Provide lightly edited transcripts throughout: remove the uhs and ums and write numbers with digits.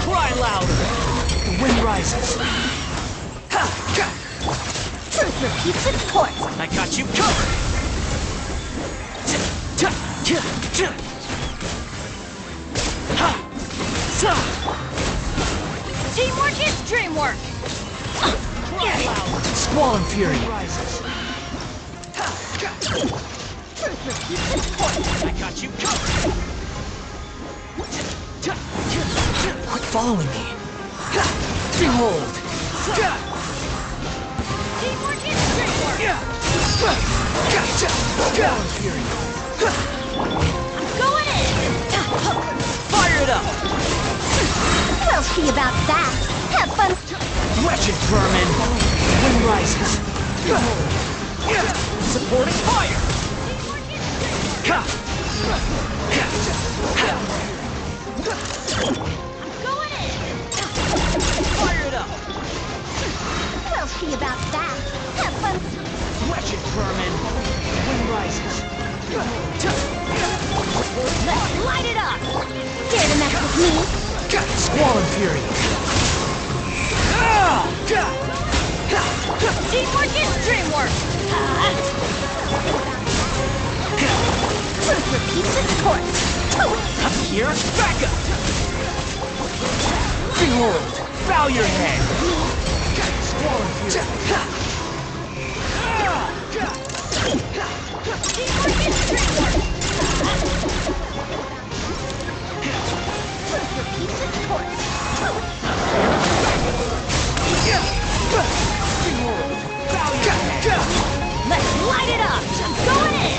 Cry louder! The wind rises. Truth repeats its course. I got you covered! Teamwork is dreamwork. Cry louder! Squall and Fury rises. Truth repeats its course. I got you covered! Quit following me! Behold! Teamwork is dreamwork. Squall and Fury! Going in. Fire it up! We'll see about that. Have fun. Wretched vermin! Wind rises! Behold! Supporting fire! Going in. Fire it up! We'll see about that. Have fun. Wretched vermin! Wind rises! Let's light it up. Dare to mess with me? Squall and Fury! Teamwork is dreamwork. Truth repeats its course. Here, back up! Behold! Bow your head! Squall and Fury! Teamwork is dreamwork. Truth repeats its course. Behold! Bow your head! Let's light it up. I'm going in.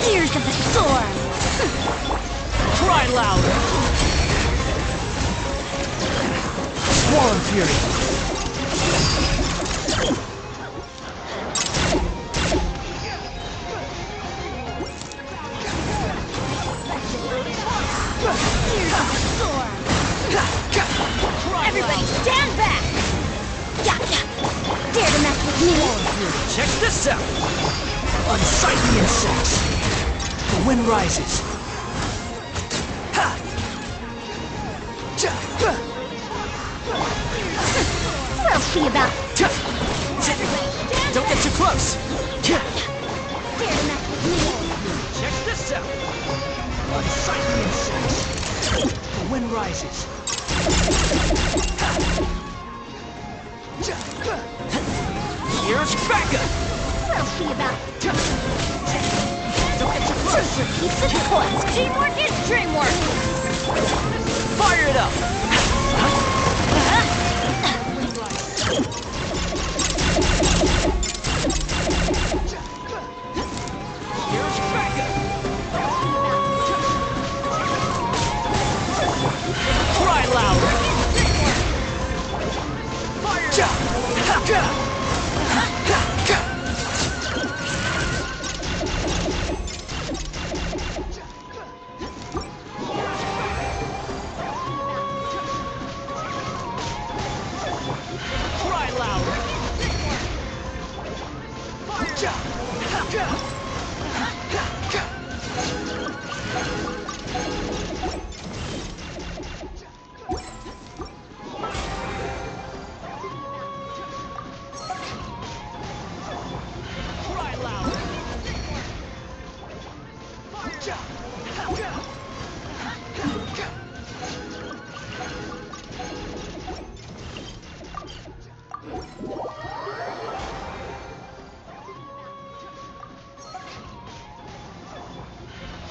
Tears of the storm. Cry louder! Squall and Fury! Check this out! Unsightly insects! The wind rises! Ha! We'll see about Don't get too close! dare to mess with me. Check this out! Unsightly insects! The wind rises! Here's Becca! We'll see about Don't get too close! piece of toys. Teamwork is dreamwork. Fire it up! Here's Becca! Cry louder! Fire it up! Cry louder!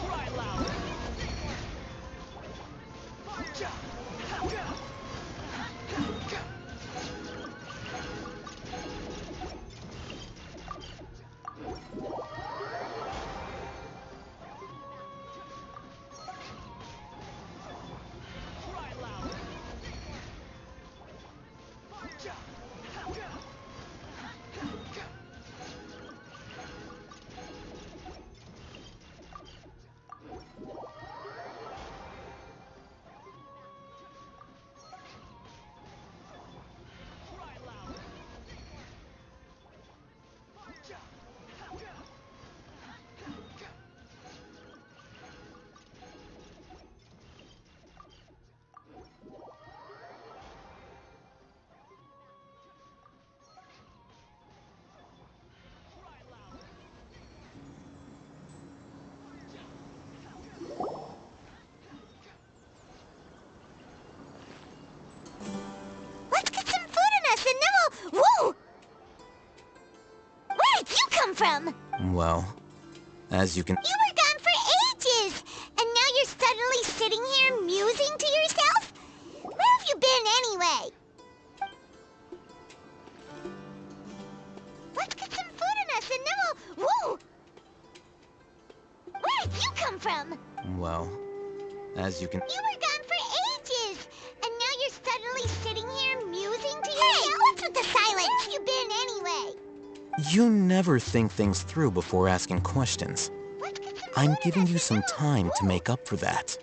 Cry louder! Cry louder! Cry louder! Cry louder! Cry louder! Let's get some food in us and then we'll... Whoa! Where did you come from? Well, as you can... You were gone for ages! And now you're suddenly sitting here musing to yourself? Where have you been anyway? Let's get some food in us and then we'll... Whoa! Where did you come from? Well, as you can... You were gone for ages! And now you're suddenly sitting here musing to yourself? Hey, what's with the silence? Where have you been anyway? You never think things through before asking questions. Let's get some I'm food in giving us you and some then we'll- time to make up for that.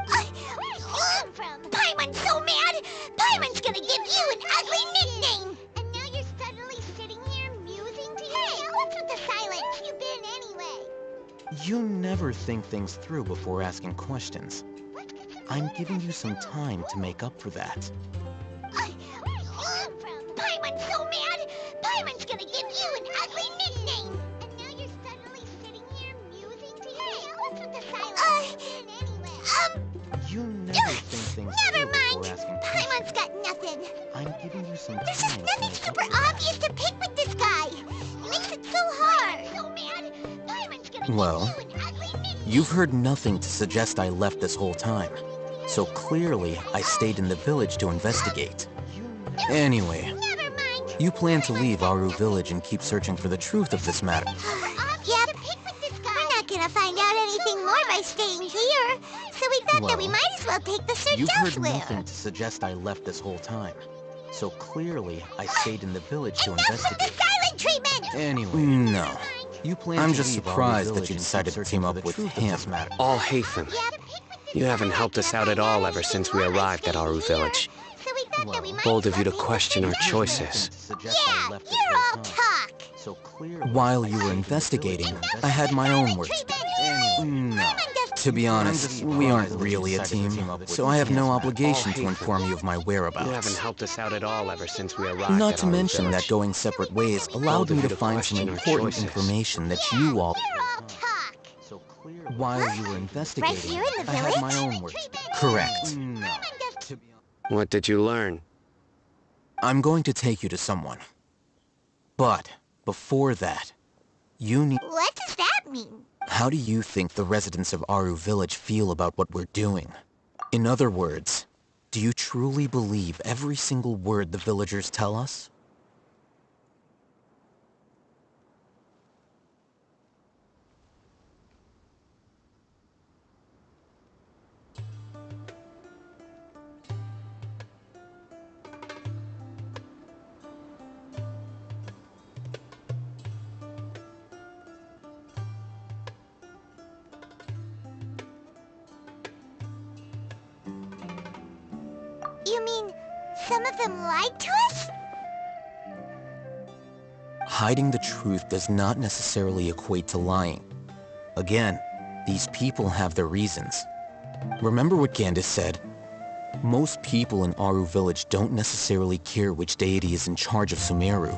Where did you come from? Paimon's so mad! Paimon's gonna give you an ugly nickname! And now you're suddenly sitting here musing to yourself? Hey, what's with the silence? Where have you been anyway? You never think things through before asking questions. Let's get some I'm food in giving us you and some then we'll- time to make up for that. Where did you come from? Paimon's so mad! Paimon's gonna give you an ugly nickname! And now you're suddenly sitting here musing to yourself? Hey, what's with the silence? Where have you been anyway? You never think things Never through mind! before asking Paimon's questions. got nothing! I'm giving you some There's time just to nothing make up super for that. obvious to pick with this guy. He makes it so hard. So mad. Paimon's gonna Well, give you an ugly nickname. You've heard nothing to suggest I left this whole time. So clearly, I stayed in the village to investigate. Anyway, Never mind. you plan to leave Aru Village and keep searching for the truth of this matter. Yep. We're not gonna find out anything more by staying here. So we thought that we Well, might as well take the search You've heard elsewhere. nothing to suggest I left this whole time. So clearly, I stayed in the village to Enough with the investigate. silent treatment. Anyway, no. You plan I'm to just leave Aru surprised that Village you and keep decided to searching team for up the with truth of him. this matter. Alhaitham. You haven't helped us out at all ever since we arrived at Aru Village. So we thought that we might Bold as of you to well take the question our search choices. elsewhere. To suggest I Yeah, left this you're whole all time. So clearly, while you were investigating, I had my own works. No. To be honest, we aren't really a team, so I have no obligation to inform you of my whereabouts. You haven't helped us out at all ever since we arrived Not at to Aru mention Village. that going separate ways allowed me to find some important information that you all... You're all talk. So clearly, while you were investigating, Right here in the I had my village? own works. Correct. No. To be honest, What did you learn? I'm going to take you to someone. But, before that, you need... What does that mean? How do you think the residents of Aru Village feel about what we're doing? In other words, do you truly believe every single word the villagers tell us? You mean some of them lied to us? Hiding the truth does not necessarily equate to lying. Again, these people have their reasons. Remember what Candace said? Most people in Aru Village don't necessarily care which deity is in charge of Sumeru.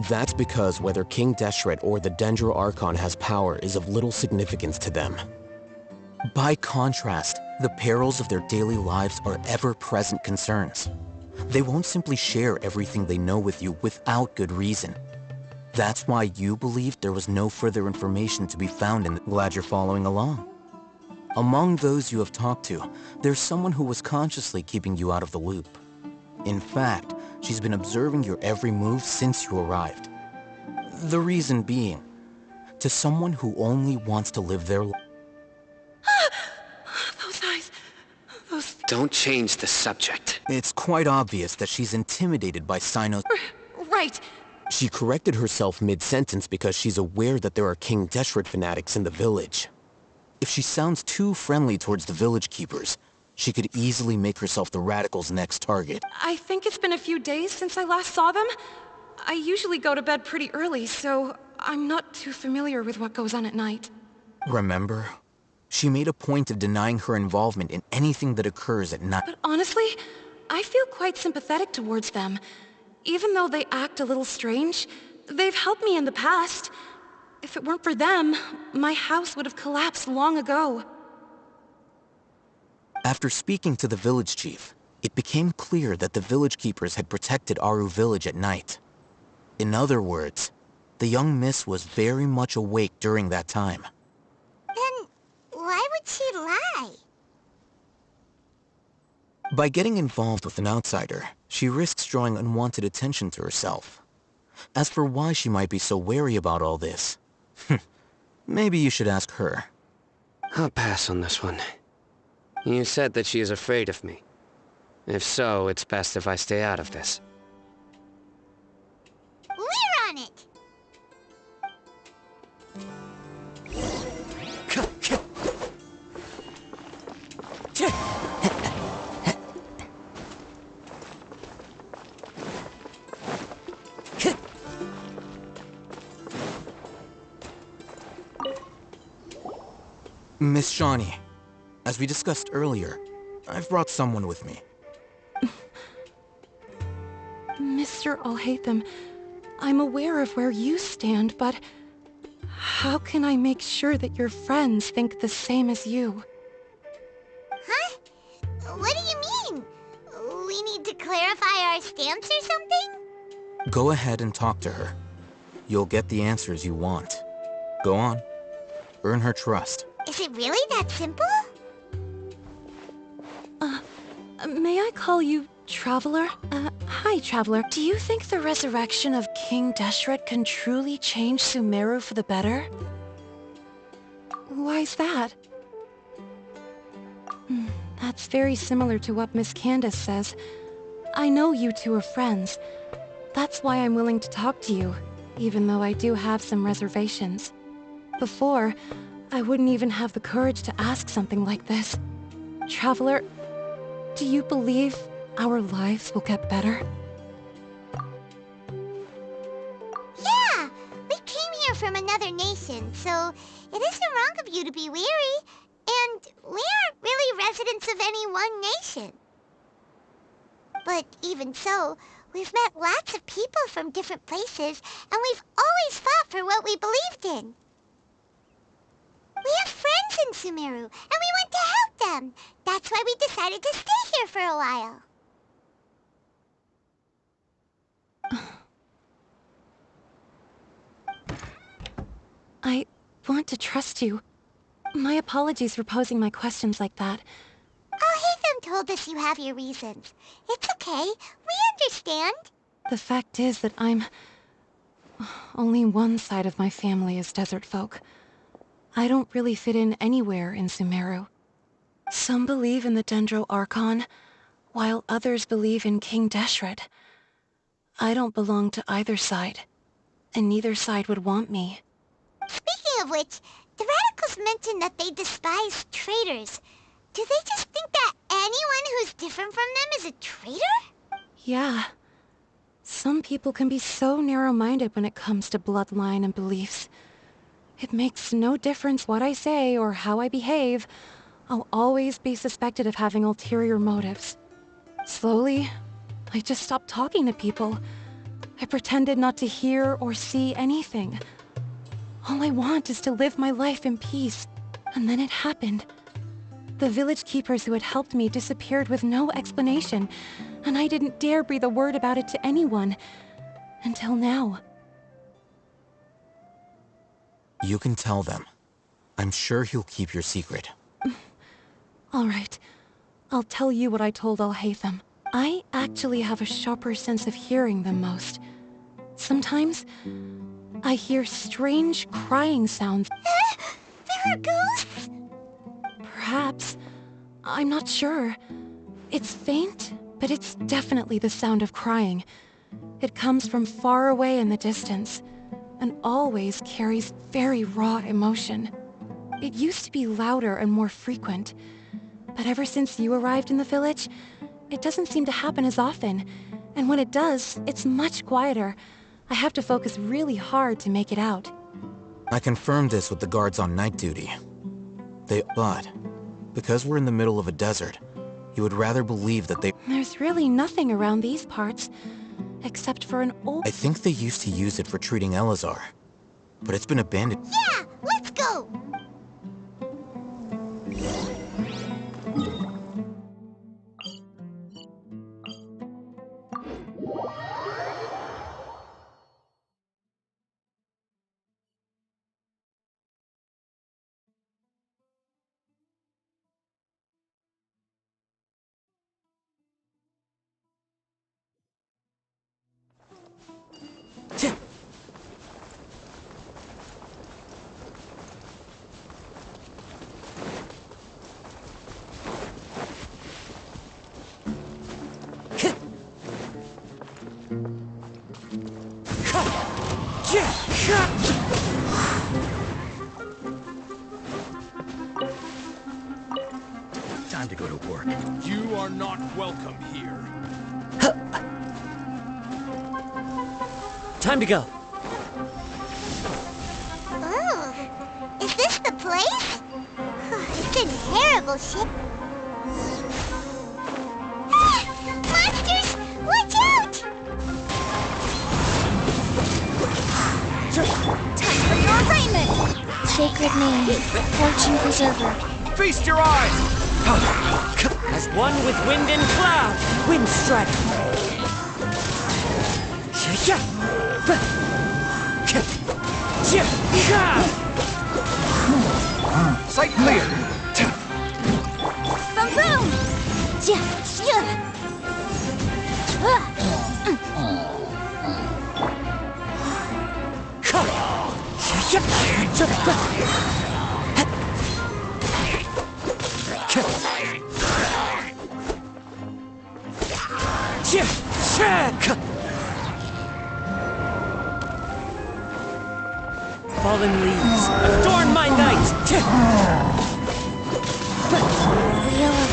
That's because whether King Deshret or the Dendro Archon has power is of little significance to them. By contrast, the perils of their daily lives are ever-present concerns. They won't simply share everything they know with you without good reason. That's why you believed there was no further information to be found and glad you're following along. Among those you have talked to, there's someone who was consciously keeping you out of the loop. In fact, she's been observing your every move since you arrived. The reason being, to someone who only wants to live their life. Those eyes. Those... Don't change the subject. It's quite obvious that she's intimidated by Sino's... Right. She corrected herself mid-sentence because she's aware that there are King Deshret fanatics in the village. If she sounds too friendly towards the village keepers, she could easily make herself the Radicals' next target. I think it's been a few days since I last saw them. I usually go to bed pretty early, so I'm not too familiar with what goes on at night. Remember? She made a point of denying her involvement in anything that occurs at night. But honestly, I feel quite sympathetic towards them. Even though they act a little strange, they've helped me in the past. If it weren't for them, my house would have collapsed long ago. After speaking to the village chief, it became clear that the village keepers had protected Aru Village at night. In other words, the young miss was very much awake during that time. Then why would she lie? By getting involved with an outsider, she risks drawing unwanted attention to herself. As for why she might be so wary about all this, maybe you should ask her. I'll pass on this one. You said that she is afraid of me. If so, it's best if I stay out of this. We're on it! Miss Shawnee, as we discussed earlier, I've brought someone with me. Mr. Alhaitham, I'm aware of where you stand, but how can I make sure that your friends think the same as you? Huh? What do you mean? We need to clarify our stance or something? Go ahead and talk to her. You'll get the answers you want. Go on. Earn her trust. Is it really that simple? May I call you Traveler? Hi, Traveler. Do you think the resurrection of King Deshret can truly change Sumeru for the better? Why's that? That's very similar to what Miss Candace says. I know you two are friends. That's why I'm willing to talk to you, even though I do have some reservations. Before, I wouldn't even have the courage to ask something like this. Traveler, do you believe our lives will get better? Yeah! from another nation, so it isn't wrong of you to be weary. And we aren't really residents of any one nation. But even so, we've met lots of people from different places, and we've always fought for what we believed in. We have friends in Sumeru, and we want to help them. That's why we decided to stay here for a while. I want to trust you. My apologies for posing my questions like that. Alhaitham told us you have your reasons. It's okay. We understand. The fact is that only one side of my family is desert folk. I don't really fit in anywhere in Sumeru. Some believe in the Dendro Archon, while others believe in King Deshret. I don't belong to either side, and neither side would want me. Speaking of which, the Radicals mentioned that they despise traitors. Do they just think that anyone who's different from them is a traitor? Yeah. Some people can be so narrow-minded when it comes to bloodline and beliefs. It makes no difference what I say or how I behave. I'll always be suspected of having ulterior motives. Slowly, I just stopped talking to people. I pretended not to hear or see anything. All I want is to live my life in peace. And then it happened. The village keepers who had helped me disappeared with no explanation, and I didn't dare breathe a word about it to anyone. Until now. You can tell them. I'm sure he'll keep your secret. All right. I'll tell you what I told Alhaitham. I actually have a sharper sense of hearing than most. Sometimes, I hear strange crying sounds. There are ghosts? Perhaps. I'm not sure. It's faint, but it's definitely the sound of crying. It comes from far away in the distance, and always carries very raw emotion. It used to be louder and more frequent, but ever since you arrived in the village, it doesn't seem to happen as often, and when it does, it's much quieter. I have to focus really hard to make it out. I confirmed this with the guards on night duty. But because we're in the middle of a desert, you would rather believe that they... There's really nothing around these parts, except for an old... I think they used to use it for treating Elazar, but it's been abandoned. Yeah, let's go! Time to go to work. You are not welcome here. Time to go. Oh, is this the place? It's in terrible shape. Ah! Monsters! Watch out! Time for your arraignment! Sacred name, Fortune Preserver. Feast your eyes! As one with wind and cloud, wind strike. Sight clear! Boom boom! Fallen leaves, adorn my night! Wheel of...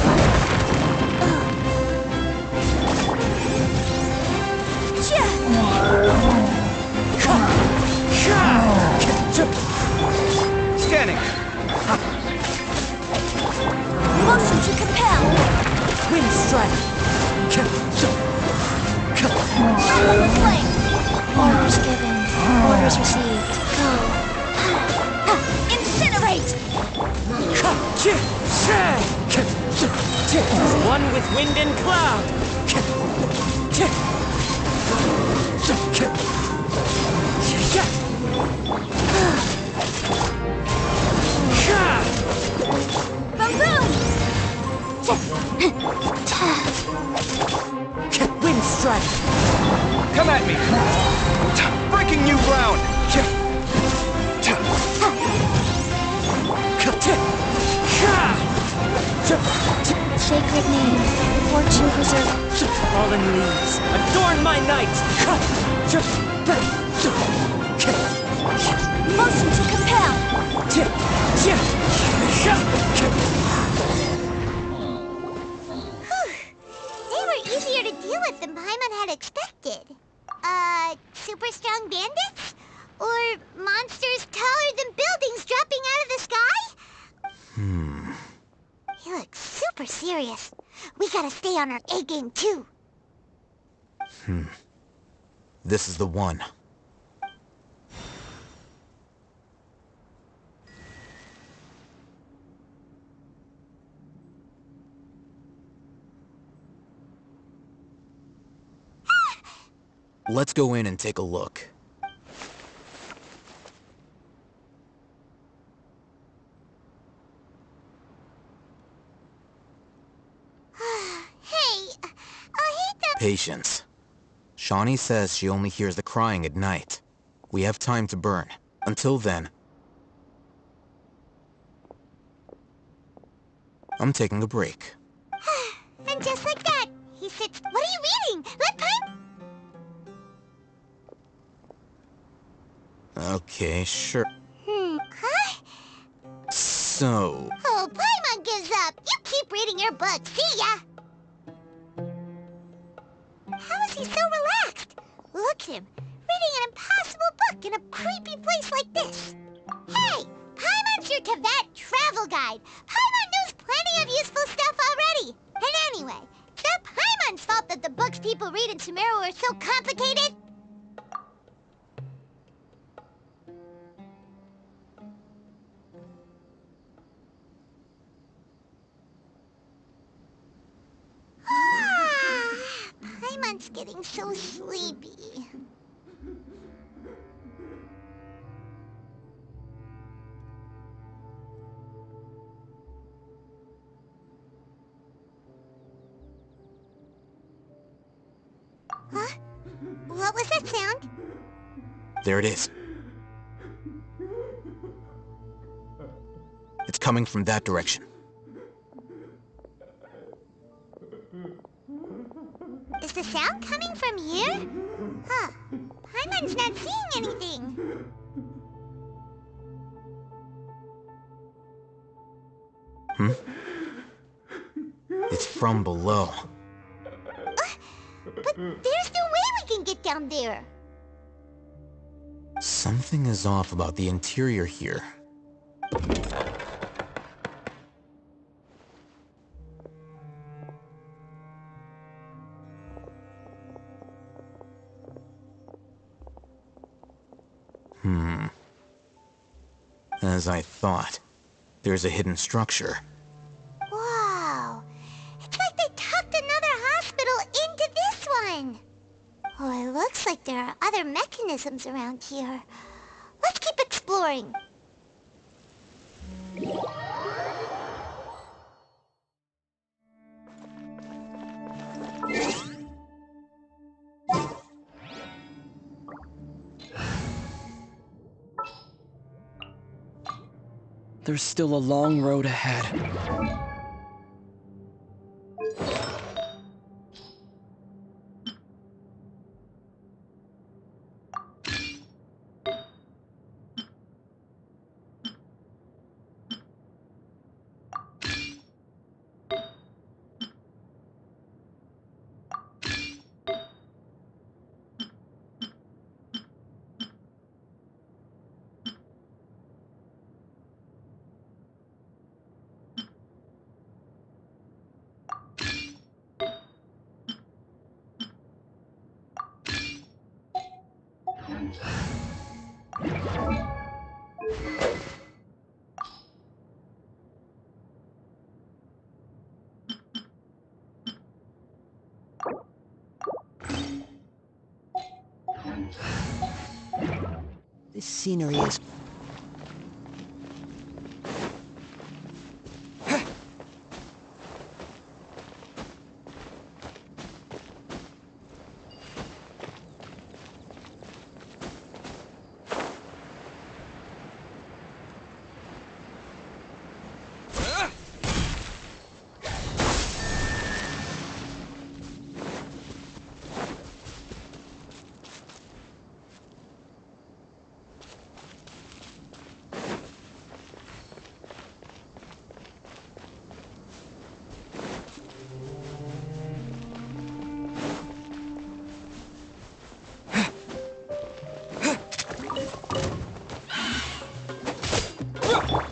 strike! Orders given. Orders received. Go. Incinerate! One with wind and cloud! Wind strike! Come at me! Breaking new ground! Sacred name. Fortune preserver. Fallen leaves, adorn my night! Motion to compel. They were easier to deal with than Paimon had expected. Super strong bandits? Or monsters taller than buildings dropping out of the sky? He looks super serious. We gotta stay on our A game too. This is the one. Let's go in and take a look. Hey, I hate to... Patience. Shawnee says she only hears the crying at night. We have time to burn. Until then, I'm taking a break. And just like that, he sits... What are you reading? Let Paimon... Okay, sure. Huh? So... Oh, Paimon gives up. You keep reading your book. See ya! How is he so relaxed? Look at him, reading an impossible book in a creepy place like this. Hey, Paimon's your Teyvat travel guide. Paimon knows plenty of useful stuff already. And anyway, it's not Paimon's fault that the books people read in Sumeru are so complicated. Paimon's getting so sleepy. Huh? What was that sound? there it is. It's coming from that direction. Is the sound coming from here? Huh. Paimon's not seeing anything. It's from below. But there's no way we can get down there. Something is off about the interior here. As I thought. There's a hidden structure. Wow. It's like they tucked another hospital into this one. Oh, it looks like there are other mechanisms around here. Let's keep exploring. There's still a long road ahead. This scenery is...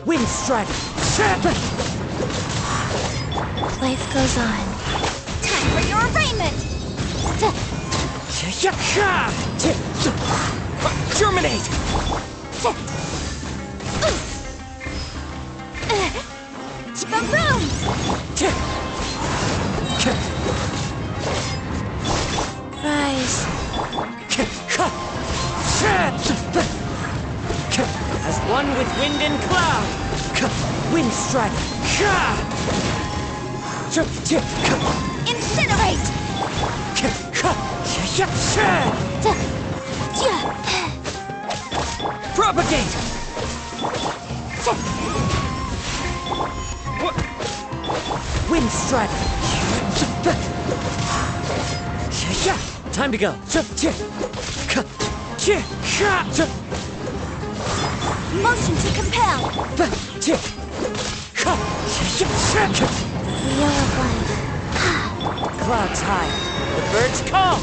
Wind Strider! Life goes on. Time for your arraignment! Germinate! Boom! Rise. As one with wind and cloud! Wind Strider! Incinerate! Propagate! Wind Strider! Time to go! Motion to compel! Wheel of life. Clouds high. The birds call!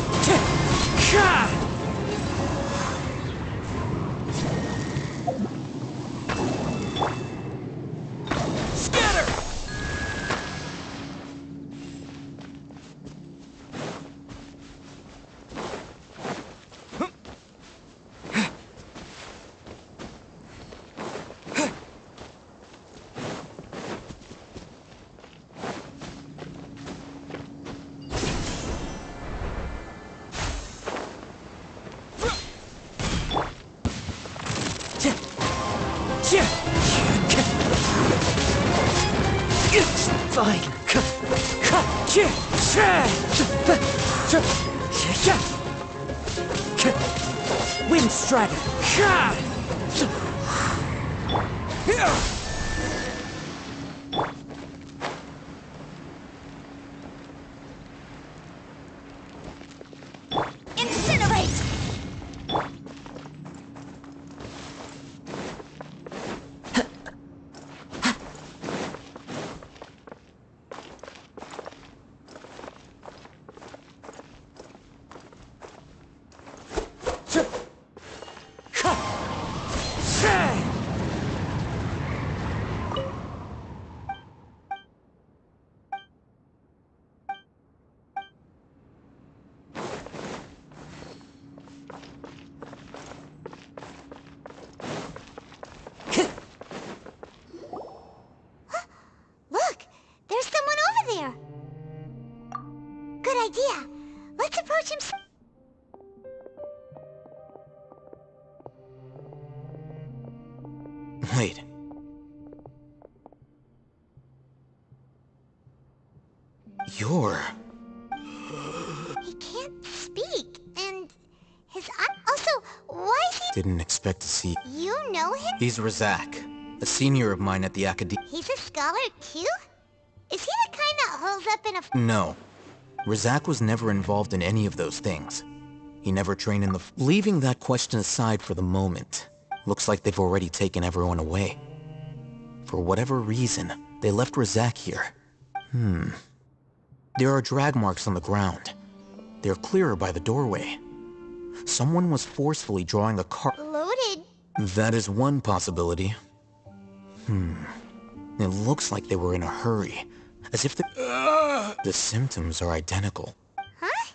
Scatter! Fine. Wind Strider. Incinerate! Look! There's someone over there! Good idea. Let's approach him. Wait. You're... He can't speak, and his eye... Also, why is he... Didn't expect to see... You know him? He's Razak, a senior of mine at the academy. He's a scholar, too? Is he the kind that holds up in a... No. Razak was never involved in any of those things. He never trained in the... Leaving that question aside for the moment, looks like they've already taken everyone away. For whatever reason, they left Razak here. There are drag marks on the ground. They're clearer by the doorway. Someone was forcefully drawing a cart. Loaded? That is one possibility. It looks like they were in a hurry. As if the symptoms are identical. Huh?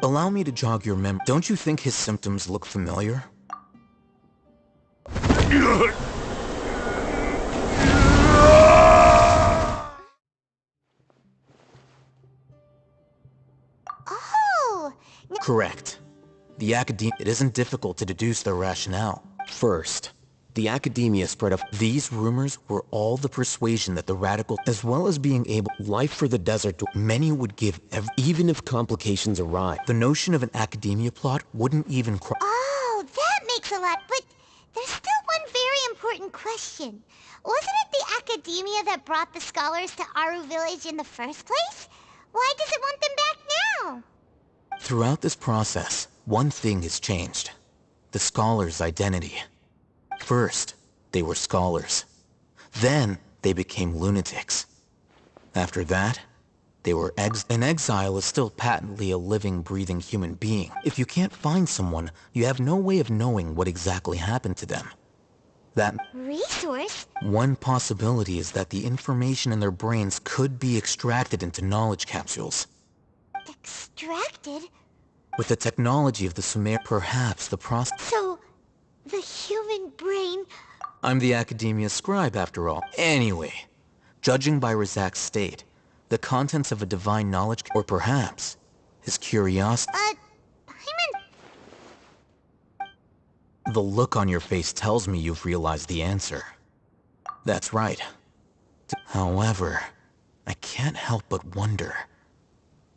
Allow me to jog your memory. Don't you think his symptoms look familiar? Oh! Correct. It isn't difficult to deduce their rationale. First, the academia spread of these rumors were all the persuasion that the radical, as well as being able, life for the desert, many would give, even if complications arise. The notion of an academia plot wouldn't even Oh, that makes a lot, but there's still one very important question. Wasn't it the academia that brought the scholars to Aru Village in the first place? Why does it want them back now? Throughout this process, one thing has changed. The scholars' identity. First, they were scholars. Then, they became lunatics. After that, they were an exile is still patently a living, breathing human being. If you can't find someone, you have no way of knowing what exactly happened to them. Resource? One possibility is that the information in their brains could be extracted into knowledge capsules. Extracted? With the technology of the Sumer, perhaps the process... So, the human brain... I'm the academia scribe, after all. Anyway, judging by Razak's state, the contents of a divine knowledge, or perhaps his curiosity... Paimon... The look on your face tells me you've realized the answer. That's right. However, I can't help but wonder,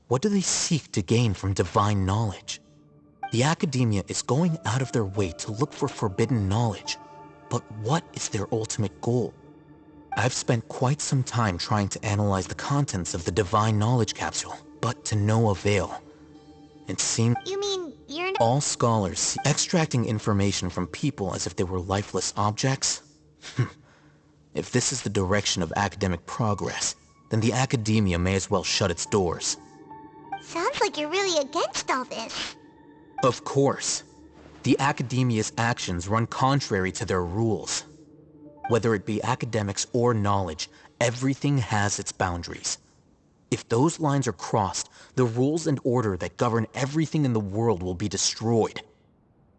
what do they seek to gain from divine knowledge? The academia is going out of their way to look for forbidden knowledge, but what is their ultimate goal? I've spent quite some time trying to analyze the contents of the divine knowledge capsule, but to no avail. It seems... You mean, you're not... All scholars see extracting information from people as if they were lifeless objects? If this is the direction of academic progress, then the academia may as well shut its doors. Sounds like you're really against all this. Of course. The academia's actions run contrary to their rules. Whether it be academics or knowledge, everything has its boundaries. If those lines are crossed, the rules and order that govern everything in the world will be destroyed.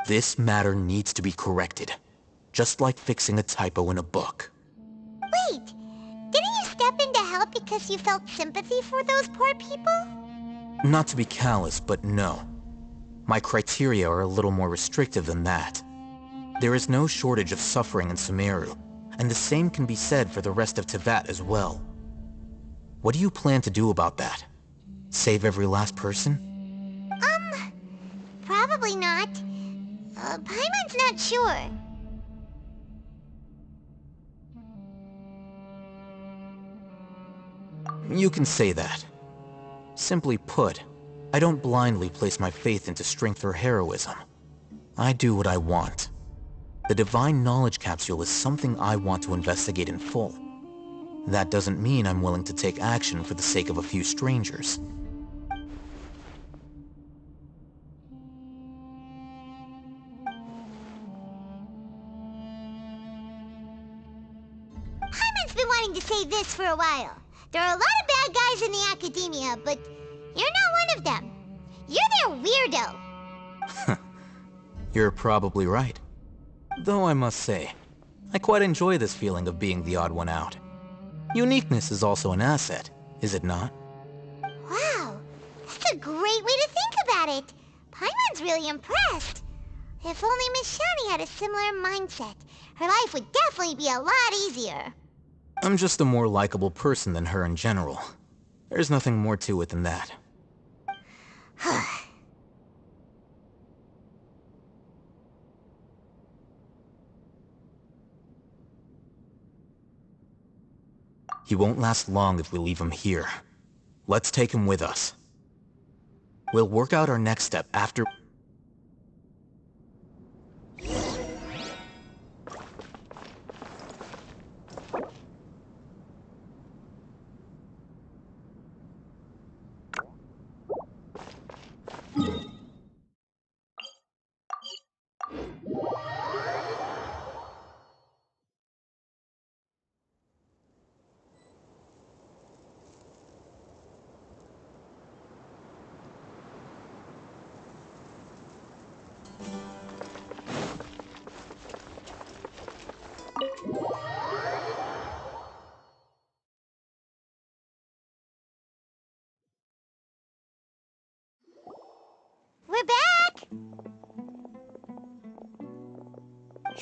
This matter needs to be corrected, just like fixing a typo in a book. Wait, didn't you step in to help because you felt sympathy for those poor people? Not to be callous, but no. My criteria are a little more restrictive than that. There is no shortage of suffering in Sumeru, and the same can be said for the rest of Teyvat as well. What do you plan to do about that? Save every last person? Probably not. Paimon's not sure. You can say that. Simply put, I don't blindly place my faith into strength or heroism. I do what I want. The divine knowledge capsule is something I want to investigate in full. That doesn't mean I'm willing to take action for the sake of a few strangers. Paimon's been wanting to say this for a while. There are a lot of bad guys in the academia, but you're not one of them. You're their weirdo. You're probably right. Though I must say, I quite enjoy this feeling of being the odd one out. Uniqueness is also an asset, is it not? Wow, that's a great way to think about it. Paimon's really impressed. If only Miss Shani had a similar mindset, her life would definitely be a lot easier. I'm just a more likable person than her in general. There's nothing more to it than that. He won't last long if we leave him here. Let's take him with us. We'll work out our next step after...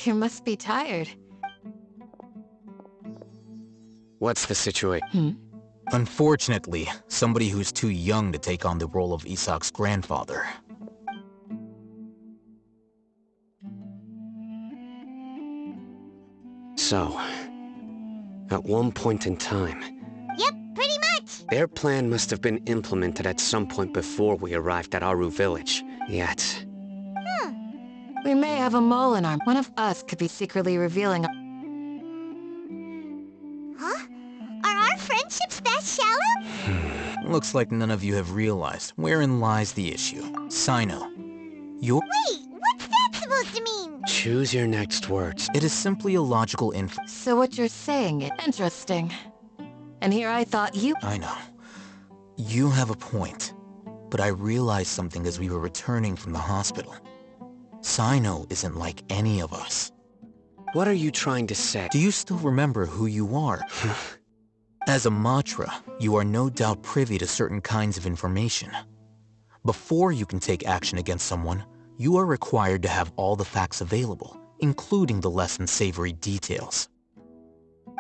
You must be tired. What's the situation? Unfortunately, somebody who's too young to take on the role of Isak's grandfather. So, at one point in time, Yep, pretty much. their plan must have been implemented at some point before we arrived at Aru Village. Yet, We may have a mole in our... One of us could be secretly revealing... Huh? Are our friendships that shallow? Looks like none of you have realized wherein lies the issue. Sino, you're... Wait, what's that supposed to mean? choose your next words. It is simply a logical So what you're saying is interesting. And here I thought you... I know. You have a point. But I realized something as we were returning from the hospital. Sino isn't like any of us. What are you trying to say? Do you still remember who you are? As a Matra, you are no doubt privy to certain kinds of information. Before you can take action against someone, you are required to have all the facts available, including the less than savory details.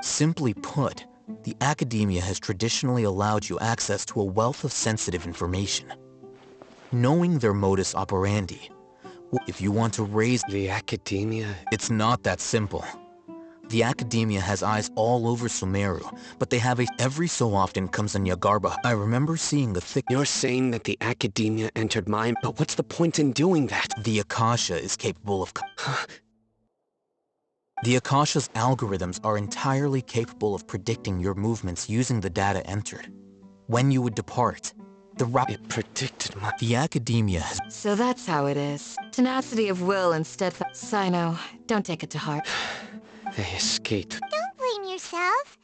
Simply put, the academia has traditionally allowed you access to a wealth of sensitive information. Knowing their modus operandi, if you want to raise... The academia? It's not that simple. The academia has eyes all over Sumeru, but they have every so often comes in Yagarba. I remember seeing the thick... You're saying that the academia entered mine, but what's the point in doing that? The Akasha is capable of... The Akasha's algorithms are entirely capable of predicting your movements using the data entered. When you would depart, It predicted my... The academia has... So that's how it is. Tenacity of will and steadfast... Sino, don't take it to heart. They escaped. Don't blame yourself.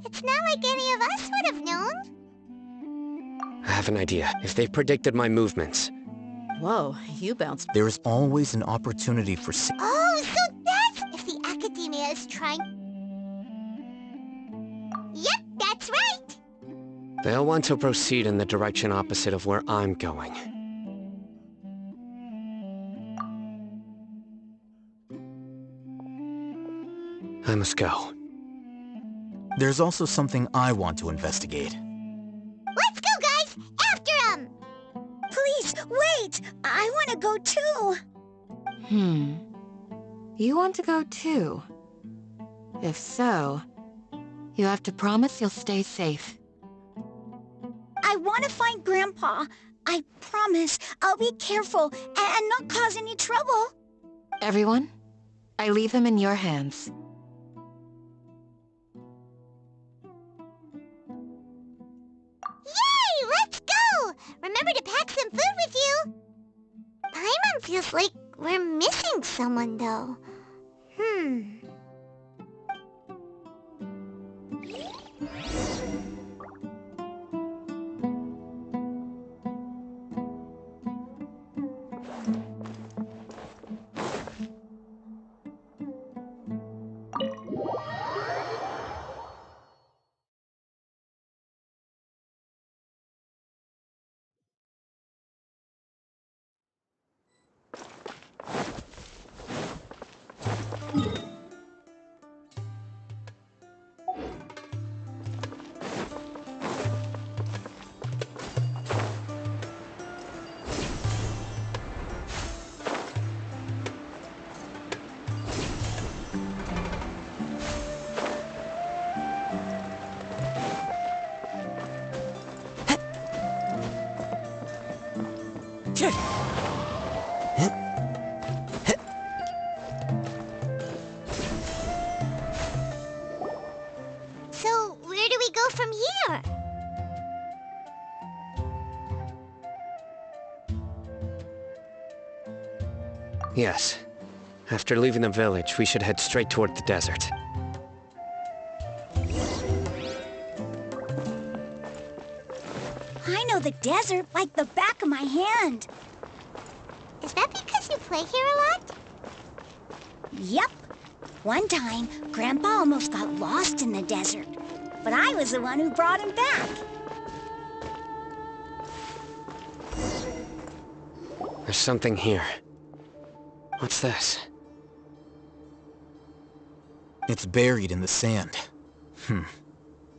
It's not like any of us would have known. I have an idea. If they predicted my movements, Whoa, you bounced. There is always an opportunity for... Oh, so that's if the academia is trying... Yep, that's right. they'll want to proceed in the direction opposite of where I'm going. I must go. There's also something I want to investigate. Let's go, guys! After him! Please, wait! I want to go too! You want to go too? If so, you have to promise you'll stay safe. I want to find Grandpa. I promise I'll be careful and not cause any trouble. Everyone, I leave him in your hands. Yay! Let's go! Remember to pack some food with you! Paimon feels like we're missing someone, though. So, where do we go from here? Yes. After leaving the village, we should head straight toward the desert. I know the desert like the back of my hand. Is that because you play here a lot? Yep. One time, Grandpa almost got lost in the desert, but I was the one who brought him back. There's something here. What's this? It's buried in the sand.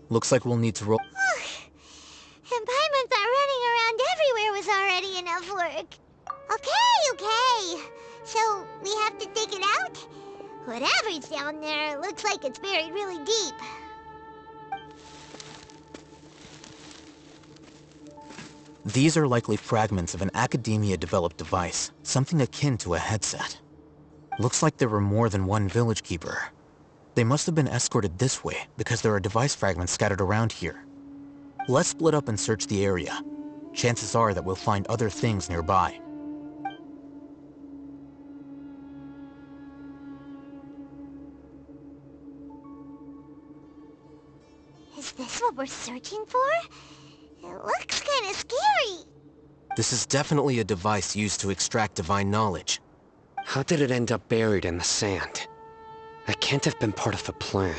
Looks like we'll need to roll... And Paimon thought running around everywhere was already enough work. Okay. So, we have to dig it out? Whatever's down there, looks like it's buried really deep. These are likely fragments of an Academia-developed device, something akin to a headset. Looks like there were more than one village keeper. They must have been escorted this way because there are device fragments scattered around here. Let's split up and search the area. Chances are that we'll find other things nearby. Is this what we're searching for? It looks kinda scary. This is definitely a device used to extract divine knowledge. How did it end up buried in the sand? That can't have been part of the plan.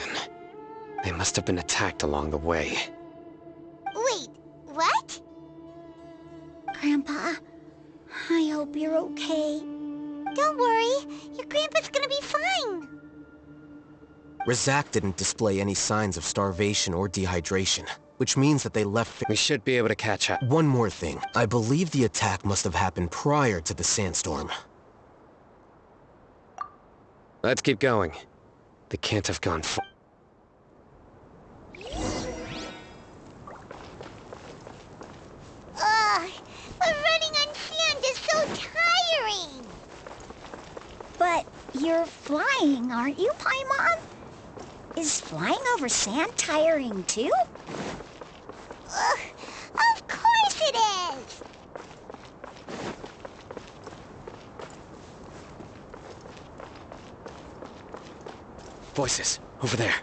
They must have been attacked along the way. Wait, what? Grandpa, I hope you're okay. Don't worry, your grandpa's gonna be fine. Razak didn't display any signs of starvation or dehydration, which means that they left... We should be able to catch up. One more thing. I believe the attack must have happened prior to the sandstorm. Let's keep going. They can't have gone far. Ugh, but running on sand is so tiring. But you're flying, aren't you, Paimon? Is flying over sand tiring too? Ugh, of course it is. Voices, over there.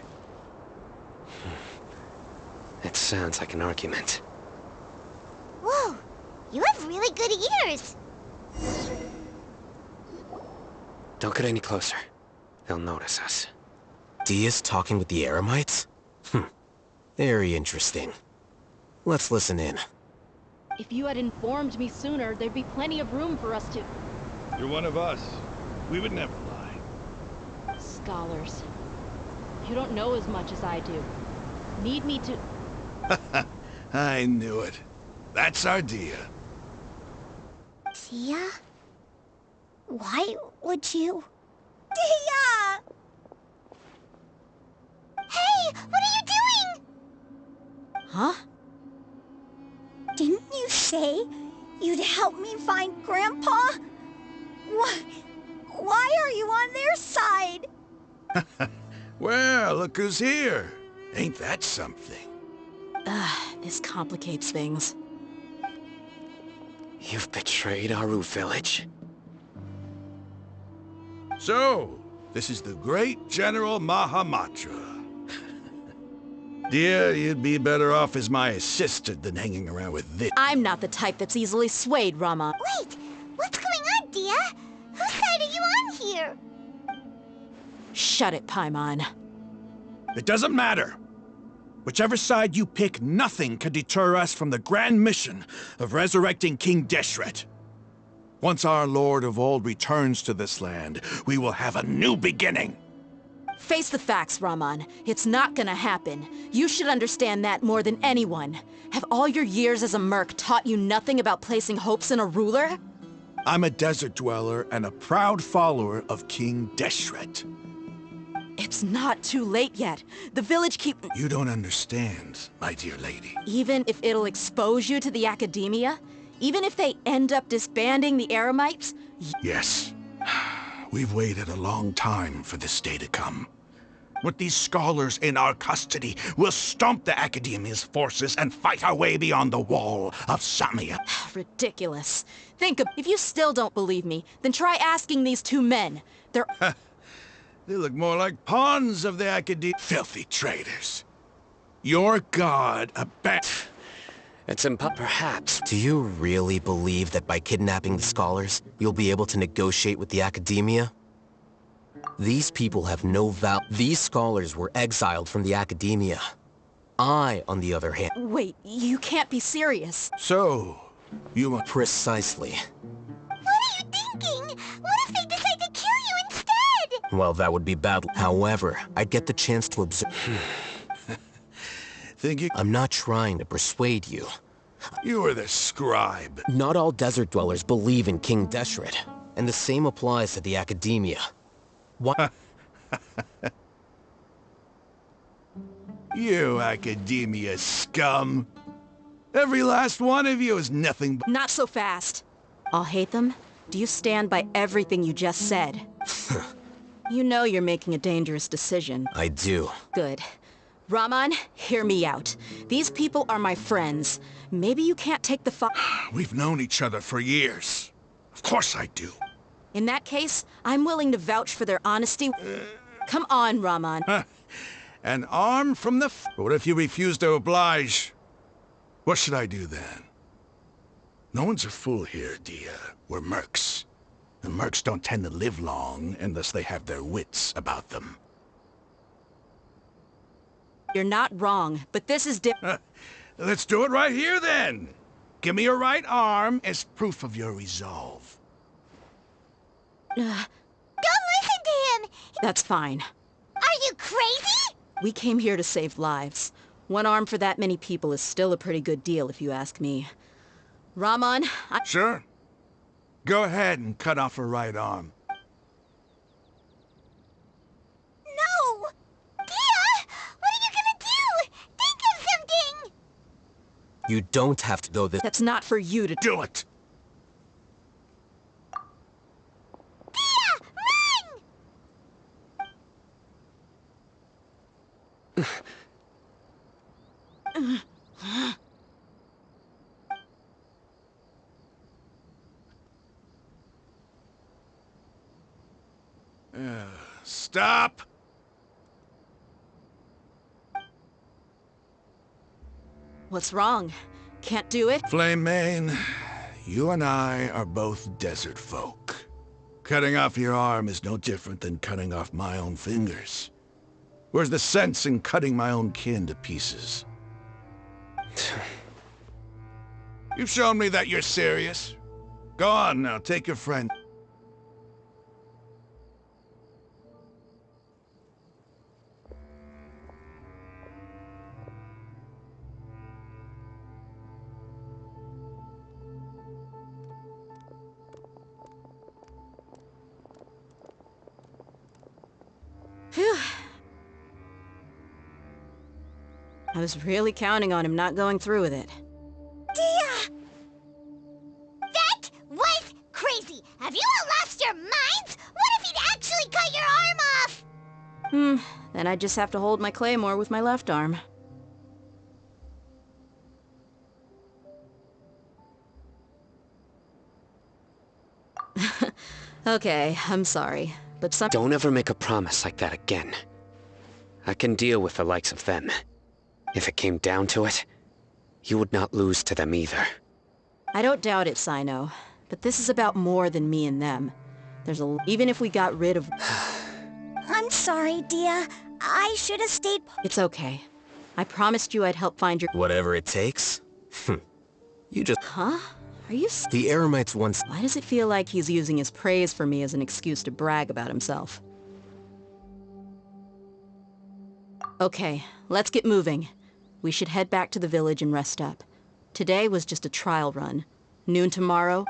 It sounds like an argument. Whoa, you have really good ears. Don't get any closer. They'll notice us. Dia's talking with the Eremites? Very interesting. Let's listen in. If you had informed me sooner, there'd be plenty of room for us to... You're one of us. We would never lie. Scholars. You don't know as much as I do. Need me to... I knew it. That's our Dia. Dia? Why would you... Dia! Hey, what are you doing? Huh? Didn't you say you'd help me find Grandpa? Why are you on their side? Well, look who's here. Ain't that something? This complicates things. You've betrayed Aru village? So, this is the great General Mahamatra. Dear, you'd be better off as my assistant than hanging around with this. I'm not the type that's easily swayed, Rama. Wait, what's going on, Dia? Whose side are you on here? Shut it, Paimon. It doesn't matter. Whichever side you pick, nothing can deter us from the grand mission of resurrecting King Deshret. Once our Lord of Old returns to this land, we will have a new beginning. Face the facts, Raman. It's not gonna happen. You should understand that more than anyone. Have all your years as a merc taught you nothing about placing hopes in a ruler? I'm a desert dweller and a proud follower of King Deshret. It's not too late yet. The village keep... You don't understand, my dear lady. Even if it'll expose you to the Academia? Even if they end up disbanding the Eremites? Yes. We've waited a long time for this day to come. With these scholars in our custody, we'll stomp the Academia's forces and fight our way beyond the wall of Samia. Ridiculous. Think of... If you still don't believe me, then try asking these two men. They're... They look more like pawns of the Academia. Filthy traitors. Your god abandoned... It's perhaps. Do you really believe that by kidnapping the scholars, you'll be able to negotiate with the Academia? These people have no These scholars were exiled from the Academia. I, on the other hand... Wait, you can't be serious. So, you want... Precisely. What are you thinking? What if they decide to kill you instead? Well, that would be bad. However, I'd get the chance to observe. Think you... I'm not trying to persuade you. You are the scribe. Not all desert dwellers believe in King Deshret, and the same applies to the Academia. Why? You Academia scum. Every last one of you is nothing but... Not so fast. I'll hate them. Do you stand by everything you just said? You know you're making a dangerous decision. I do. Good. Raman, hear me out. These people are my friends. Maybe you can't take the We've known each other for years. Of course I do. In that case, I'm willing to vouch for their honesty. Come on, Raman. An arm from the... But what if you refuse to oblige? What should I do then? No one's a fool here, Dia. We're mercs. And mercs don't tend to live long unless they have their wits about them. You're not wrong, but this is Let's do it right here, then. Give me your right arm as proof of your resolve. Don't listen to him! That's fine. Are you crazy? We came here to save lives. One arm for that many people is still a pretty good deal, if you ask me. Raman, Sure. Go ahead and cut off her right arm. No! Dia! What are you gonna do? Think of something! You don't have to go this... That's not for you to do it! Dia! Run! Stop! What's wrong? Can't do it? Flame Mane, you and I are both desert folk. Cutting off your arm is no different than cutting off my own fingers. Where's the sense in cutting my own kin to pieces? You've shown me that you're serious. Go on now, take your friend. Phew. I was really counting on him not going through with it. Dia! That was crazy! Have you all lost your minds? What if he'd actually cut your arm off? Then I just have to hold my claymore with my left arm. Okay, I'm sorry, but Don't ever make a promise like that again. I can deal with the likes of them. If it came down to it, you would not lose to them either. I don't doubt it, Sino. But this is about more than me and them. Even if we got rid of... I'm sorry, Dia. I should have stayed... It's okay. I promised you I'd help find your... Whatever it takes? You just... Huh? Are you... The Eremites once... Why does it feel like he's using his praise for me as an excuse to brag about himself? Okay, let's get moving. We should head back to the village and rest up. Today was just a trial run. Noon tomorrow...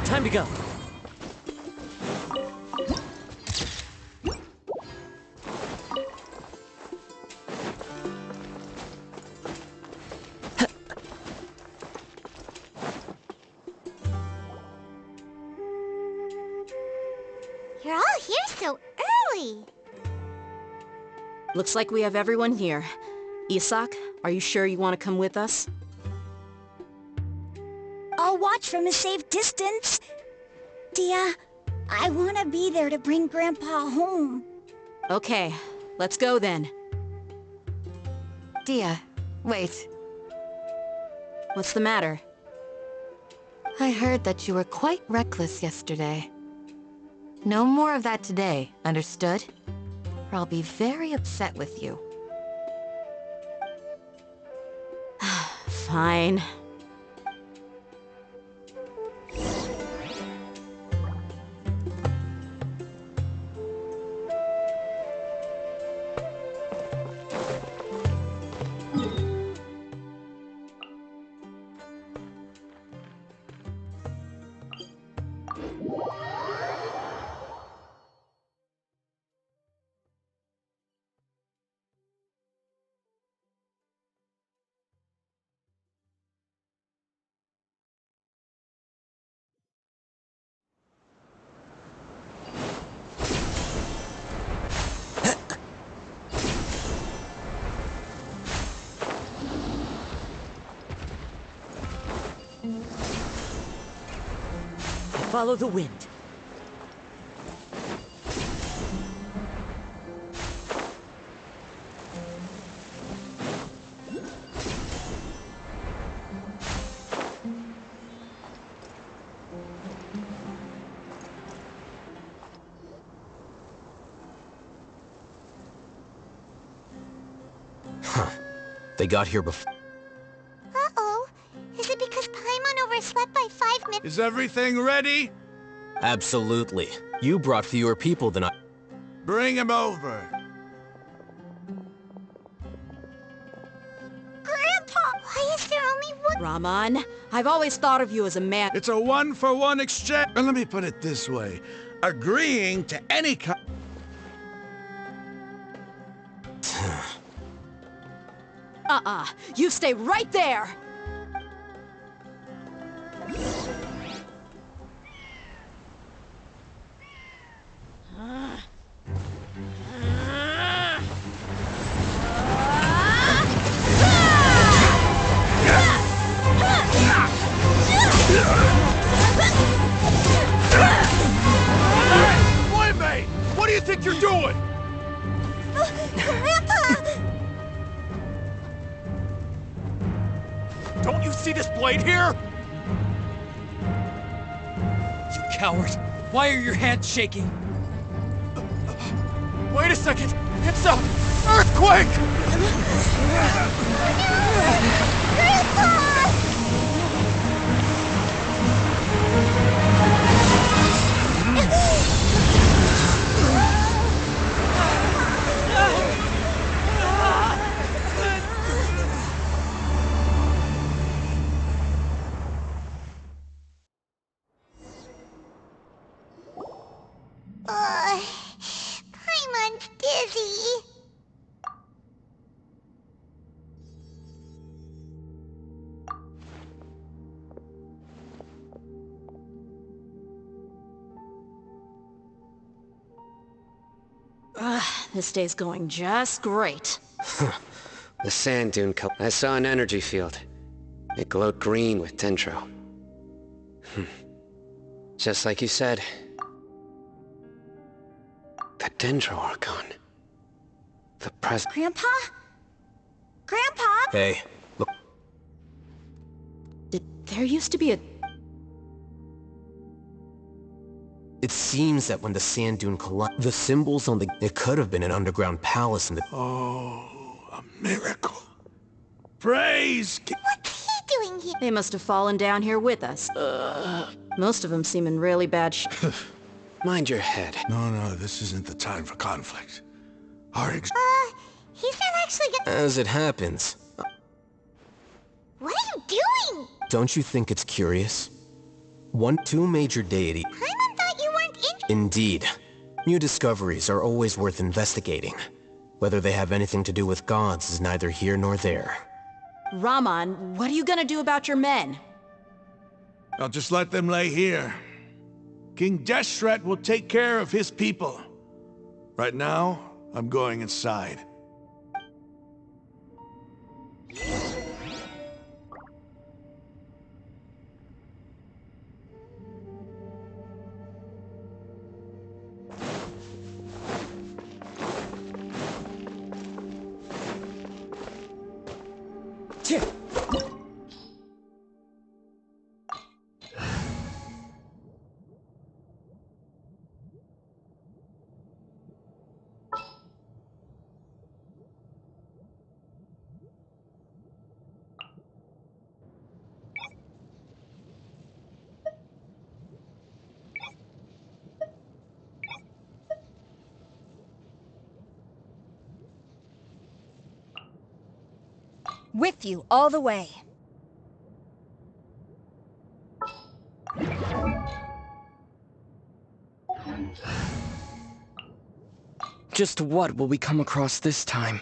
Time to go. You're all here so early. Looks like we have everyone here. Isak, are you sure you want to come with us? I'll watch from a safe distance. Dia, I want to be there to bring Grandpa home. Okay, let's go then. Dia, wait. What's the matter? I heard that you were quite reckless yesterday. No more of that today, understood? Or I'll be very upset with you. Fine. Follow the wind. They got here before. Uh-oh. Is it because Paimon overslept by 5 minutes? Is everything ready? Absolutely. You brought fewer people than I... Bring him over. Grandpa, why is there only one? Rahman, I've always thought of you as a man. It's a one-for-one exchange. And let me put it this way. Agreeing to any kind... You stay right there! Boy, what do you think you're doing? Grandpa! Don't you see this blade here? You coward! Why are your hands shaking? Wait a second! It's a earthquake! Grandpa! Paimon's dizzy. This day's going just great. The sand dune I saw an energy field. It glowed green with dendro. Just like you said. The dendro archon. The present. Grandpa? Grandpa? Hey, look. There used to be a... It seems that when the sand dune collided, the symbols on the... It could have been an underground palace in the... Oh, a miracle. Praise... What's he doing here? They must have fallen down here with us. Most of them seem in really bad Mind your head. No, this isn't the time for conflict. He's not actually gonna... As it happens. What are you doing? Don't you think it's curious? Two major deities. Paimon thought you weren't interested. Indeed. New discoveries are always worth investigating. Whether they have anything to do with gods is neither here nor there. Raman, what are you gonna do about your men? I'll just let them lay here. King Deshret will take care of his people. Right now, I'm going inside. With you all the way. Just what will we come across this time?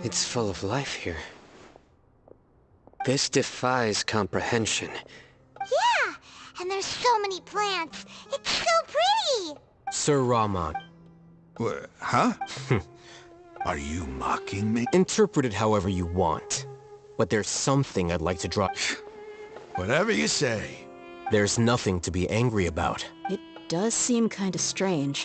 It's full of life here. This defies comprehension. Yeah, and there's so many plants. It's so pretty. Sir Raman. Huh? Are you mocking me? Interpret it however you want. But there's something I'd like to draw. Whatever you say. There's nothing to be angry about. It does seem kinda strange.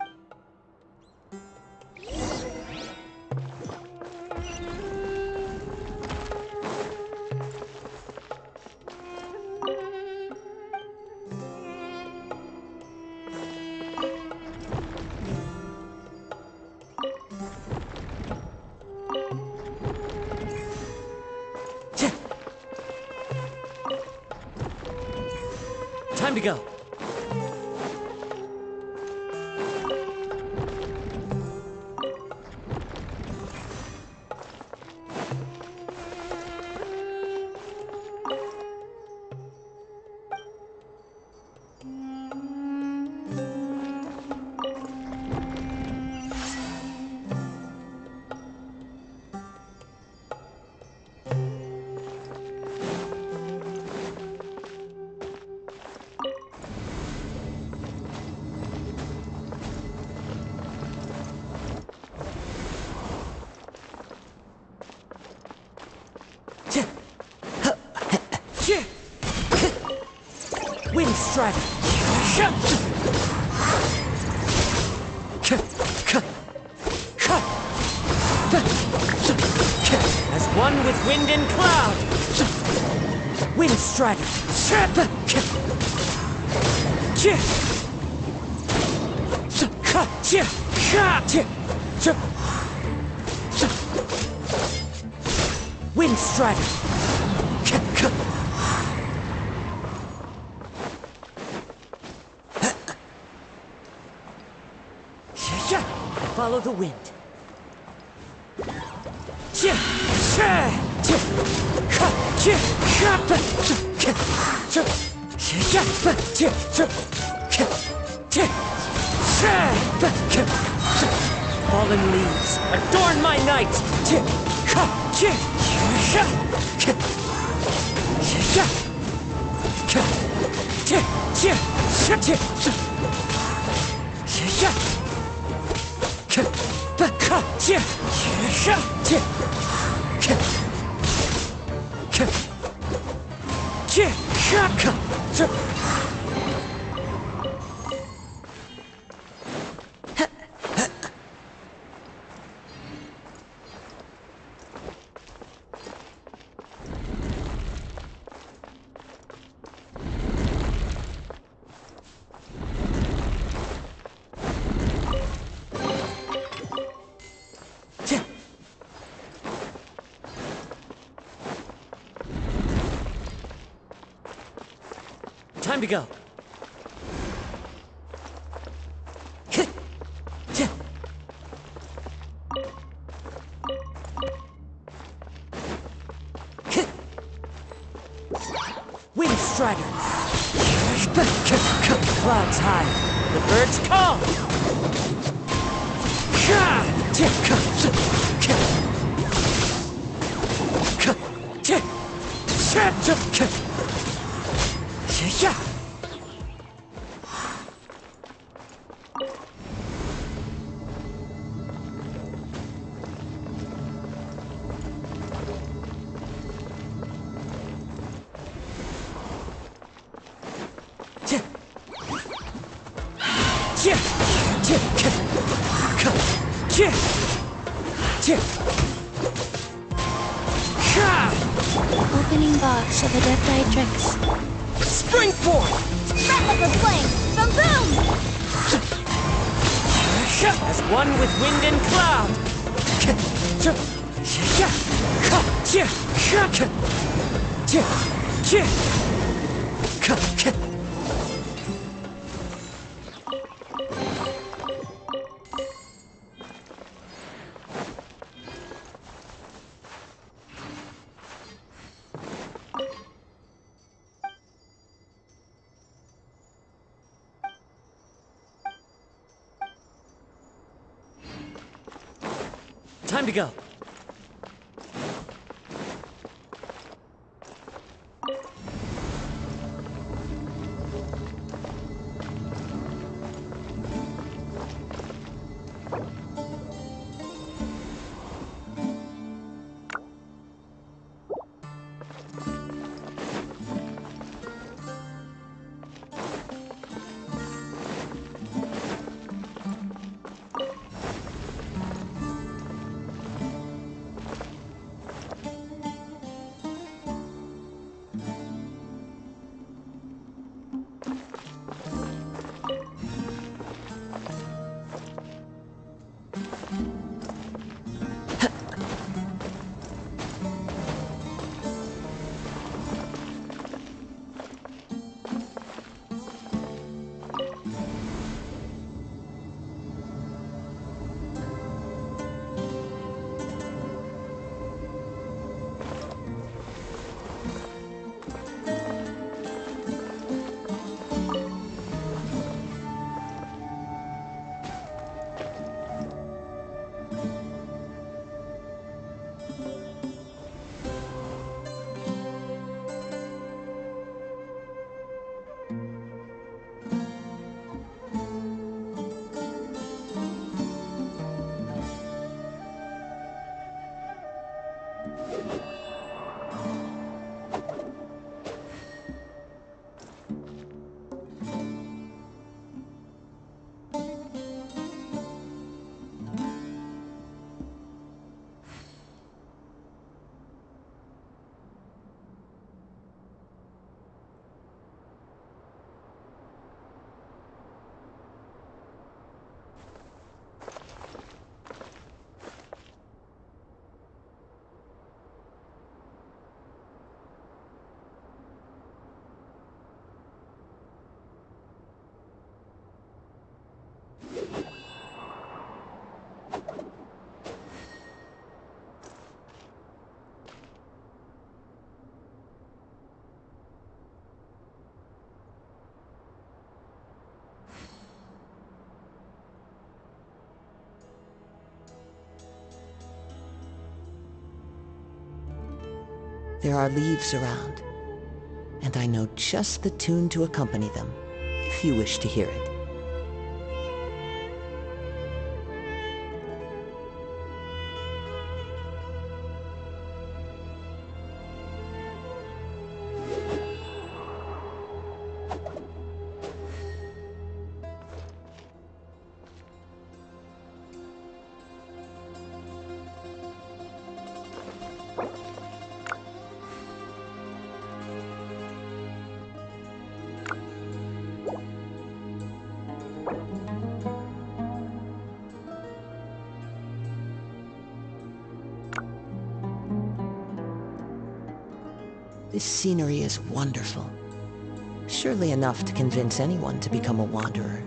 Time to go. Wind strike! As one with wind and cloud! Wind strike! Wind strike! Follow the wind. Fallen leaves, adorn my night! Time to go. Wind Strider! Clouds high, the birds call! Opening box of the Death Spring forth! Replica flame from Boom! As one with wind and cloud! Time to go. There are leaves around, and I know just the tune to accompany them, if you wish to hear it. This scenery is wonderful. Surely enough to convince anyone to become a wanderer.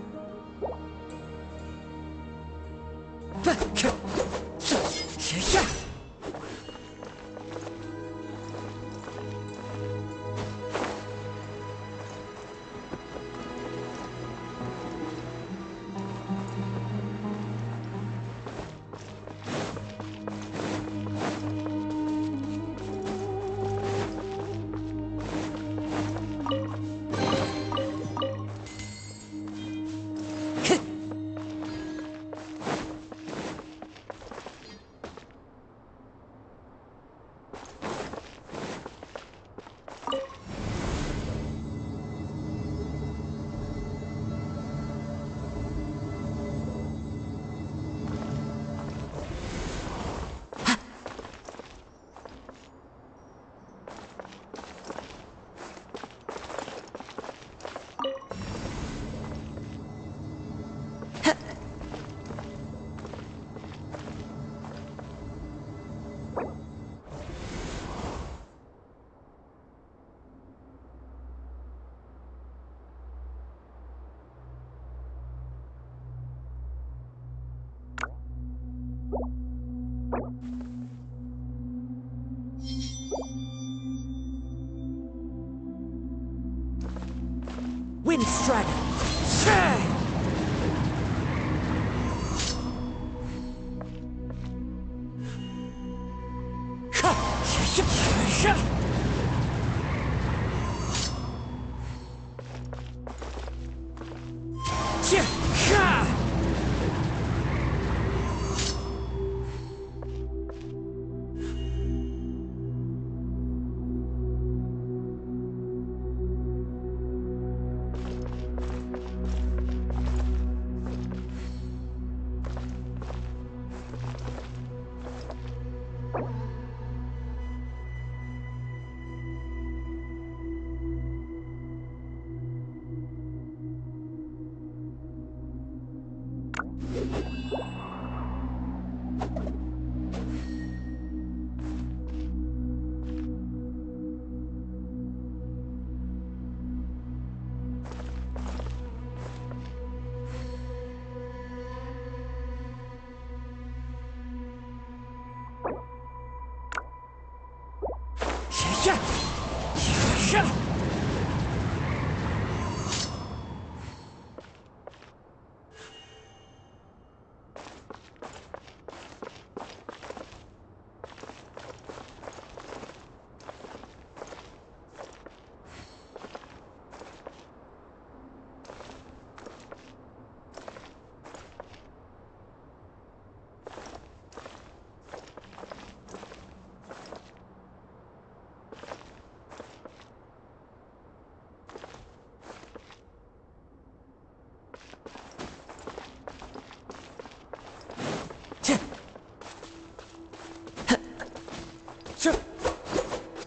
Wind Strider!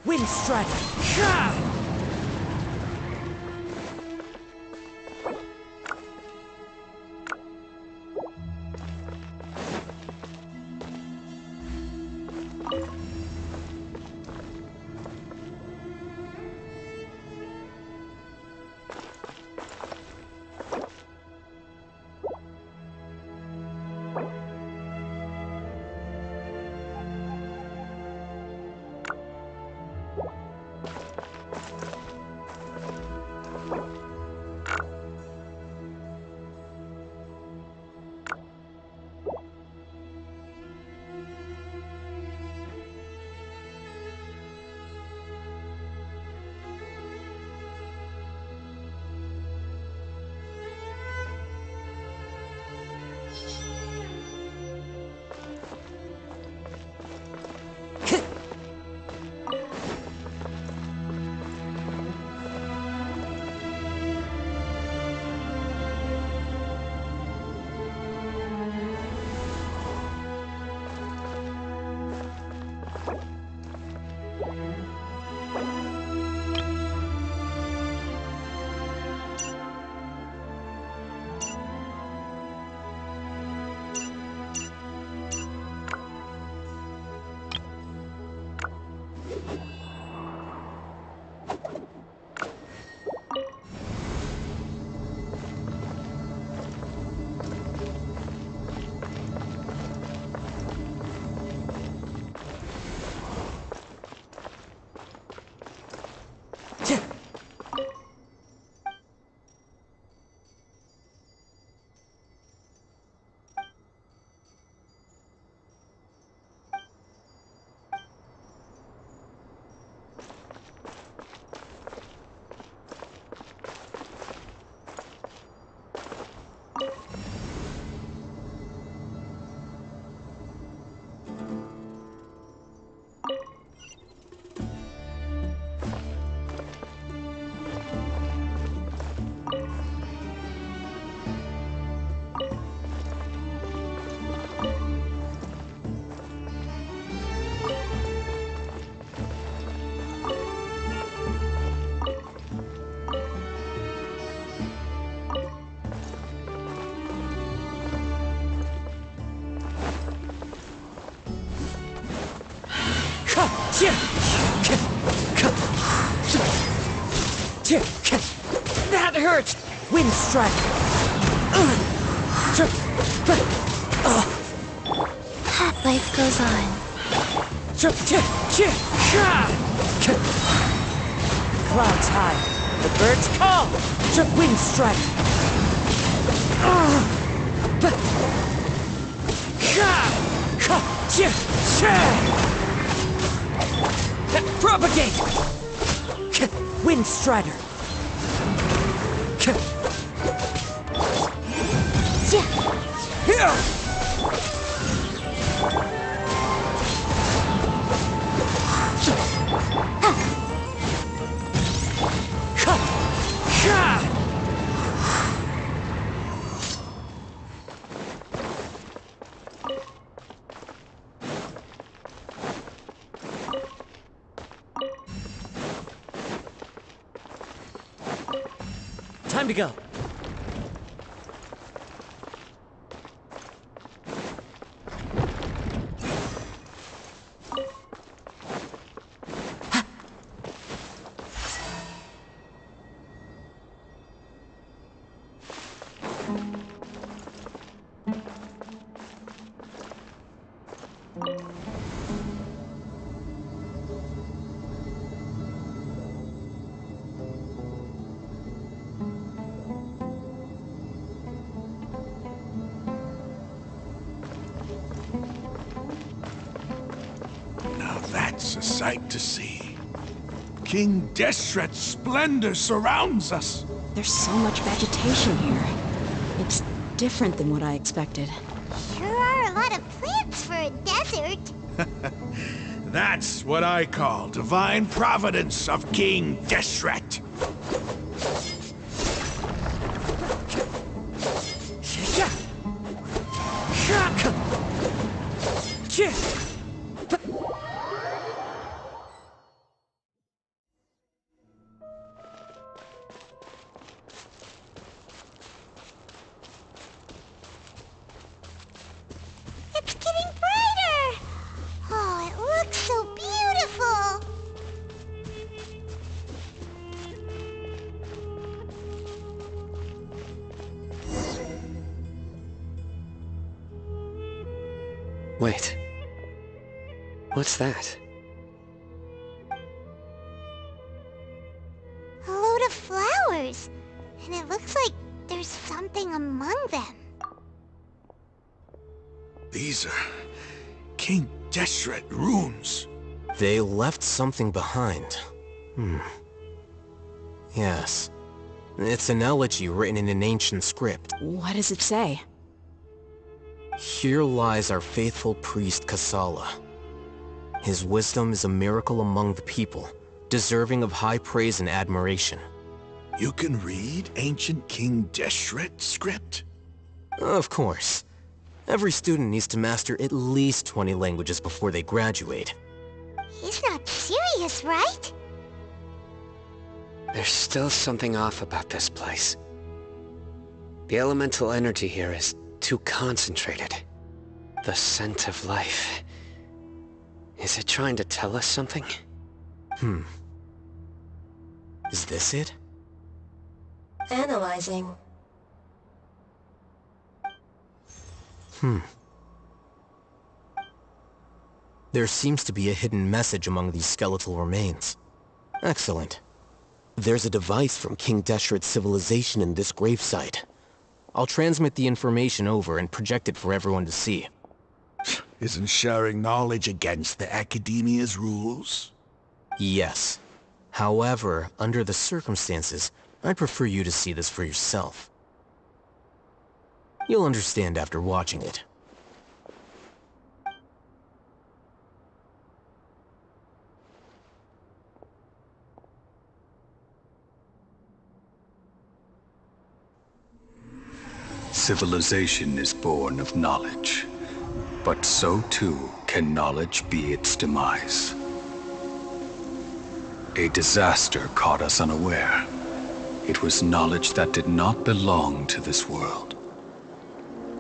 Wind Strider! That hurt! Wind strike! Life goes on. Clouds high. The birds call! Wind strike! Propagate! Wind strider! Time to go. That's a sight to see. King Deshret's splendor surrounds us. There's so much vegetation here. It's different than what I expected. Sure are a lot of plants for a desert. That's what I call divine providence of King Deshret. It's getting brighter! Oh, it looks so beautiful! Wait. What's that? A load of flowers. And it looks like there's something among them. These are King Deshret runes. They left something behind. Yes. It's an elegy written in an ancient script. What does it say? Here lies our faithful priest Kasala. His wisdom is a miracle among the people, deserving of high praise and admiration. You can read ancient King Deshret script? Of course. Every student needs to master at least 20 languages before they graduate. He's not serious, right? There's still something off about this place. The elemental energy here is too concentrated. The scent of life. Is it trying to tell us something? Is this it? Analyzing. There seems to be a hidden message among these skeletal remains. Excellent. There's a device from King Deshret's civilization in this gravesite. I'll transmit the information over and project it for everyone to see. Isn't sharing knowledge against the Academia's rules? Yes. However, under the circumstances, I'd prefer you to see this for yourself. You'll understand after watching it. Civilization is born of knowledge, but so too can knowledge be its demise. A disaster caught us unaware. It was knowledge that did not belong to this world.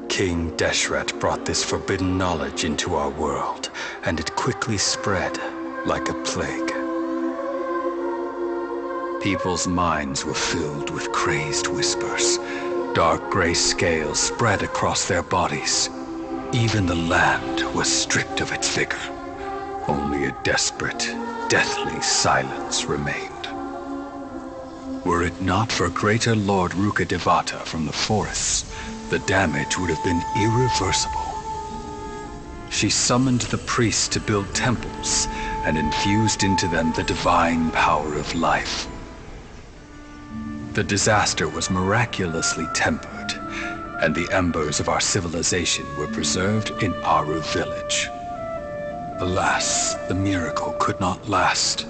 King Deshret brought this forbidden knowledge into our world, and it quickly spread, like a plague. People's minds were filled with crazed whispers. Dark gray scales spread across their bodies. Even the land was stripped of its vigor. Only a desperate, deathly silence remained. Were it not for greater Lord Rukkhadevata from the forests, the damage would have been irreversible. She summoned the priests to build temples and infused into them the divine power of life. The disaster was miraculously tempered, and the embers of our civilization were preserved in Aru village. Alas, the miracle could not last.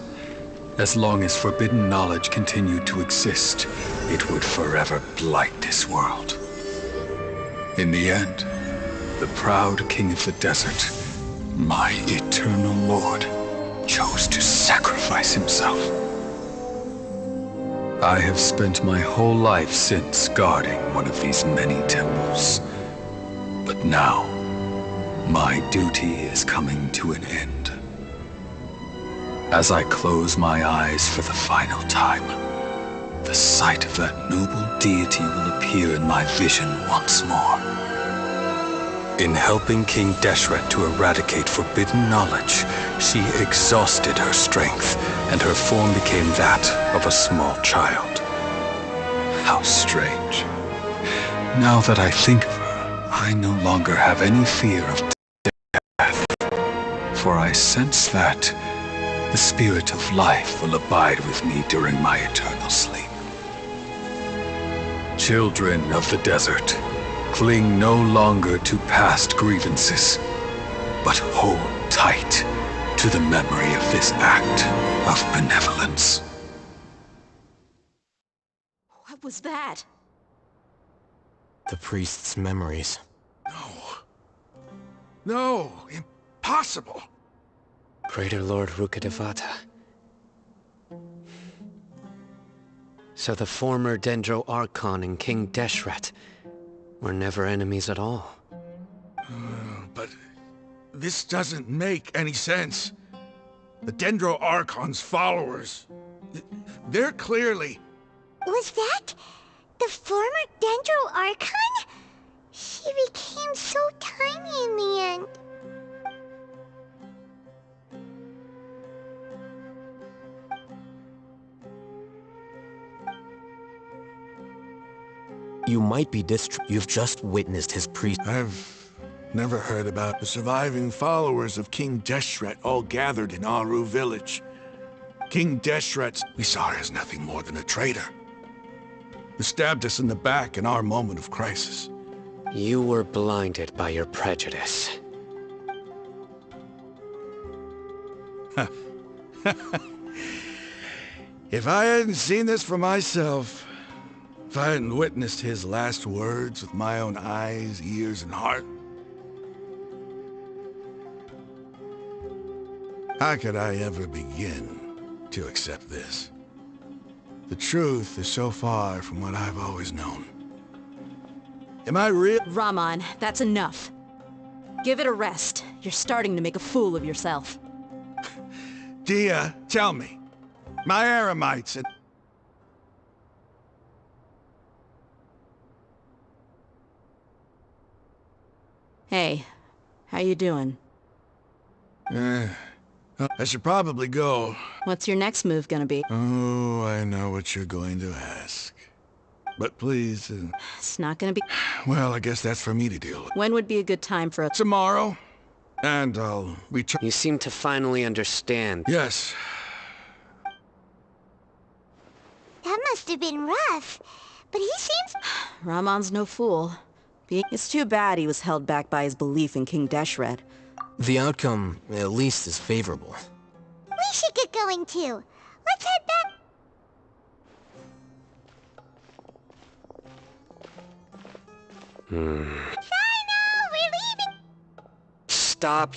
As long as forbidden knowledge continued to exist, it would forever blight this world. In the end, the proud king of the desert, my eternal lord, chose to sacrifice himself. I have spent my whole life since guarding one of these many temples. But now, my duty is coming to an end. As I close my eyes for the final time, the sight of that noble deity will appear in my vision once more. In helping King Deshret to eradicate forbidden knowledge, she exhausted her strength, and her form became that of a small child. How strange. Now that I think of her, I no longer have any fear of death, for I sense that the spirit of life will abide with me during my eternal sleep. Children of the desert, cling no longer to past grievances, but hold tight to the memory of this act of benevolence. What was that? The priest's memories. No, impossible. Greater Lord Rukkhadevata. So the former Dendro Archon and King Deshret were never enemies at all. But this doesn't make any sense. The Dendro Archon's followers, they're clearly... Was that the former Dendro Archon? She became so tiny in the end. You might be You've just witnessed his priest. I've never heard about the surviving followers of King Deshret all gathered in Aru village. King Deshret, we saw her as nothing more than a traitor, who stabbed us in the back in our moment of crisis. You were blinded by your prejudice. If I hadn't seen this for myself, if I hadn't witnessed his last words with my own eyes, ears, and heart, how could I ever begin to accept this? The truth is so far from what I've always known. Am I real? Raman, that's enough. Give it a rest. You're starting to make a fool of yourself. Dia, tell me. My Eremites and... Hey, how you doing? I should probably go. What's your next move gonna be? Oh, I know what you're going to ask. But please... It's not gonna be... Well, I guess that's for me to deal with. When would be a good time for a... Tomorrow. And I'll return... You seem to finally understand. Yes. That must have been rough. But he seems... Raman's no fool. It's too bad he was held back by his belief in King Deshret. The outcome, at least, is favorable. We should get going too. Let's head back. Final, we're leaving. Stop.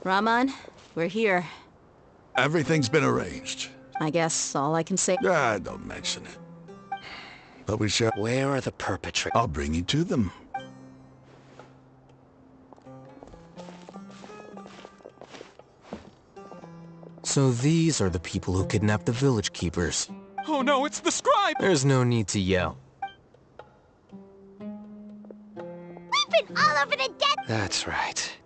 Rahman, we're here. Everything's been arranged. I guess all I can say... Don't mention it. But we shall... Where are the perpetrators? I'll bring you to them. So these are the people who kidnapped the village keepers. Oh no, it's the scribe! There's no need to yell. We've been all over the desert. That's right.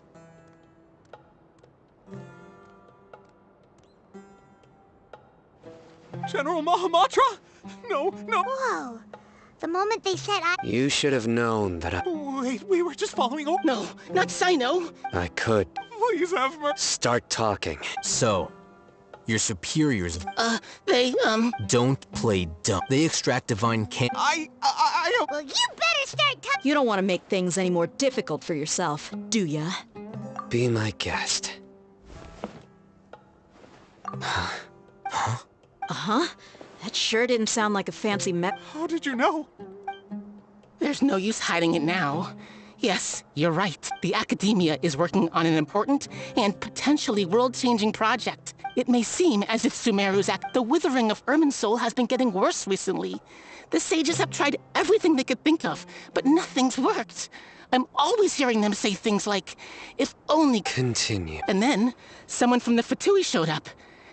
General Mahamatra? No. Whoa. The moment they said You should have known that Wait, we were just following... Oh, no, not Sino. I could. Please have mercy. Start talking. So, your superiors... They, Don't play dumb. They extract divine can... Well, you better start talking. You don't want to make things any more difficult for yourself, do ya? Be my guest. Uh-huh. That sure didn't sound like a fancy How did you know? There's no use hiding it now. Yes, you're right. The Academia is working on an important and potentially world-changing project. It may seem as if Sumeru's the withering of Irminsul has been getting worse recently. The sages have tried everything they could think of, but nothing's worked. I'm always hearing them say things like, if only... Continue. And then, someone from the Fatui showed up.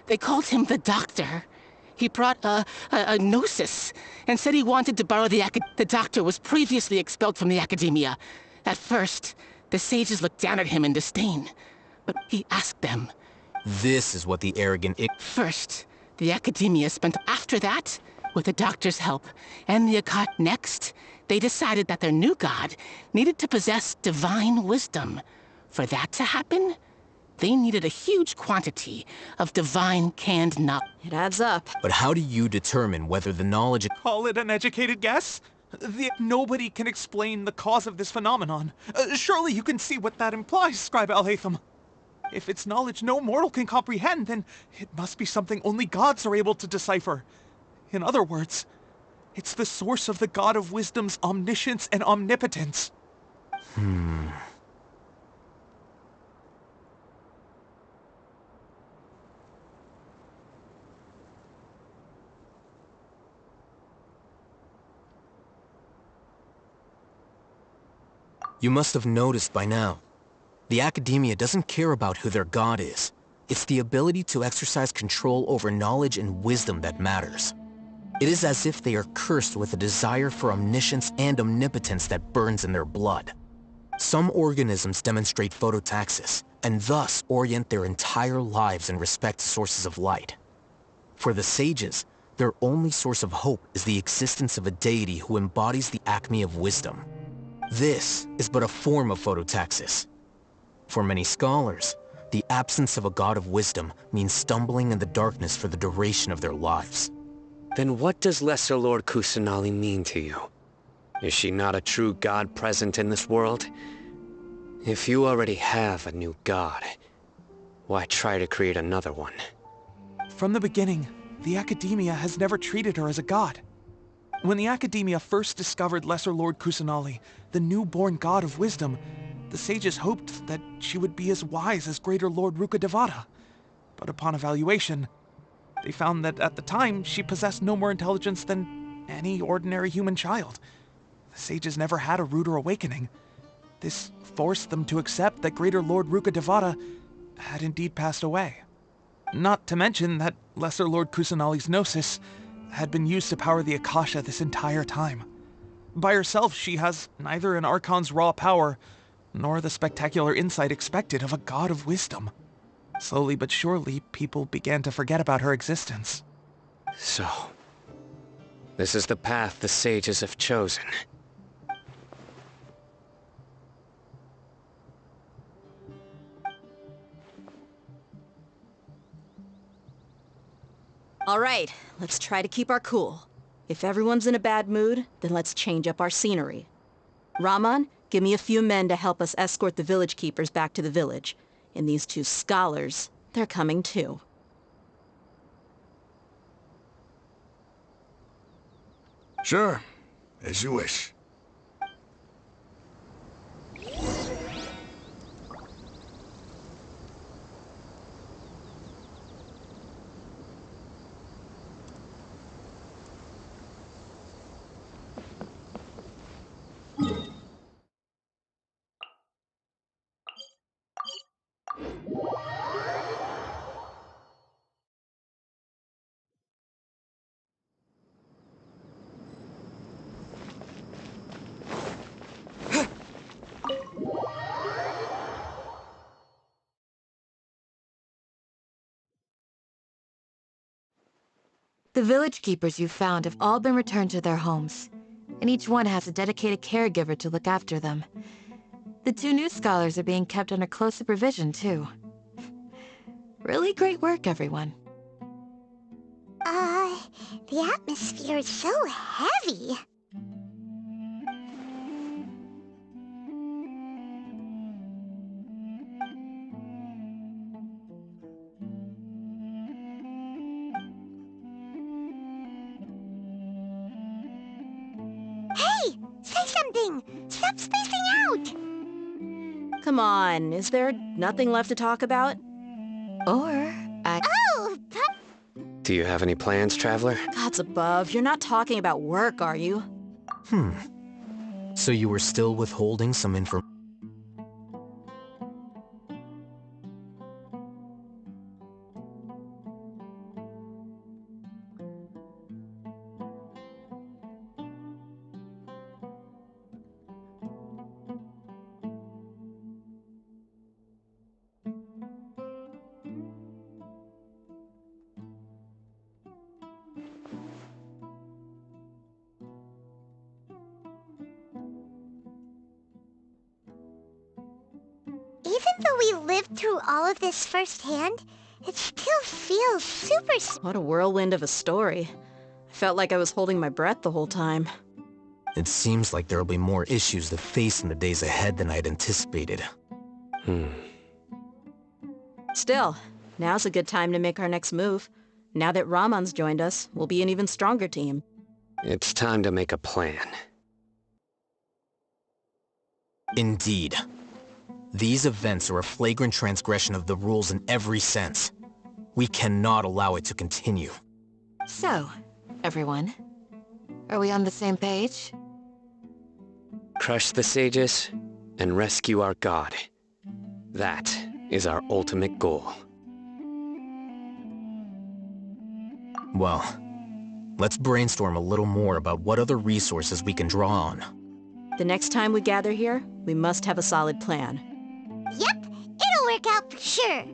They called him the Doctor. He brought a gnosis and said he wanted to borrow the Doctor was previously expelled from the Academia. At first, the sages looked down at him in disdain, but he asked them. This is what the arrogant... First, the Academia spent... After that, with the Doctor's help, and the Akkad next, they decided that their new god needed to possess divine wisdom. For that to happen, they needed a huge quantity of divine canned knowledge. It adds up. But how do you determine whether the knowledge... Call it an educated guess? Nobody can explain the cause of this phenomenon. Surely you can see what that implies, Scribe Alhaitham. If it's knowledge no mortal can comprehend, then it must be something only gods are able to decipher. In other words, it's the source of the God of Wisdom's omniscience and omnipotence. You must have noticed by now. The Academia doesn't care about who their god is. It's the ability to exercise control over knowledge and wisdom that matters. It is as if they are cursed with a desire for omniscience and omnipotence that burns in their blood. Some organisms demonstrate phototaxis, and thus orient their entire lives in respect to sources of light. For the sages, their only source of hope is the existence of a deity who embodies the acme of wisdom. This is but a form of phototaxis. For many scholars, the absence of a god of wisdom means stumbling in the darkness for the duration of their lives. Then what does Lesser Lord Kusanali mean to you? Is she not a true god present in this world? If you already have a new god, why try to create another one? From the beginning, the Academia has never treated her as a god. When the Academia first discovered Lesser Lord Kusanali, the newborn god of wisdom, the sages hoped that she would be as wise as Greater Lord Rukkhadevata. But upon evaluation, they found that at the time she possessed no more intelligence than any ordinary human child. The sages never had a ruder awakening. This forced them to accept that Greater Lord Rukkhadevata had indeed passed away. Not to mention that Lesser Lord Kusanali's gnosis had been used to power the Akasha this entire time. By herself, she has neither an Archon's raw power, nor the spectacular insight expected of a god of wisdom. Slowly but surely, people began to forget about her existence. So, this is the path the sages have chosen. All right, let's try to keep our cool. If everyone's in a bad mood, then let's change up our scenery. Rahman, give me a few men to help us escort the village keepers back to the village. And these two scholars, they're coming too. Sure, as you wish. The village keepers you found have all been returned to their homes, and each one has a dedicated caregiver to look after them. The 2 new scholars are being kept under close supervision, too. Really great work, everyone. The atmosphere is so heavy. Hey! Say something! Stop spacing out! Come on, is there nothing left to talk about? Or, Oh! Do you have any plans, Traveler? Gods above, you're not talking about work, are you? So you were still withholding some information? Even though we lived through all of this firsthand, it still feels super... What a whirlwind of a story. I felt like I was holding my breath the whole time. It seems like there'll be more issues to face in the days ahead than I'd anticipated. Still, now's a good time to make our next move. Now that Ramon's joined us, we'll be an even stronger team. It's time to make a plan. Indeed. These events are a flagrant transgression of the rules in every sense. We cannot allow it to continue. So, everyone, are we on the same page? Crush the sages and rescue our god. That is our ultimate goal. Well, let's brainstorm a little more about what other resources we can draw on. The next time we gather here, we must have a solid plan. Yep, it'll work out for sure.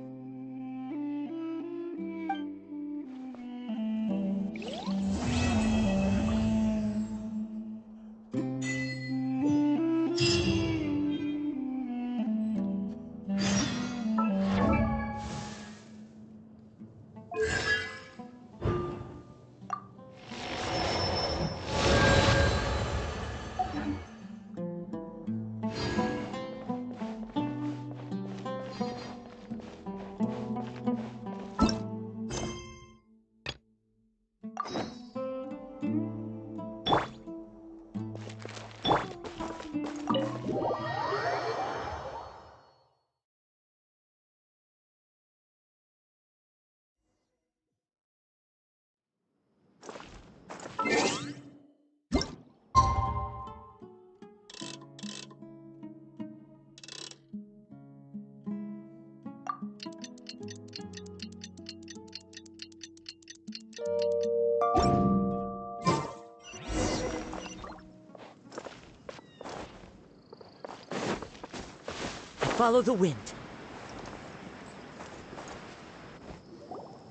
Follow the wind.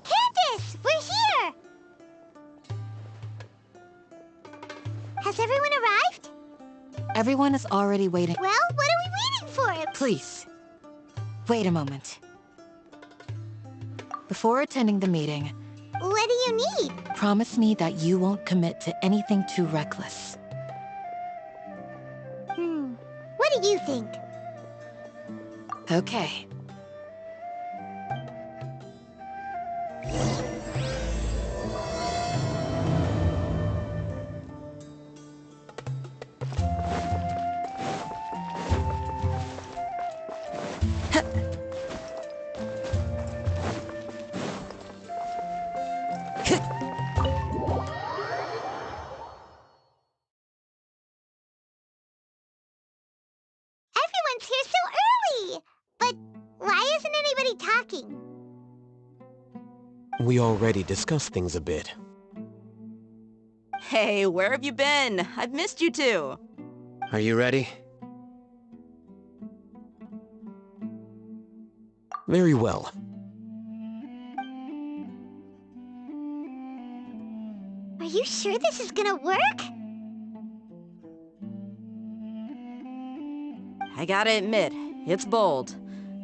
Candace, we're here! Has everyone arrived? Everyone is already waiting. Well, what are we waiting for? Please, wait a moment. Before attending the meeting, What do you need? promise me that you won't commit to anything too reckless. What do you think? Okay. Everyone's here so early! But why isn't anybody talking? We already discussed things a bit. Hey, where have you been? I've missed you too. Are you ready? Very well. Are you sure this is gonna work? I gotta admit, it's bold.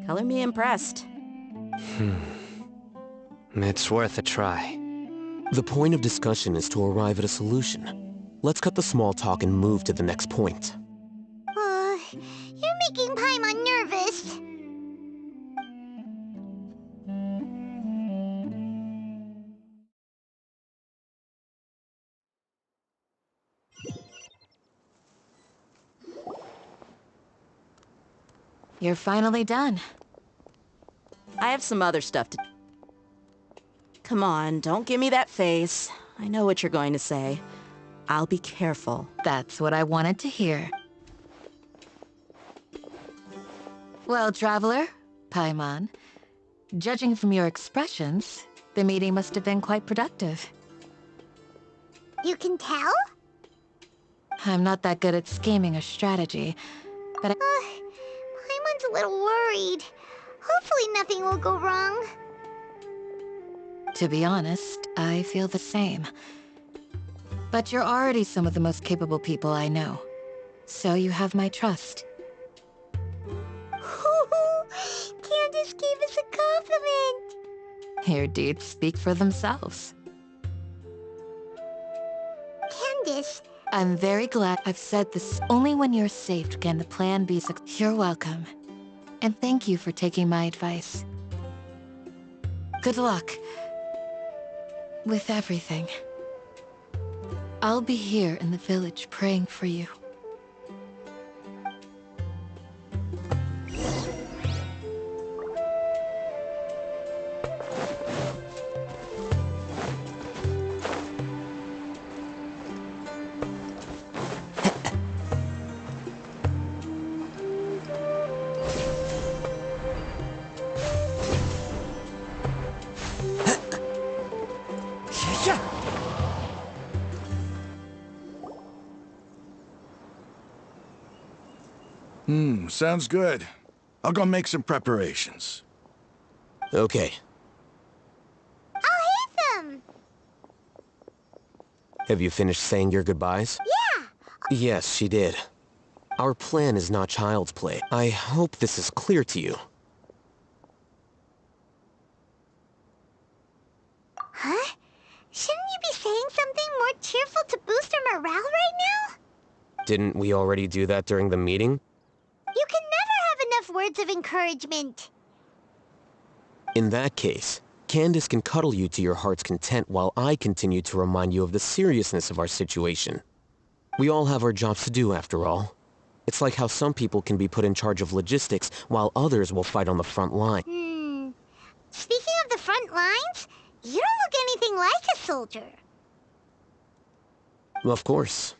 Color me impressed. It's worth a try. The point of discussion is to arrive at a solution. Let's cut the small talk and move to the next point. You're making Paimon nervous. You're finally done. I have some other stuff to... Come on, don't give me that face. I know what you're going to say. I'll be careful. That's what I wanted to hear. Well, Traveler, Paimon, judging from your expressions, the meeting must have been quite productive. You can tell? I'm not that good at scheming or strategy, but Paimon's a little worried. Hopefully nothing will go wrong. to be honest, I feel the same. But you're already some of the most capable people I know, so you have my trust. Candace gave us a compliment! Your deeds speak for themselves. Candace... I'm very glad I've said this. Only when you're safe can the plan be successful. You're welcome. And thank you for taking my advice. Good luck. With everything. I'll be here in the village praying for you. Sounds good. I'll go make some preparations. Okay. I'll hit them! Have you finished saying your goodbyes? Yeah! Yes, she did. Our plan is not child's play. I hope this is clear to you. Huh? Shouldn't you be saying something more cheerful to boost our morale right now? Didn't we already do that during the meeting? You can never have enough words of encouragement. In that case, Candace can cuddle you to your heart's content while I continue to remind you of the seriousness of our situation. We all have our jobs to do, after all. It's like how some people can be put in charge of logistics while others will fight on the front line. Speaking of the front lines, you don't look anything like a soldier. Of course.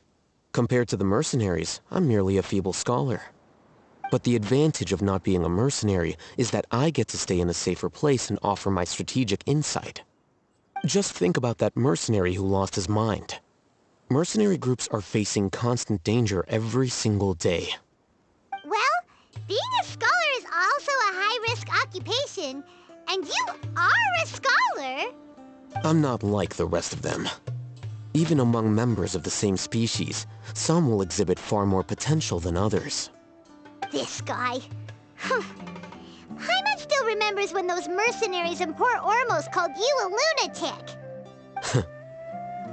Compared to the mercenaries, I'm merely a feeble scholar. But the advantage of not being a mercenary is that I get to stay in a safer place and offer my strategic insight. Just think about that mercenary who lost his mind. Mercenary groups are facing constant danger every single day. Well, being a scholar is also a high-risk occupation, and you are a scholar! I'm not like the rest of them. Even among members of the same species, some will exhibit far more potential than others. This guy. Paimon still remembers when those mercenaries in Port Ormos called you a lunatic.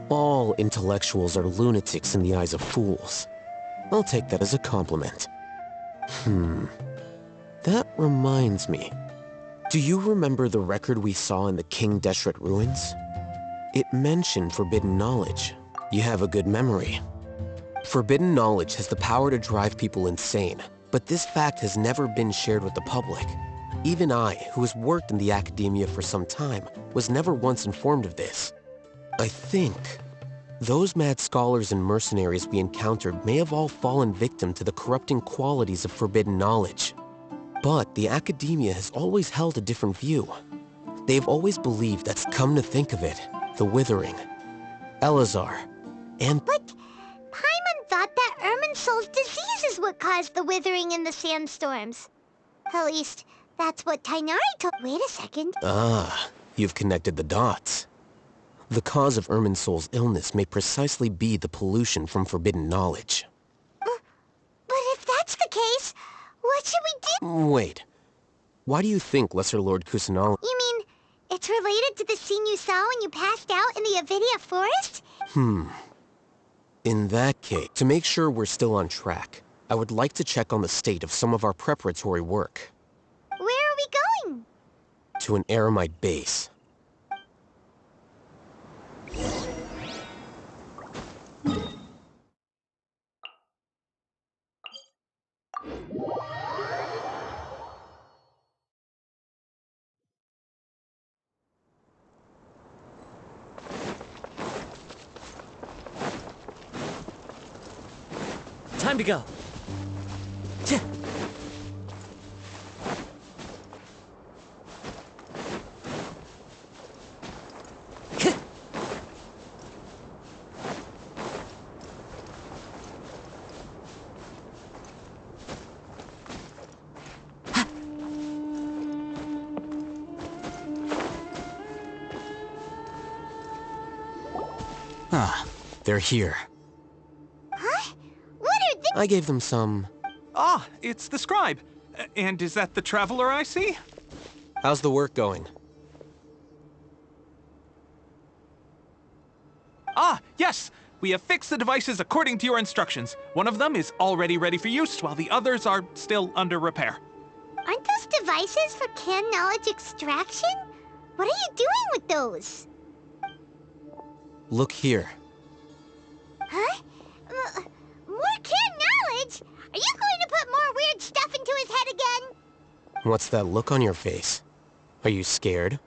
All intellectuals are lunatics in the eyes of fools. I'll take that as a compliment. That reminds me. Do you remember the record we saw in the King Deshret ruins? It mentioned forbidden knowledge. You have a good memory. Forbidden knowledge has the power to drive people insane, but this fact has never been shared with the public. Even I, who has worked in the academia for some time, was never once informed of this. I think those mad scholars and mercenaries we encountered may have all fallen victim to the corrupting qualities of forbidden knowledge. But the academia has always held a different view. They've always believed that, come to think of it, the Withering, Elazar, and... But Paimon thought that Irminsul's disease is what caused the withering in the sandstorms. At least, that's what Tighnari told. Wait a second. Ah, you've connected the dots. The cause of Irminsul's illness may precisely be the pollution from forbidden knowledge. But if that's the case, what should we do? Wait. Why do you think Lesser Lord Kusanali— You mean, it's related to the scene you saw when you passed out in the Avidia Forest? In that case, to make sure we're still on track, I would like to check on the state of some of our preparatory work. Where are we going? To an Eremite base. Time to go. Ah, they're here. Huh? What are they? I gave them some— Ah, it's the scribe. And is that the traveler I see? How's the work going? Ah, yes! We have fixed the devices according to your instructions. One of them is already ready for use, while the others are still under repair. Aren't those devices for can knowledge extraction? What are you doing with those? Look here. Huh? More can knowledge? Are you going to put more weird stuff into his head again? What's that look on your face? Are you scared?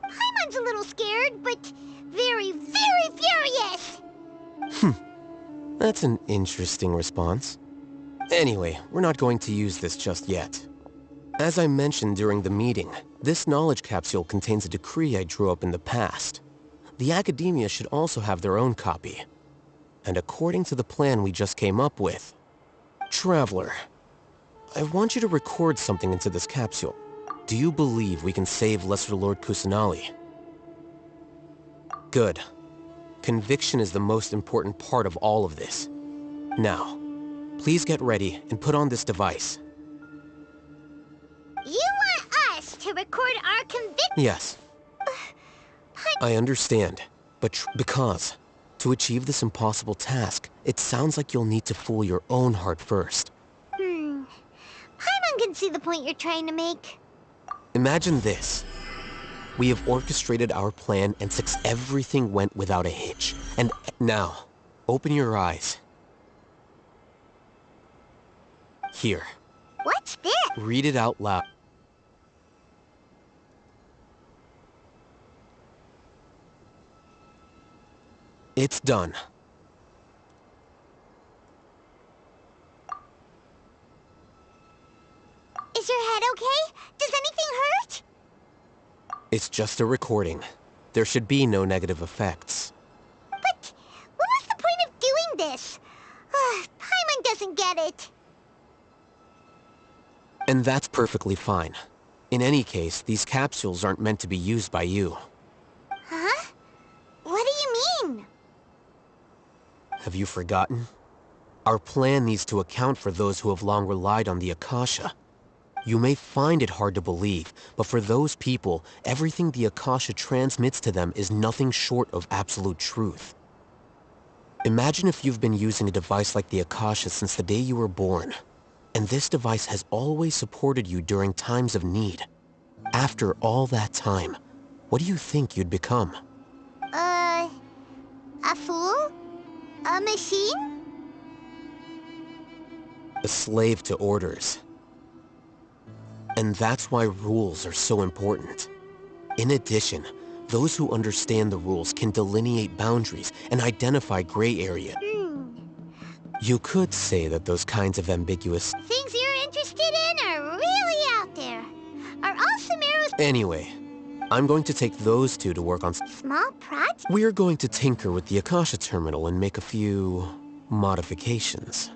Paimon's a little scared, but very, very furious! That's an interesting response. Anyway, we're not going to use this just yet. As I mentioned during the meeting, this knowledge capsule contains a decree I drew up in the past. The Academia should also have their own copy. And according to the plan we just came up with, Traveler, I want you to record something into this capsule. Do you believe we can save Lesser Lord Kusanali? Good. Conviction is the most important part of all of this. Now, please get ready and put on this device. You want us to record our conviction? Yes. I understand, but because to achieve this impossible task, it sounds like you'll need to fool your own heart first. Paimon can see the point you're trying to make. Imagine this. We have orchestrated our plan and everything went without a hitch. And now, open your eyes. Here. What's this? Read it out loud. It's done. Is your head okay? Does anything hurt? It's just a recording. There should be no negative effects. But what was the point of doing this? Paimon doesn't get it. And that's perfectly fine. In any case, these capsules aren't meant to be used by you. Huh? What do you mean? Have you forgotten? Our plan needs to account for those who have long relied on the Akasha. You may find it hard to believe, but for those people, everything the Akasha transmits to them is nothing short of absolute truth. Imagine if you've been using a device like the Akasha since the day you were born, and this device has always supported you during times of need. After all that time, what do you think you'd become? A fool? A machine? A slave to orders. And that's why rules are so important. In addition, those who understand the rules can delineate boundaries and identify gray areas. You could say that those kinds of ambiguous Things you're interested in are really out there. Are all Sumeru's— Anyway, I'm going to take those two to work on small projects? We're going to tinker with the Akasha terminal and make a few modifications.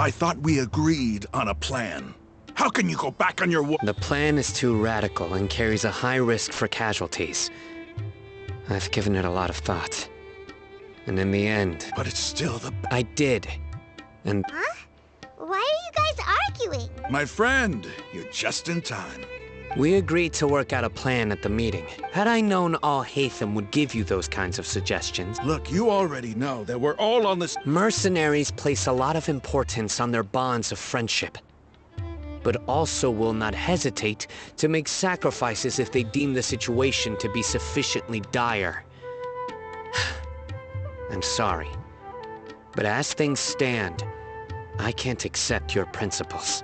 I thought we agreed on a plan. How can you go back on your word? The plan is too radical and carries a high risk for casualties. I've given it a lot of thought. And in the end... But it's still the... I did. And... Huh? Why are you guys arguing? My friend, you're just in time. We agreed to work out a plan at the meeting. Had I known Alhaitham would give you those kinds of suggestions... Look, you already know that we're all on this... Mercenaries place a lot of importance on their bonds of friendship, but also will not hesitate to make sacrifices if they deem the situation to be sufficiently dire. I'm sorry, but as things stand, I can't accept your principles.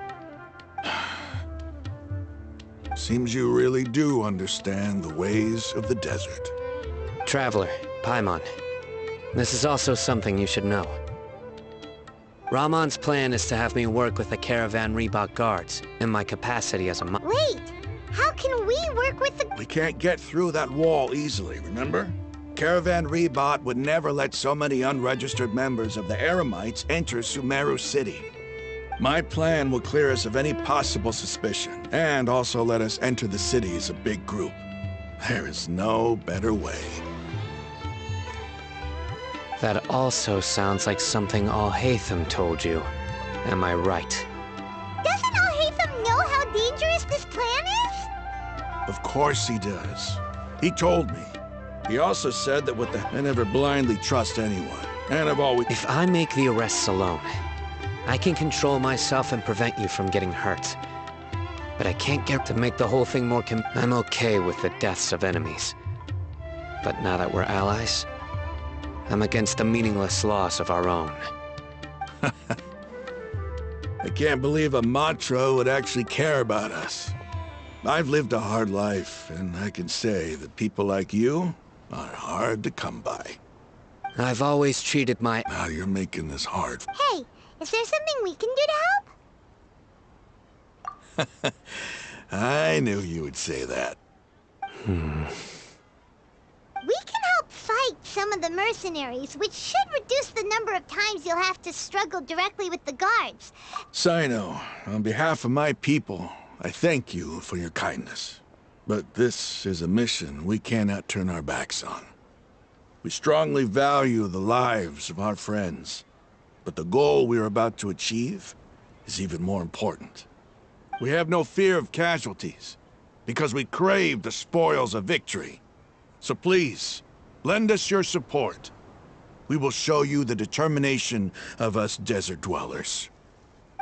Seems you really do understand the ways of the desert. Traveler, Paimon, this is also something you should know. Ramon's plan is to have me work with the Caravan Ribat guards, in my capacity as a Wait! How can we work with the... We can't get through that wall easily, remember? Caravan Ribat would never let so many unregistered members of the Eremites enter Sumeru City. My plan will clear us of any possible suspicion, and also let us enter the city as a big group. There is no better way. That also sounds like something Alhaitham told you. Am I right? Doesn't Alhaitham know how dangerous this plan is? Of course he does. He told me. He also said that I never blindly trust anyone, and I've always... If I make the arrests alone, I can control myself and prevent you from getting hurt. But I can't get to make the whole thing more I'm okay with the deaths of enemies. But now that we're allies, I'm against the meaningless loss of our own. I can't believe a Matra would actually care about us. I've lived a hard life, and I can say that people like you are hard to come by. I've always treated my... Now you're making this hard. Hey, is there something we can do to help? I knew you would say that. We can help fight some of the mercenaries, which should reduce the number of times you'll have to struggle directly with the guards. Cyno, on behalf of my people, I thank you for your kindness. But this is a mission we cannot turn our backs on. We strongly value the lives of our friends, but the goal we are about to achieve is even more important. We have no fear of casualties, because we crave the spoils of victory. So please, lend us your support. We will show you the determination of us desert dwellers.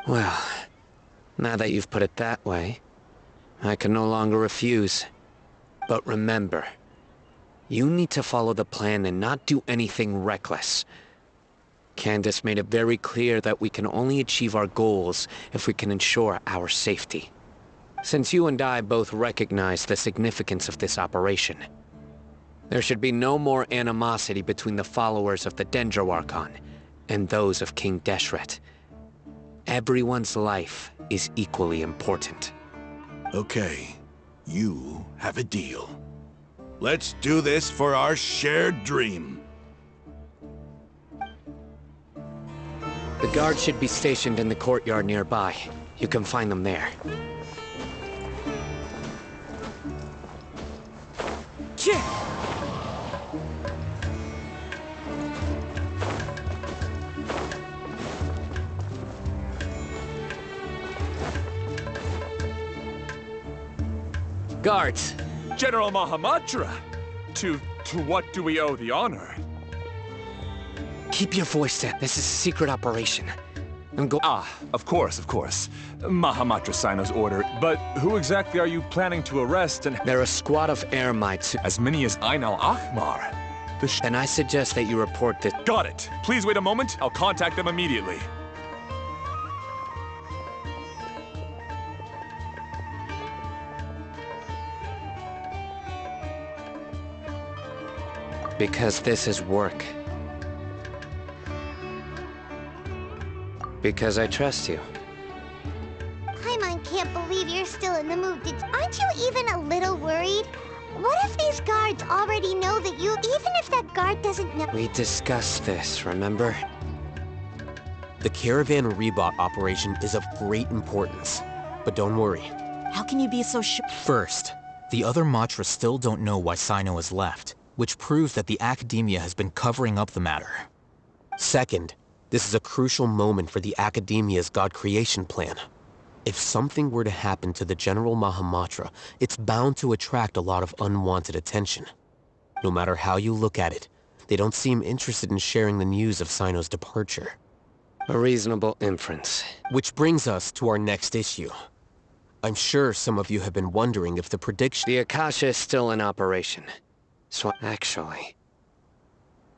Well, now that you've put it that way, I can no longer refuse. But remember, you need to follow the plan and not do anything reckless. Candace made it very clear that we can only achieve our goals if we can ensure our safety. Since you and I both recognize the significance of this operation, there should be no more animosity between the followers of the Dendro Archon and those of King Deshret. Everyone's life is equally important. Okay, you have a deal. Let's do this for our shared dream. The guards should be stationed in the courtyard nearby. You can find them there. Guards! General Mahamatra! To what do we owe the honor? Keep your voice down. This is a secret operation. Of course. Mahamatra Cyno's order. But who exactly are you planning to arrest and... They're a squad of Eremites. As many as Ain al-Ahmar. And I suggest that you report this. Got it. Please wait a moment. I'll contact them immediately. Because this is work. Because I trust you. Paimon can't believe you're still in the mood. Aren't you even a little worried? What if these guards already know that even if that guard doesn't know... We discussed this, remember? The Caravan Rebot operation is of great importance. But don't worry. How can you be so sure? First, the other Matra still don't know why Cyno has left, which proves that the Academia has been covering up the matter. Second, this is a crucial moment for the Academia's God creation plan. If something were to happen to the General Mahamatra, it's bound to attract a lot of unwanted attention. No matter how you look at it, they don't seem interested in sharing the news of Cyno's departure. A reasonable inference. Which brings us to our next issue. I'm sure some of you have been wondering if the prediction... The Akasha is still in operation. So actually,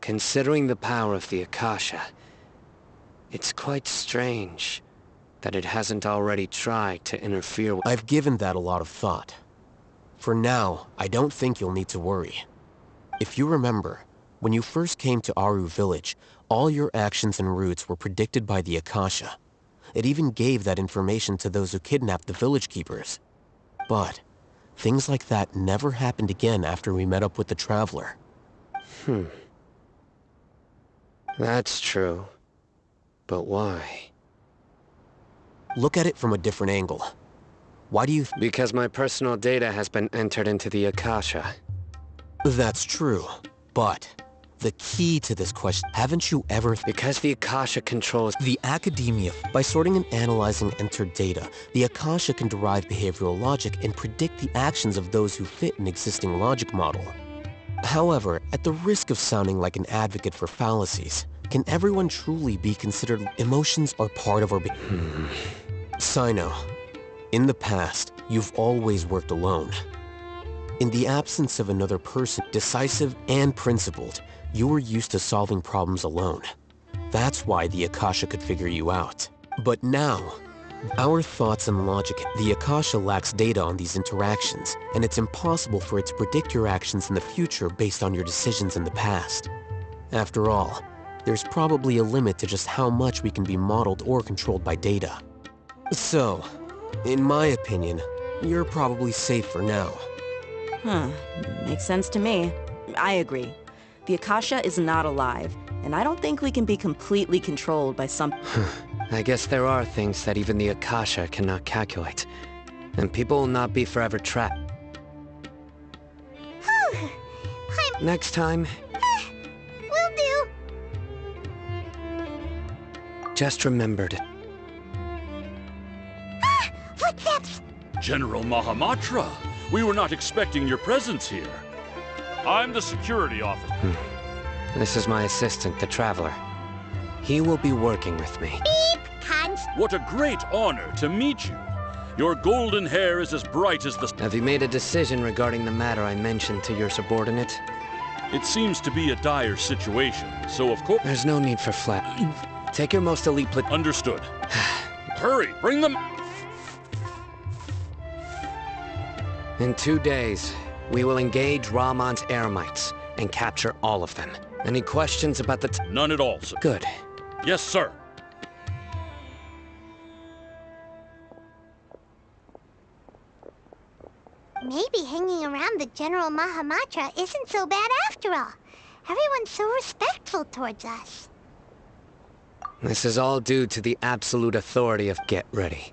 considering the power of the Akasha, it's quite strange that it hasn't already tried to interfere with... I've given that a lot of thought. For now, I don't think you'll need to worry. If you remember, when you first came to Aru Village, all your actions and routes were predicted by the Akasha. It even gave that information to those who kidnapped the village keepers. But things like that never happened again after we met up with the Traveler. That's true. But why? Look at it from a different angle. Why do you... Because my personal data has been entered into the Akasha. That's true, but the key to this question, haven't you ever... Because the Akasha controls... The Academia. By sorting and analyzing entered data, the Akasha can derive behavioral logic and predict the actions of those who fit an existing logic model. However, at the risk of sounding like an advocate for fallacies, can everyone truly be considered emotions are part of our... Cyno, in the past, you've always worked alone. In the absence of another person, decisive and principled, you were used to solving problems alone. That's why the Akasha could figure you out. But now, our thoughts and logic, the Akasha lacks data on these interactions, and it's impossible for it to predict your actions in the future based on your decisions in the past. After all, there's probably a limit to just how much we can be modeled or controlled by data. So, in my opinion, you're probably safe for now. Makes sense to me. I agree. The Akasha is not alive, and I don't think we can be completely controlled by some... I guess there are things that even the Akasha cannot calculate, and people will not be forever trapped. Next time... Will do. Just remembered. Footsteps! General Mahamatra! We were not expecting your presence here. I'm the security officer. This is my assistant, the Traveler. He will be working with me. Beep, cunts! What a great honor to meet you. Your golden hair is as bright as the... Have you made a decision regarding the matter I mentioned to your subordinate? It seems to be a dire situation, so of course... There's no need for flap. Take your most elite Understood. Hurry, bring them... In 2 days, we will engage Ramon's Eremites and capture all of them. Any questions about the... None at all, sir. Good. Yes, sir. Maybe hanging around the General Mahamatra isn't so bad after all. Everyone's so respectful towards us. This is all due to the absolute authority of Get Ready.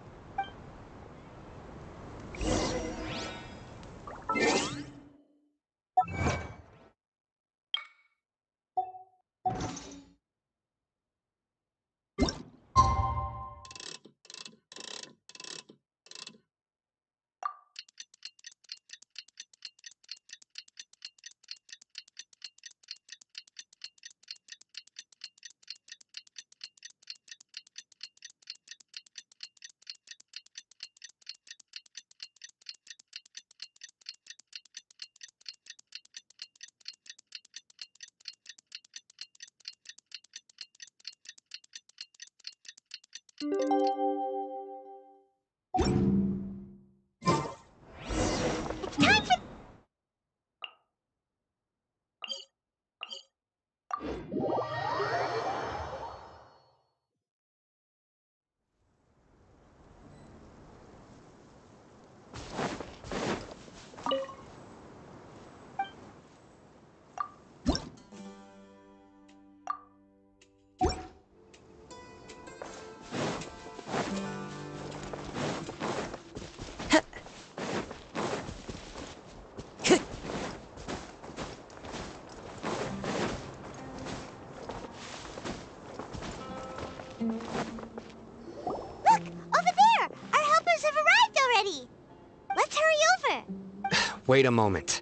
Wait a moment.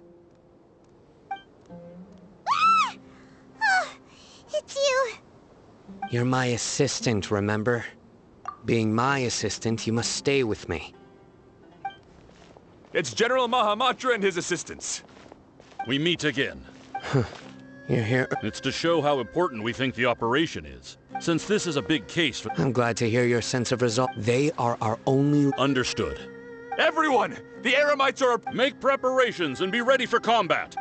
Ah! Oh, it's you. You're my assistant, remember? Being my assistant, you must stay with me. It's General Mahamatra and his assistants. We meet again. You're here? It's to show how important we think the operation is. Since this is a big case for— I'm glad to hear your sense of resolve. They are our only— Understood. Everyone! The Eremites are— Make preparations and be ready for combat.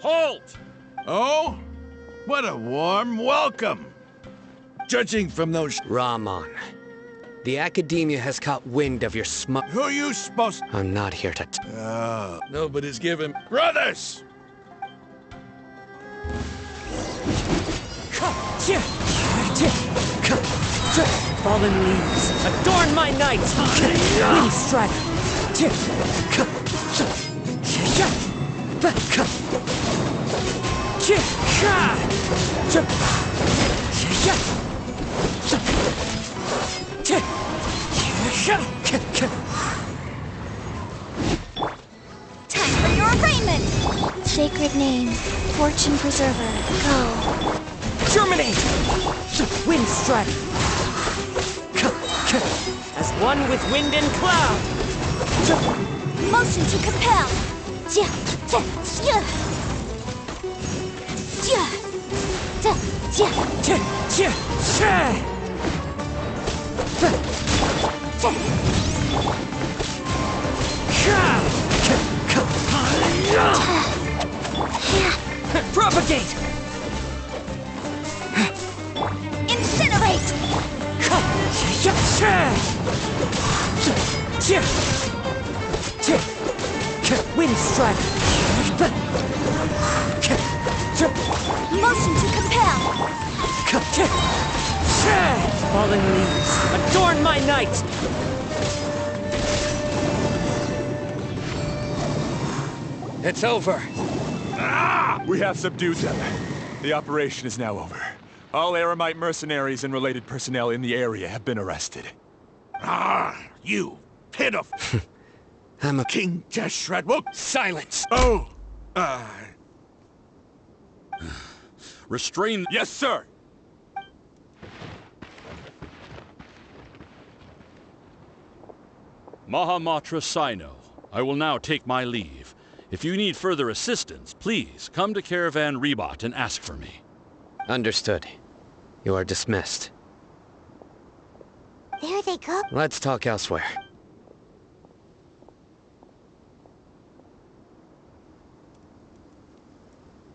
Halt! Oh? What a warm welcome! Judging from those— Rahman. The Academia has caught wind of your smug— Who are you supposed— I'm not here to— nobody's given— Brothers! Fallen leaves, adorn my night! Wind strike! Time for your arraignment! Sacred name, Fortune Preserver, go. Germinate! Wind strike! As one with wind and cloud! Motion to compel! Propagate! Incinerate! Wind strike! Motion to compel! Falling leaves, adorn my night! It's over. We have subdued them. The operation is now over. All Eremite mercenaries and related personnel in the area have been arrested. You pitiful! I'm a— King Deshret will— Silence! Oh! Restrain— Yes, sir! Mahamatra Sino, I will now take my leave. If you need further assistance, please come to Caravan Rebot and ask for me. Understood. You are dismissed. There they go. Let's talk elsewhere.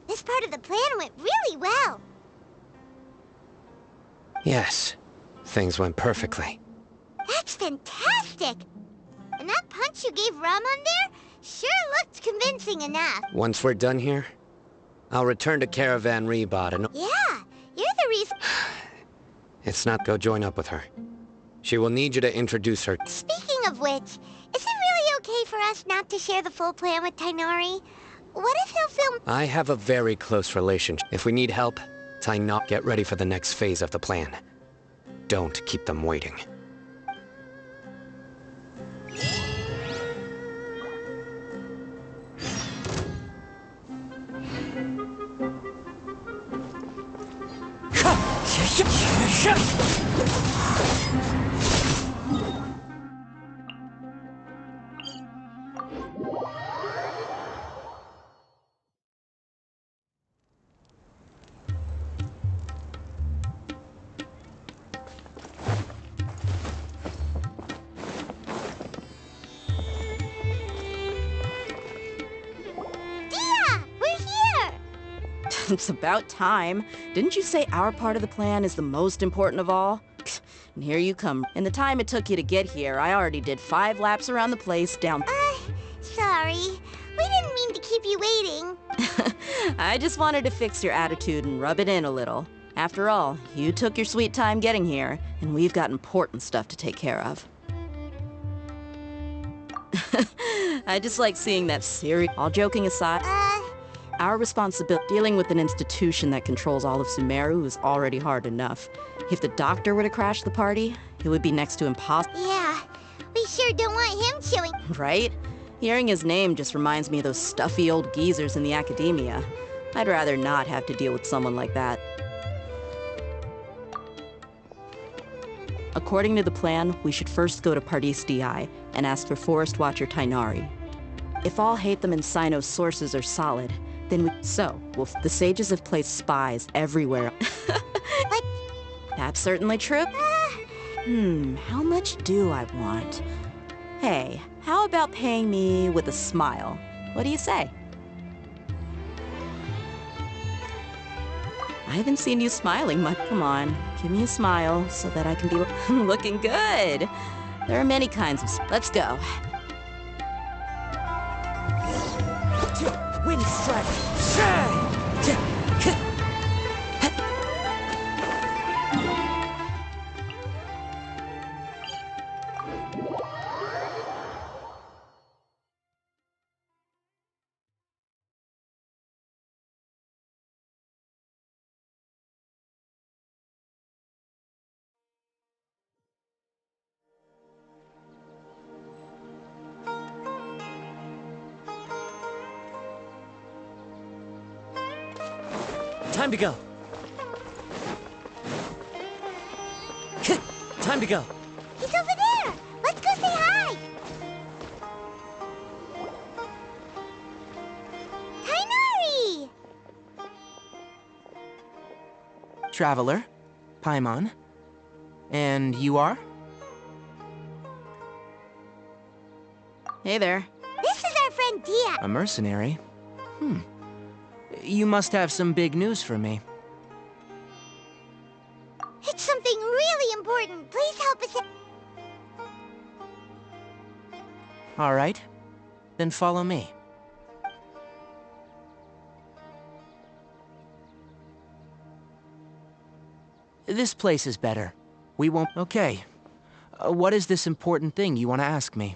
This part of the plan went really well. Yes. Things went perfectly. That's fantastic! And that punch you gave Rahman there sure looked convincing enough. Once we're done here, I'll return to Caravan Rebot and— Yeah, you're the reason— It's not— Go join up with her. She will need you to introduce her— Speaking of which, is it really okay for us not to share the full plan with Tighnari? What if he'll film— I have a very close relationship. If we need help, Tighnari, get ready for the next phase of the plan. Don't keep them waiting. It's about time. Didn't you say our part of the plan is the most important of all? And here you come. In the time it took you to get here, I already did 5 laps around the place down— Sorry. We didn't mean to keep you waiting. I just wanted to fix your attitude and rub it in a little. After all, you took your sweet time getting here, and we've got important stuff to take care of. I just like seeing that serious— All joking aside, our responsibility dealing with an institution that controls all of Sumeru is already hard enough. If the doctor were to crash the party, it would be next to impossible. Yeah, we We sure don't want him chewing. Right? Hearing his name just reminds me of those stuffy old geezers in the academia. I'd rather not have to deal with someone like that. According to the plan, we should first go to Pardis DI and ask for Forest Watcher Tighnari. If all Hatham and Cyno's sources are solid, then the sages have placed spies everywhere. What? That's certainly true. How much do I want? Hey, how about paying me with a smile? What do you say? I haven't seen you smiling much. Come on, give me a smile so that I can be looking good. There are many kinds of... Let's go. Wind strike! Time to go. Time to go. He's over there. Let's go say hi. Tighnari! Traveler, Paimon. And you are? Hey there. This is our friend Dia. A mercenary? You must have some big news for me. It's something really important. Please help us. All right. Then follow me. This place is better. We won't... Okay. What is this important thing you want to ask me?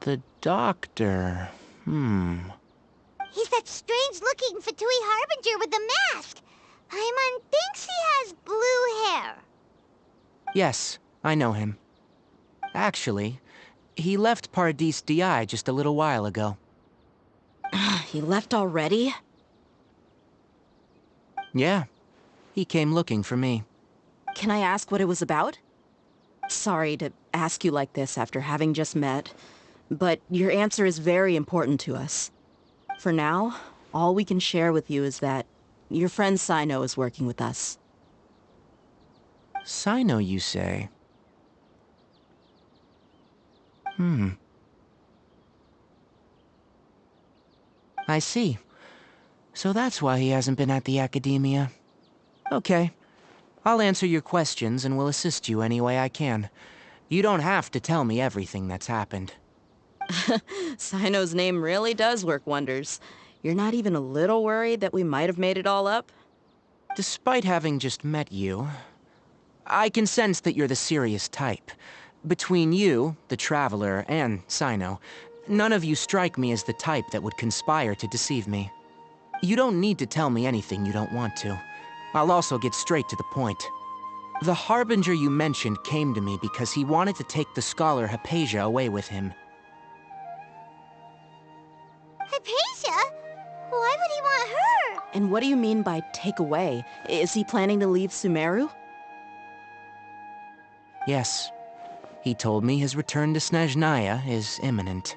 The doctor... He's that strange-looking Fatui Harbinger with the mask. Paimon thinks he has blue hair. Yes, I know him. Actually, he left Pardis DI just a little while ago. He left already? Yeah. He came looking for me. Can I ask what it was about? Sorry to ask you like this after having just met, but your answer is very important to us. For now, all we can share with you is that your friend Cyno is working with us. Cyno, you say? I see. So that's why he hasn't been at the Academia. Okay. I'll answer your questions and will assist you any way I can. You don't have to tell me everything that's happened. Cyno's name really does work wonders. You're not even a little worried that we might have made it all up? Despite having just met you, I can sense that you're the serious type. Between you, the Traveler, and Cyno, none of you strike me as the type that would conspire to deceive me. You don't need to tell me anything you don't want to. I'll also get straight to the point. The Harbinger you mentioned came to me because he wanted to take the scholar Hypatia away with him. Hypatia? Why would he want her? And what do you mean by take away? Is he planning to leave Sumeru? Yes. He told me his return to Snezhnaya is imminent.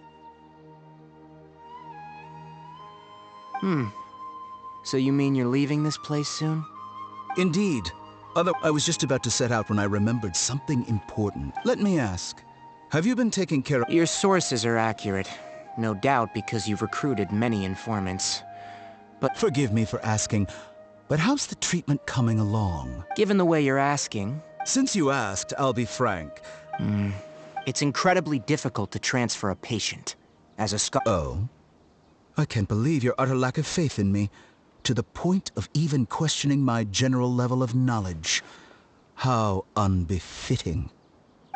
So you mean you're leaving this place soon? Indeed. I was just about to set out when I remembered something important. Let me ask, have you been taking care of... Your sources are accurate. No doubt because you've recruited many informants. But... Forgive me for asking, but how's the treatment coming along? Given the way you're asking... Since you asked, I'll be frank. It's incredibly difficult to transfer a patient. As a scholar... Oh? I can't believe your utter lack of faith in me, to the point of even questioning my general level of knowledge. How unbefitting.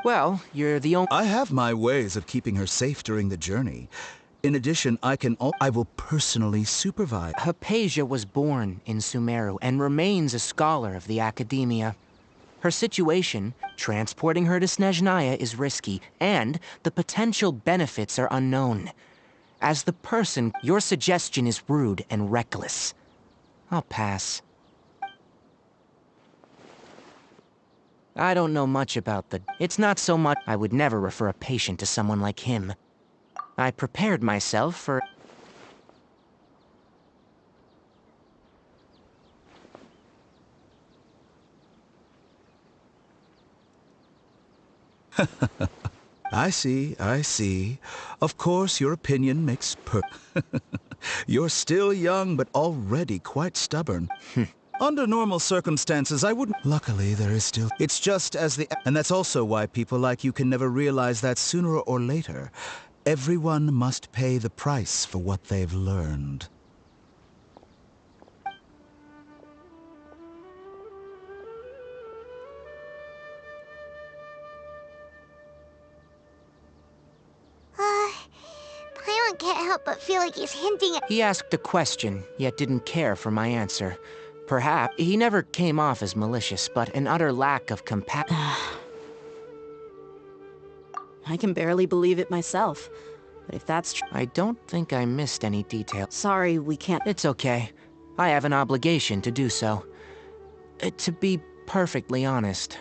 Well, you're the only... I have my ways of keeping her safe during the journey. In addition, I will personally supervise. Hypatia was born in Sumeru and remains a scholar of the Academia. Her situation, transporting her to Snezhnaya, is risky, and the potential benefits are unknown. As the person, your suggestion is rude and reckless. I'll pass. I don't know much about the... It's not so much... I would never refer a patient to someone like him. I prepared myself for... I see, I see. Of course, your opinion makes You're still young, but already quite stubborn. Under normal circumstances, I wouldn't... Luckily, there is still... It's just as the... And that's also why people like you can never realize that sooner or later, everyone must pay the price for what they've learned. Paimon can't help but feel like he's hinting at... He asked a question, yet didn't care for my answer. Perhaps he never came off as malicious, but an utter lack of compassion. I can barely believe it myself. But if that's true... I don't think I missed any detail. Sorry, we can't... It's okay. I have an obligation to do so. To be perfectly honest.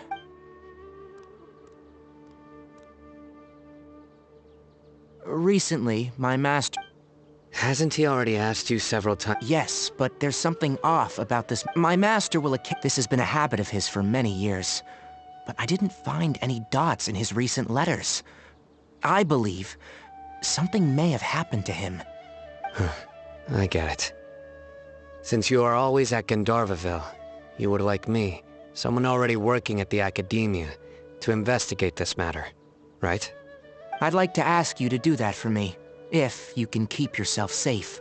Recently, my master... Hasn't he already asked you several times? Yes, but there's something off about this. My master will... This has been a habit of his for many years. But I didn't find any dots in his recent letters. I believe something may have happened to him. I get it. Since you are always at Gandharvaville, you would like me, someone already working at the Academia, to investigate this matter, right? I'd like to ask you to do that for me, if you can keep yourself safe.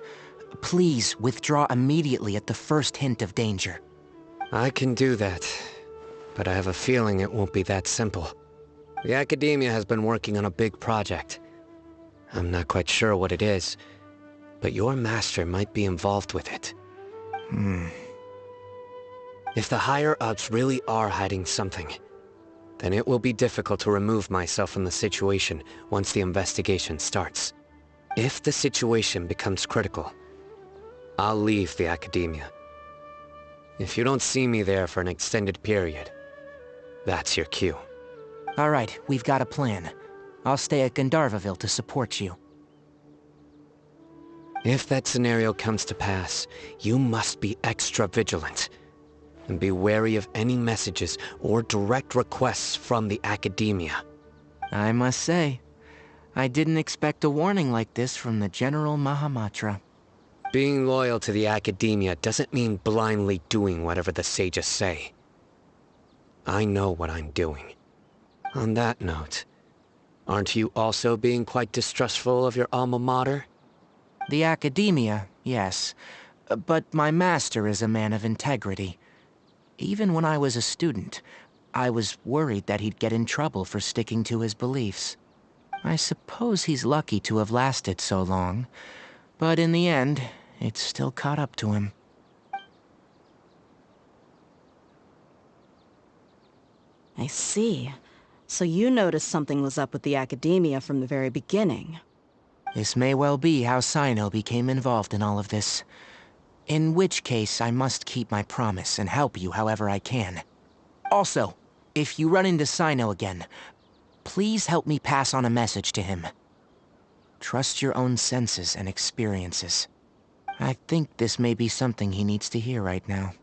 Please withdraw immediately at the first hint of danger. I can do that, but I have a feeling it won't be that simple. The Academia has been working on a big project. I'm not quite sure what it is, but your master might be involved with it. If the higher-ups really are hiding something, then it will be difficult to remove myself from the situation once the investigation starts. If the situation becomes critical, I'll leave the Academia. If you don't see me there for an extended period, that's your cue. All right, we've got a plan. I'll stay at Gandharvaville to support you. If that scenario comes to pass, you must be extra vigilant. And be wary of any messages or direct requests from the Academia. I must say, I didn't expect a warning like this from the General Mahamatra. Being loyal to the Academia doesn't mean blindly doing whatever the sages say. I know what I'm doing. On that note, aren't you also being quite distrustful of your alma mater? The Academia, yes. But my master is a man of integrity. Even when I was a student, I was worried that he'd get in trouble for sticking to his beliefs. I suppose he's lucky to have lasted so long, but in the end, it's still caught up to him. I see. So you noticed something was up with the Academia from the very beginning. This may well be how Cyno became involved in all of this. In which case, I must keep my promise and help you however I can. Also, if you run into Cyno again, please help me pass on a message to him. Trust your own senses and experiences. I think this may be something he needs to hear right now.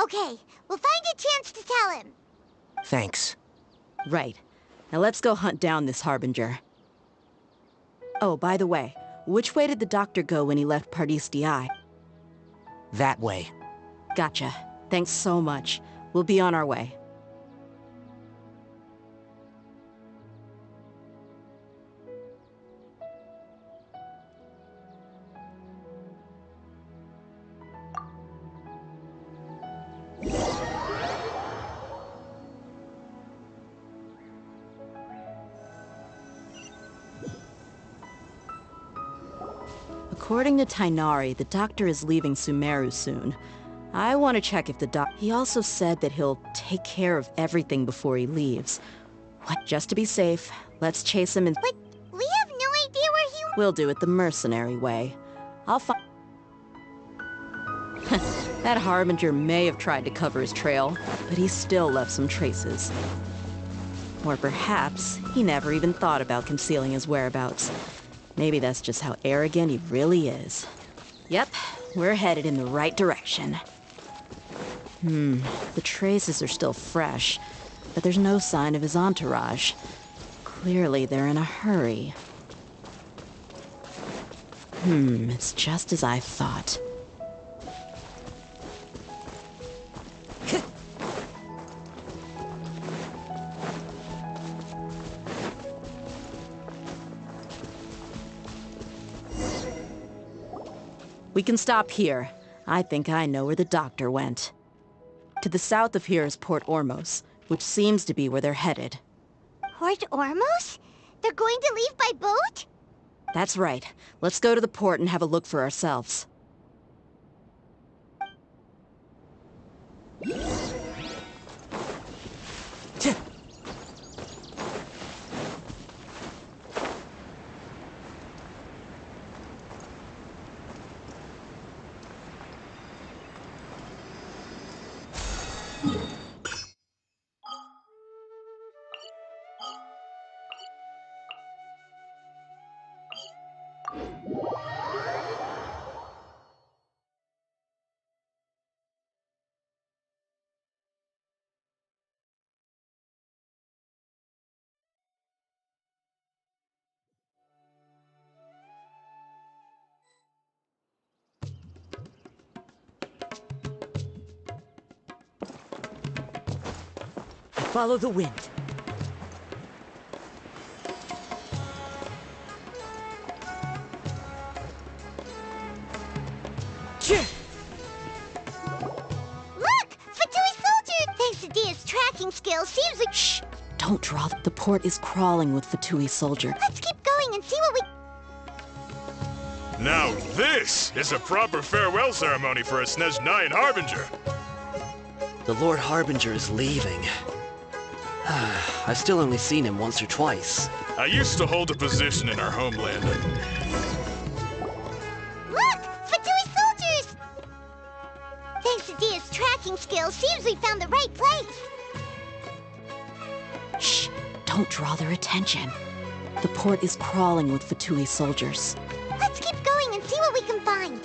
Okay, we'll find a chance to tell him. Thanks. Right. Now let's go hunt down this Harbinger. Oh, by the way, which way did the doctor go when he left Pardis D'i? That way. Gotcha. Thanks so much. We'll be on our way. According to Tighnari, the doctor is leaving Sumeru soon. I want to check if the doc... He also said that he'll take care of everything before he leaves. What? Just to be safe, let's chase him and... But we have no idea where he... We'll do it the mercenary way. I'll find... That Harbinger may have tried to cover his trail, but he still left some traces. Or perhaps he never even thought about concealing his whereabouts. Maybe that's just how arrogant he really is. Yep, we're headed in the right direction. The traces are still fresh, but there's no sign of his entourage. Clearly they're in a hurry. It's just as I thought. We can stop here. I think I know where the doctor went. To the south of here is Port Ormos, which seems to be where they're headed. Port Ormos? They're going to leave by boat? That's right. Let's go to the port and have a look for ourselves. Follow the wind. Look! Fatui soldier! Thanks to Dia's tracking skills, seems like... Shh! Don't draw the... The port is crawling with Fatui soldier. Let's keep going and see what we... Now this is a proper farewell ceremony for a Snezhnayan Harbinger. The Lord Harbinger is leaving. I've still only seen him once or twice. I used to hold a position in our homeland. Look! Fatui soldiers! Thanks to Dia's tracking skills, seems we found the right place. Shh! Don't draw their attention. The port is crawling with Fatui soldiers. Let's keep going and see what we can find.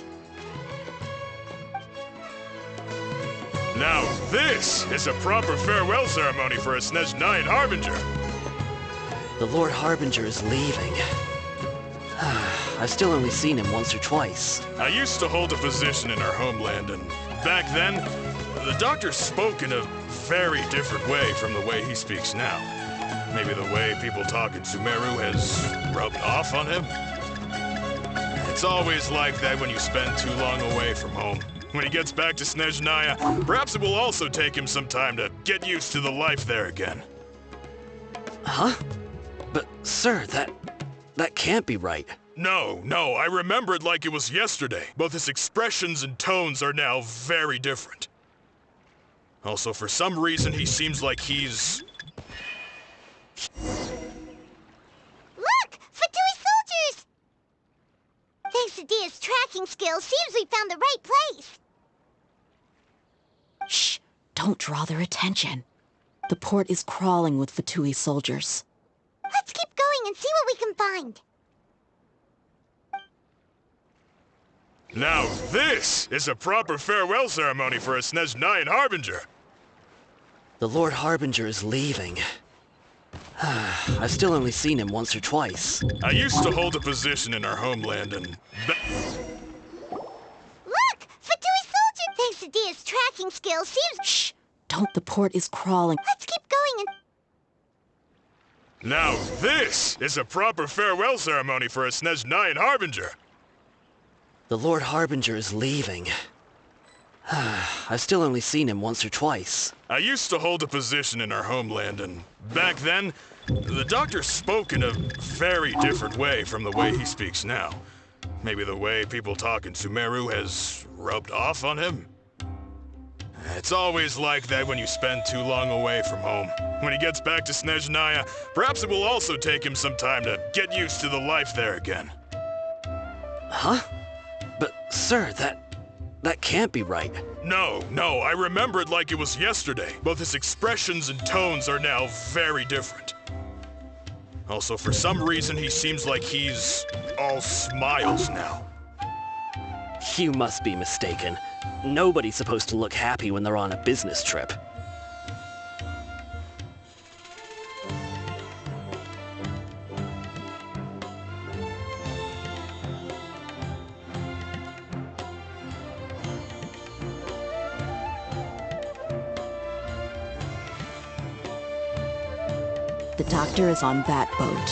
Now this is a proper farewell ceremony for a Snezhnayan Harbinger. The Lord Harbinger is leaving. I've still only seen him once or twice. I used to hold a position in our homeland, and back then, the doctor spoke in a very different way from the way he speaks now. Maybe the way people talk in Sumeru has rubbed off on him? It's always like that when you spend too long away from home. When he gets back to Snezhnaya, perhaps it will also take him some time to get used to the life there again. Huh? But, sir, that can't be right. No, I remember it like it was yesterday. Both his expressions and tones are now very different. Also, for some reason, he seems like he's... Look! Fatui soldiers! Thanks to Dia's tracking skills, seems we found the right place. Shh! Don't draw their attention. The port is crawling with Fatui soldiers. Let's keep going and see what we can find. Now this is a proper farewell ceremony for a Snezhnayan Harbinger. The Lord Harbinger is leaving. I've still only seen him once or twice. I used to hold a position in our homeland, and... Look! Fatui soldier! Thanks to Dia's tracking skills, seems... Shh! Don't, the port is crawling. Let's keep going and... Now this is a proper farewell ceremony for a Snezhnayan Harbinger. The Lord Harbinger is leaving. I've still only seen him once or twice. I used to hold a position in our homeland, and back then, the doctor spoke in a very different way from the way he speaks now. Maybe the way people talk in Sumeru has rubbed off on him? It's always like that when you spend too long away from home. When he gets back to Snezhnaya, perhaps it will also take him some time to get used to the life there again. Huh? But, sir, that can't be right. No, I remember it like it was yesterday. Both his expressions and tones are now very different. Also, for some reason, he seems like he's all smiles now. You must be mistaken. Nobody's supposed to look happy when they're on a business trip. The doctor is on that boat.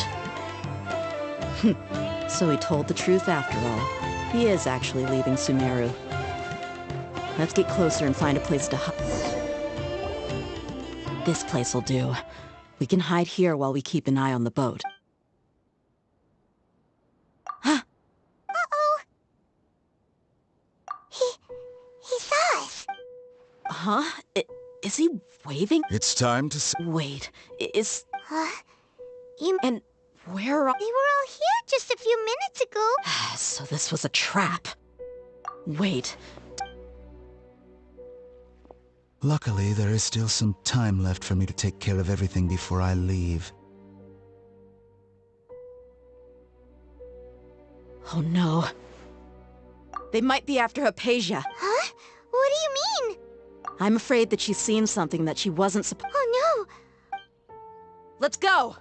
So he told the truth after all. He is actually leaving Sumeru. Let's get closer and find a place to hide. This place will do. We can hide here while we keep an eye on the boat. Uh-oh. He saw us. Huh? Is he waving? It's time to Wait, is... You... And where are... They were all here just a few minutes ago. So this was a trap. Wait. Luckily, there is still some time left for me to take care of everything before I leave. Oh no. They might be after Hypatia. Huh? What do you mean? I'm afraid that she's seen something that she wasn't supposed... Oh no! Let's go!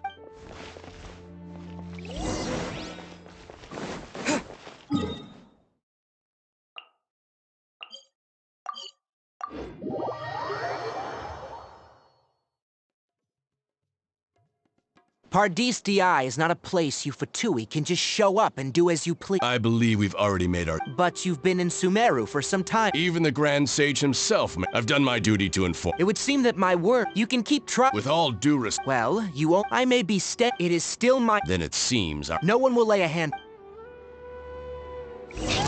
Pardis Di is not a place you Fatui can just show up and do as you please. I believe we've already made our... But you've been in Sumeru for some time. Even the Grand Sage himself, I've done my duty to inform. It would seem that my word, you can keep trying. With all due respect... Well, you won't... I may be it is still my... Then it seems No one will lay a hand... Tighnari!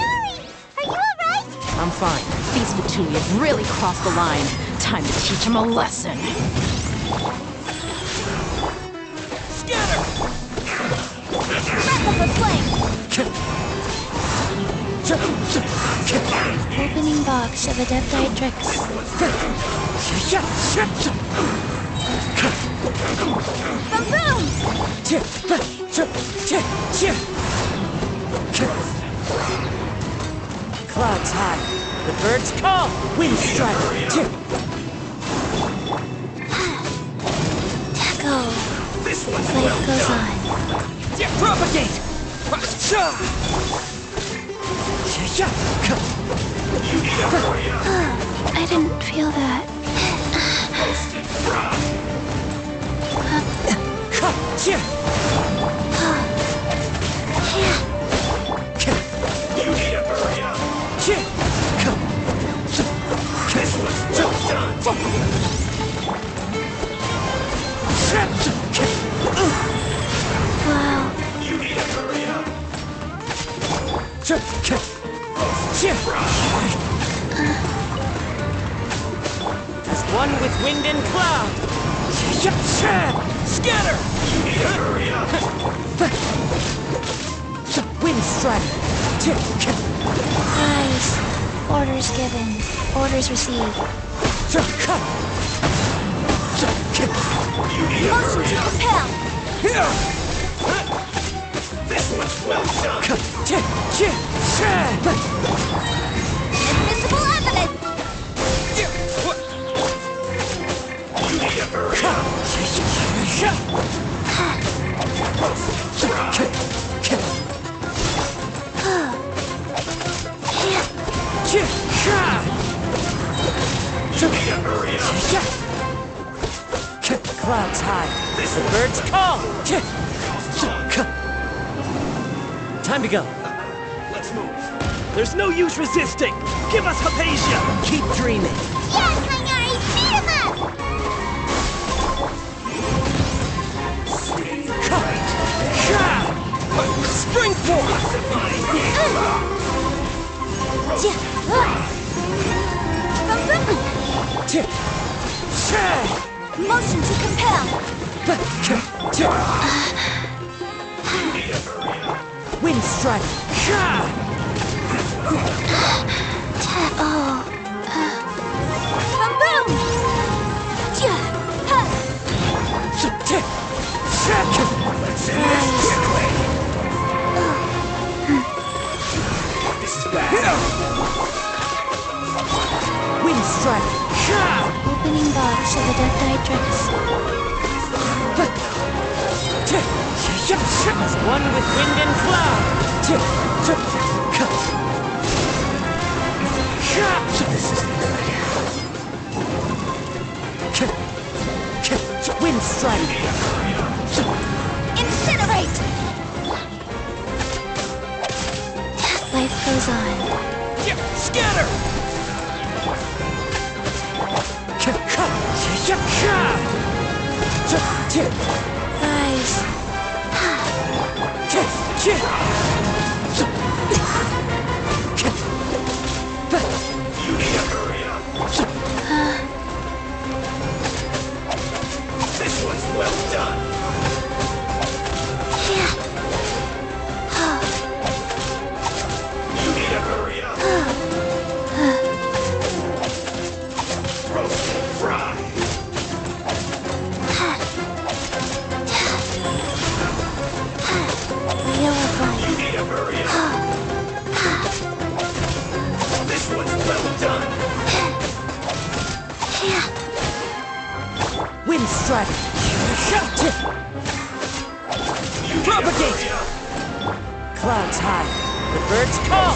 Are you alright? I'm fine. These Fatui have really crossed the line. Time to teach them a lesson. Scatter! Wrap up a flame! Opening box of Adepti-Trix. Boom! Clouds high. The birds call. Wind strike. Echo. Life goes on. Propagate! I didn't feel that. You need to hurry up! This one's well done! Wow. You need to hurry up! As one with wind and cloud. Scatter! You need to hurry up! Wind strike. Eyes. Orders given. Orders received. Motion to propel! This one's well done! Invisible evidence! You need to hurry up! You need to hurry up! Clouds high. The birds call. Time to go. Let's move. There's no use resisting. Give us Hypatia. Keep dreaming. Yes, Tighnari! Beat him up! Spring forth. Motion to compel. Wind strike. Oh. Boom! This is bad. Wind strike. Opening box of the Death Diatrix. One with wind and cloud. This isn't good. Wind strike. Incinerate! Life goes on. Scatter! Rise. You need to hurry up. This one's well done. You need to hurry up. Roast and fry. You need to hurry up. This one's well done. Wind strike. Propagate. Clouds high. The birds call.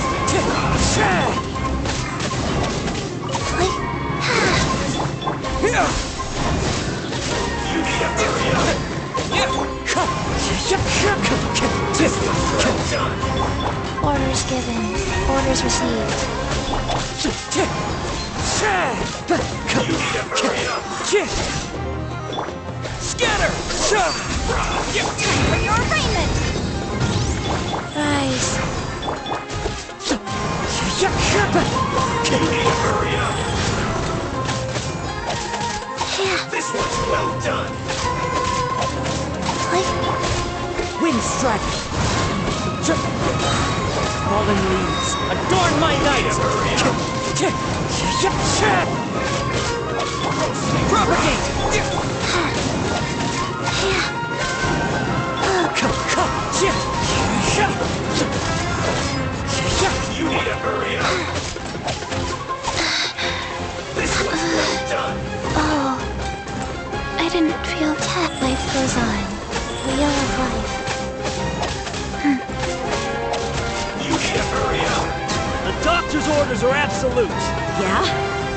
You need to hurry up. This one's well done. Orders given. Orders received. You need to hurry up. Scatter! Time for your arraignment! Rise. You need to hurry up. This one's well done. Wind strike. Fallen leaves, adorn my night. Propagate. You need to hurry up. This one's well done. Oh. I didn't feel that. Life goes on. Wheel of life. You need to hurry up. The doctor's orders are absolute. Yeah?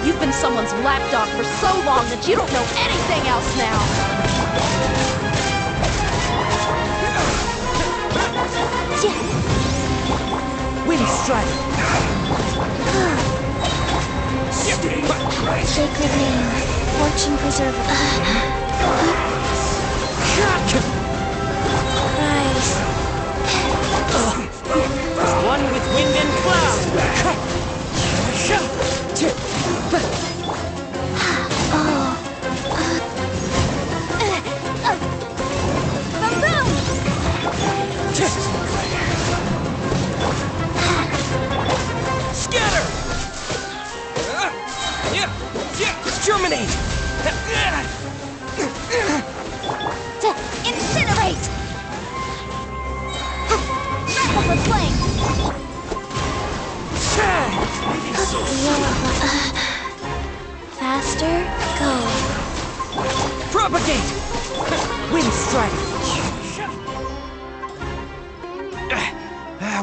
You've been someone's lapdog for so long that you don't know anything else now. Wind strike. Sacred name. Fortune preserver. Rise. One with wind and cloud. Scatter! Exterminate! Incinerate! Rapid flame! Faster, go. Propagate! Wind strike!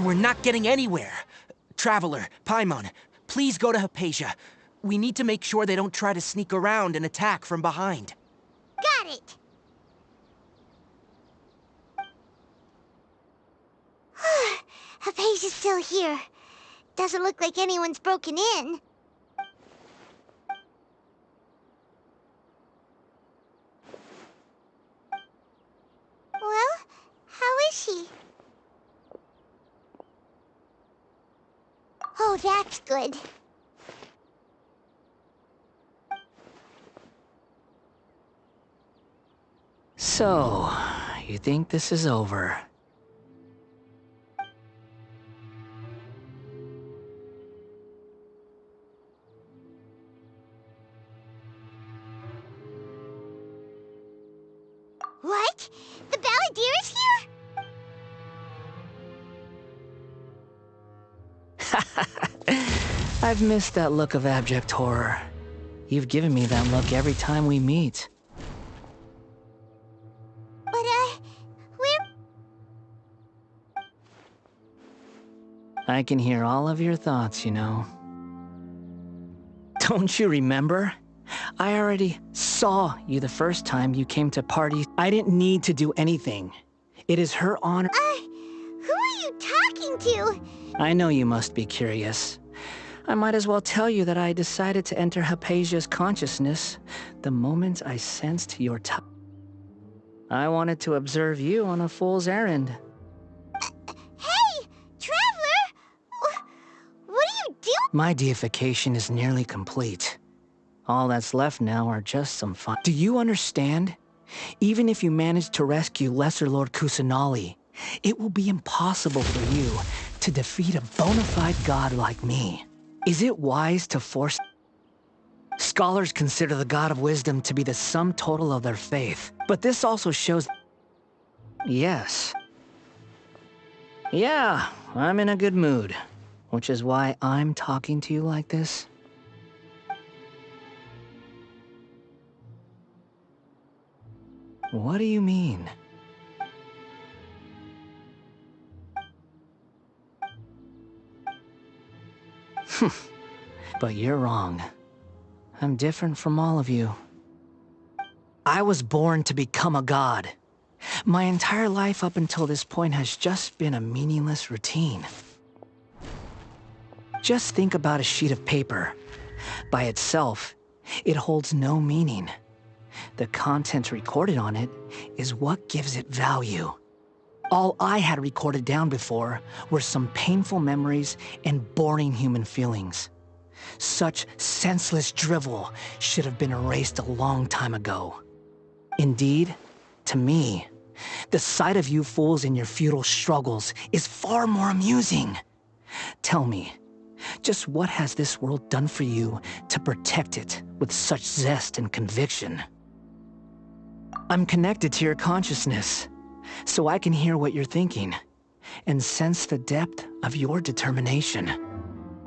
We're not getting anywhere. Traveler, Paimon, please go to Hypatia. We need to make sure they don't try to sneak around and attack from behind. Got it. Hypatia's still here. Doesn't look like anyone's broken in. Well, how is she? Oh, that's good. So, you think this is over? What? The Balladeer is here? I've missed that look of abject horror. You've given me that look every time we meet. But, where... I can hear all of your thoughts, you know. Don't you remember? I already saw you the first time you came to parties. I didn't need to do anything. It is her honor. Who are you talking to? I know you must be curious. I might as well tell you that I decided to enter Hypatia's consciousness the moment I sensed your touch. I wanted to observe you on a fool's errand. Hey, Traveler! What are you doing? My deification is nearly complete. All that's left now are just some fun. Do you understand? Even if you manage to rescue Lesser Lord Kusanali, it will be impossible for you to defeat a bona fide god like me. Is it wise to force... Scholars consider the God of Wisdom to be the sum total of their faith, but this also shows... Yes. Yeah, I'm in a good mood, which is why I'm talking to you like this. What do you mean? But you're wrong. I'm different from all of you. I was born to become a god. My entire life up until this point has just been a meaningless routine. Just think about a sheet of paper. By itself, it holds no meaning. The content recorded on it is what gives it value. All I had recorded down before were some painful memories and boring human feelings. Such senseless drivel should have been erased a long time ago. Indeed, to me, the sight of you fools in your futile struggles is far more amusing. Tell me, just what has this world done for you to protect it with such zest and conviction? I'm connected to your consciousness, so I can hear what you're thinking, and sense the depth of your determination.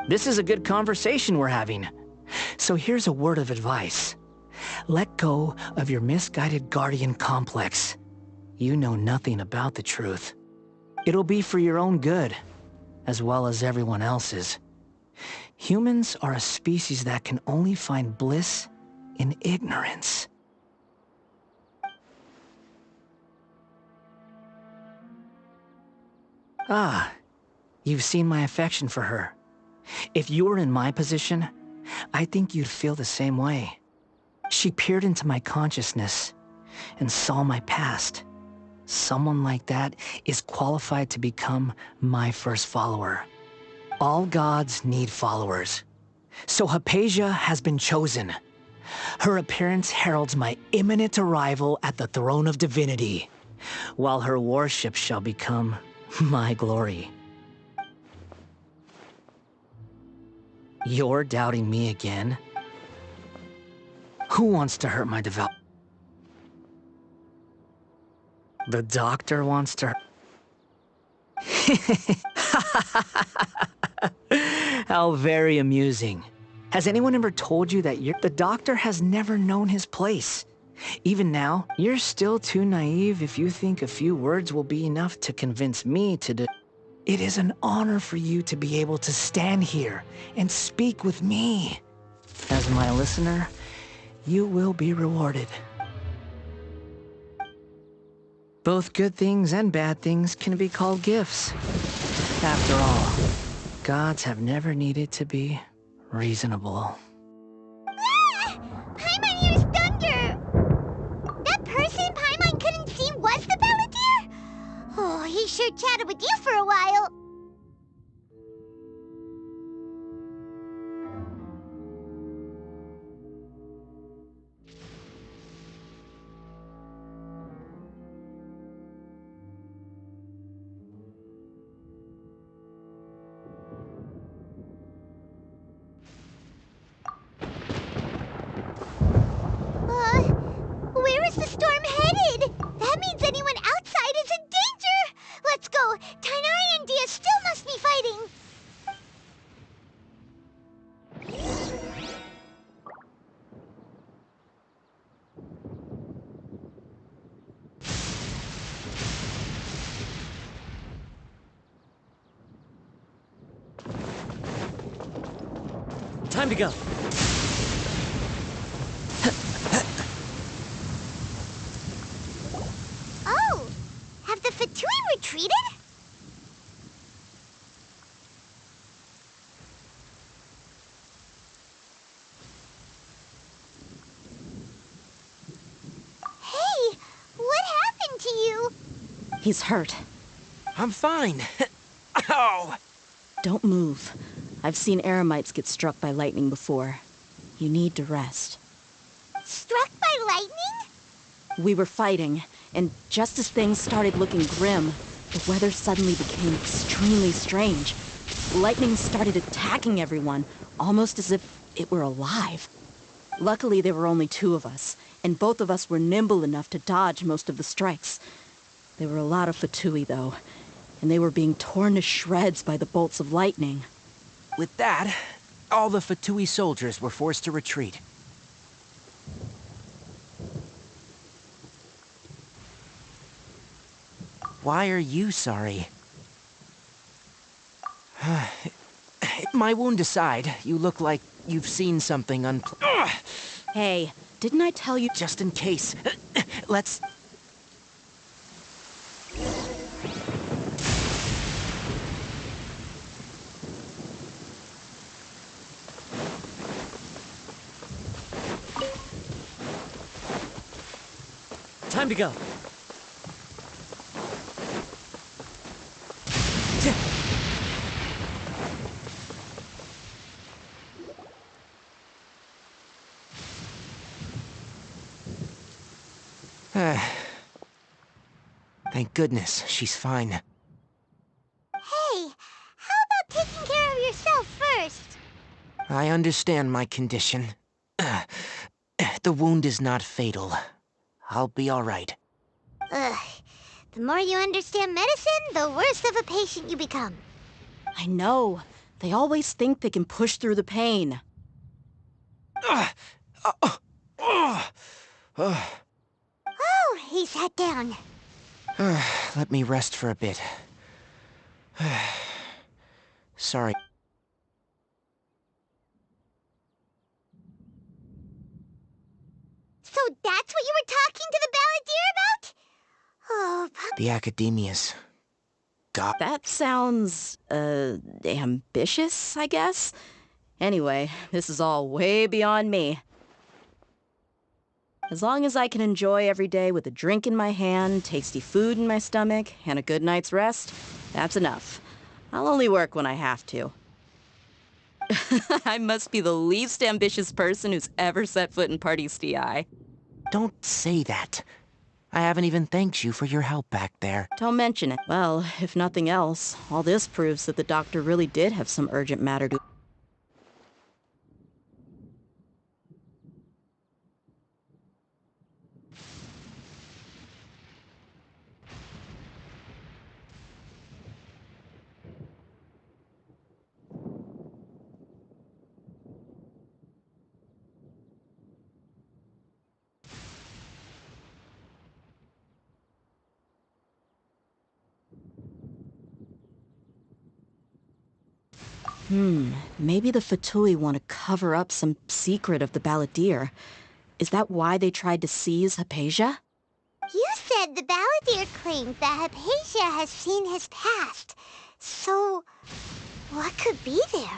This is a good conversation we're having, so here's a word of advice. Let go of your misguided guardian complex. You know nothing about the truth. It'll be for your own good, as well as everyone else's. Humans are a species that can only find bliss in ignorance. Ah, you've seen my affection for her. If you were in my position, I think you'd feel the same way. She peered into my consciousness and saw my past. Someone like that is qualified to become my first follower. All gods need followers. So Hypatia has been chosen. Her appearance heralds my imminent arrival at the throne of divinity, while her worship shall become my glory. You're doubting me again? Who wants to hurt my development? The doctor wants to... How very amusing. Has anyone ever told you that the doctor has never known his place? Even now, you're still too naive if you think a few words will be enough to convince me to It is an honor for you to be able to stand here and speak with me. As my listener, you will be rewarded. Both good things and bad things can be called gifts. After all, gods have never needed to be reasonable. Paimon hears thunder! That person Paimon couldn't see was the Balladeer? Oh, he sure chatted with you for a while. Time to go. Oh! Have the Fatui retreated? Hey! What happened to you? He's hurt. I'm fine. Ow! Don't move. I've seen Eremites get struck by lightning before. You need to rest. Struck by lightning? We were fighting, and just as things started looking grim, the weather suddenly became extremely strange. Lightning started attacking everyone, almost as if it were alive. Luckily, there were only 2 of us, and both of us were nimble enough to dodge most of the strikes. There were a lot of Fatui, though, and they were being torn to shreds by the bolts of lightning. With that, all the Fatui soldiers were forced to retreat. Why are you sorry? My wound aside, you look like you've seen something Hey, didn't I tell you? Just in case. Let's... Time to go. Thank goodness, she's fine. Hey, how about taking care of yourself first? I understand my condition. The wound is not fatal. I'll be all right. Ugh. The more you understand medicine, the worse of a patient you become. I know. They always think they can push through the pain. Oh, he sat down. Let me rest for a bit. Sorry. So that's what you were talking to the Balladeer about? Oh, The Academia's... God. That sounds, ambitious, I guess? Anyway, this is all way beyond me. As long as I can enjoy every day with a drink in my hand, tasty food in my stomach, and a good night's rest, that's enough. I'll only work when I have to. I must be the least ambitious person who's ever set foot in Party STI. Don't say that. I haven't even thanked you for your help back there. Don't mention it. Well, if nothing else, all this proves that the doctor really did have some urgent matter to... Maybe the Fatui want to cover up some secret of the Balladeer. Is that why they tried to seize Hypatia? You said the Balladeer claimed that Hypatia has seen his past. So, what could be there?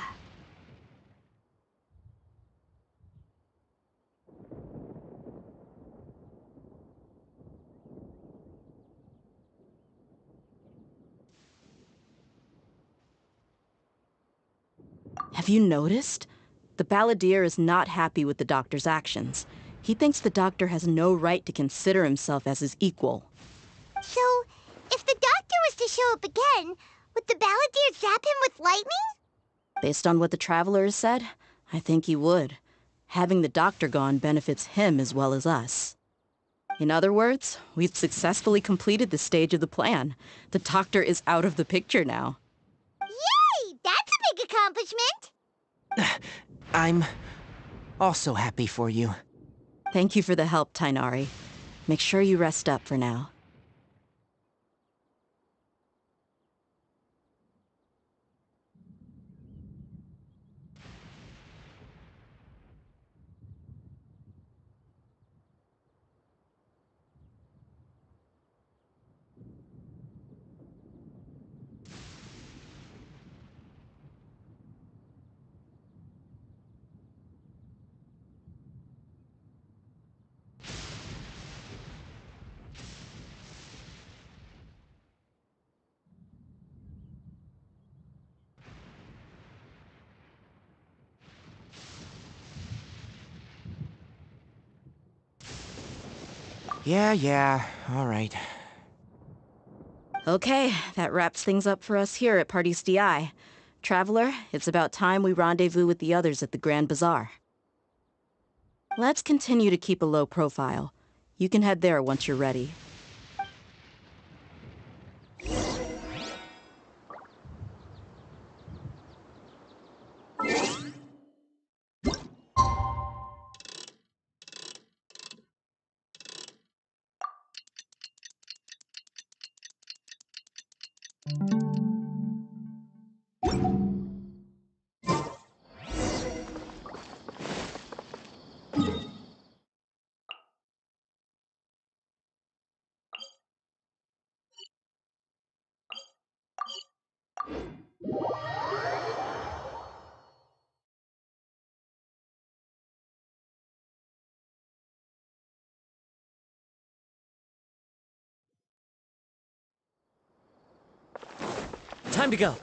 Have you noticed? The Balladeer is not happy with the doctor's actions. He thinks the doctor has no right to consider himself as his equal. So, if the doctor was to show up again, would the Balladeer zap him with lightning? Based on what the Traveler has said, I think he would. Having the doctor gone benefits him as well as us. In other words, we've successfully completed this stage of the plan. The doctor is out of the picture now. Yay! That's a big accomplishment! I'm also happy for you. Thank you for the help, Tighnari. Make sure you rest up for now. Yeah, all right. Okay, that wraps things up for us here at Parties DI. Traveler, it's about time we rendezvous with the others at the Grand Bazaar. Let's continue to keep a low profile. You can head there once you're ready. Time to go.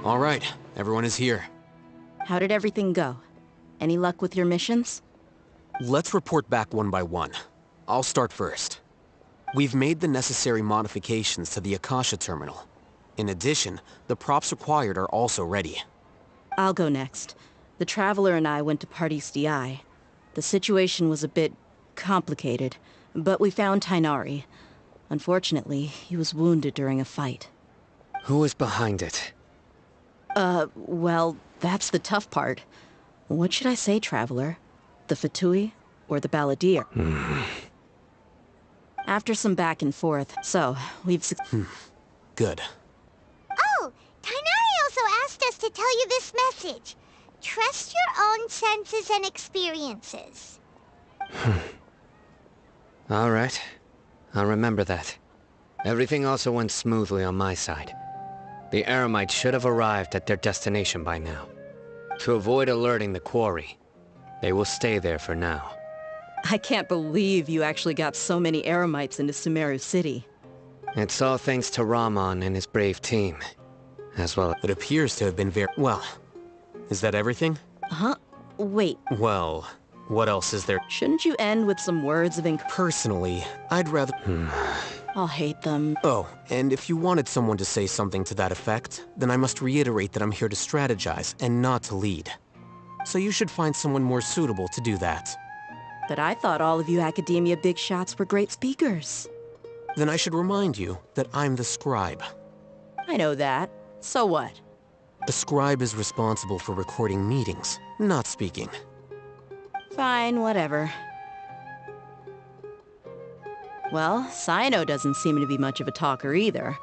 All right, everyone is here. How did everything go? Any luck with your missions? Let's report back one by one. I'll start first. We've made the necessary modifications to the Akasha terminal. In addition, the props required are also ready. I'll go next. The Traveler and I went to Parties DI. The situation was a bit complicated, but we found Tighnari. Unfortunately, he was wounded during a fight. Who is behind it? Well, that's the tough part. What should I say, Traveler? The Fatui or the Balladeer? After some back and forth, so we've Good. Oh, Tighnari also asked us to tell you this message. Trust your own senses and experiences. All right. I'll remember that. Everything also went smoothly on my side. The Eremites should have arrived at their destination by now. To avoid alerting the quarry, they will stay there for now. I can't believe you actually got so many Eremites into Sumeru City. It's all thanks to Rahman and his brave team, as well. It appears to have been very well. Is that everything? Huh? Wait. Well, what else is there? Shouldn't you end with some words of Personally, I'd rather... I'll hate them. Oh, and if you wanted someone to say something to that effect, then I must reiterate that I'm here to strategize and not to lead. So you should find someone more suitable to do that. But I thought all of you Academia big shots were great speakers. Then I should remind you that I'm the scribe. I know that. So what? The scribe is responsible for recording meetings, not speaking. Fine, whatever. Well, Cyno doesn't seem to be much of a talker either.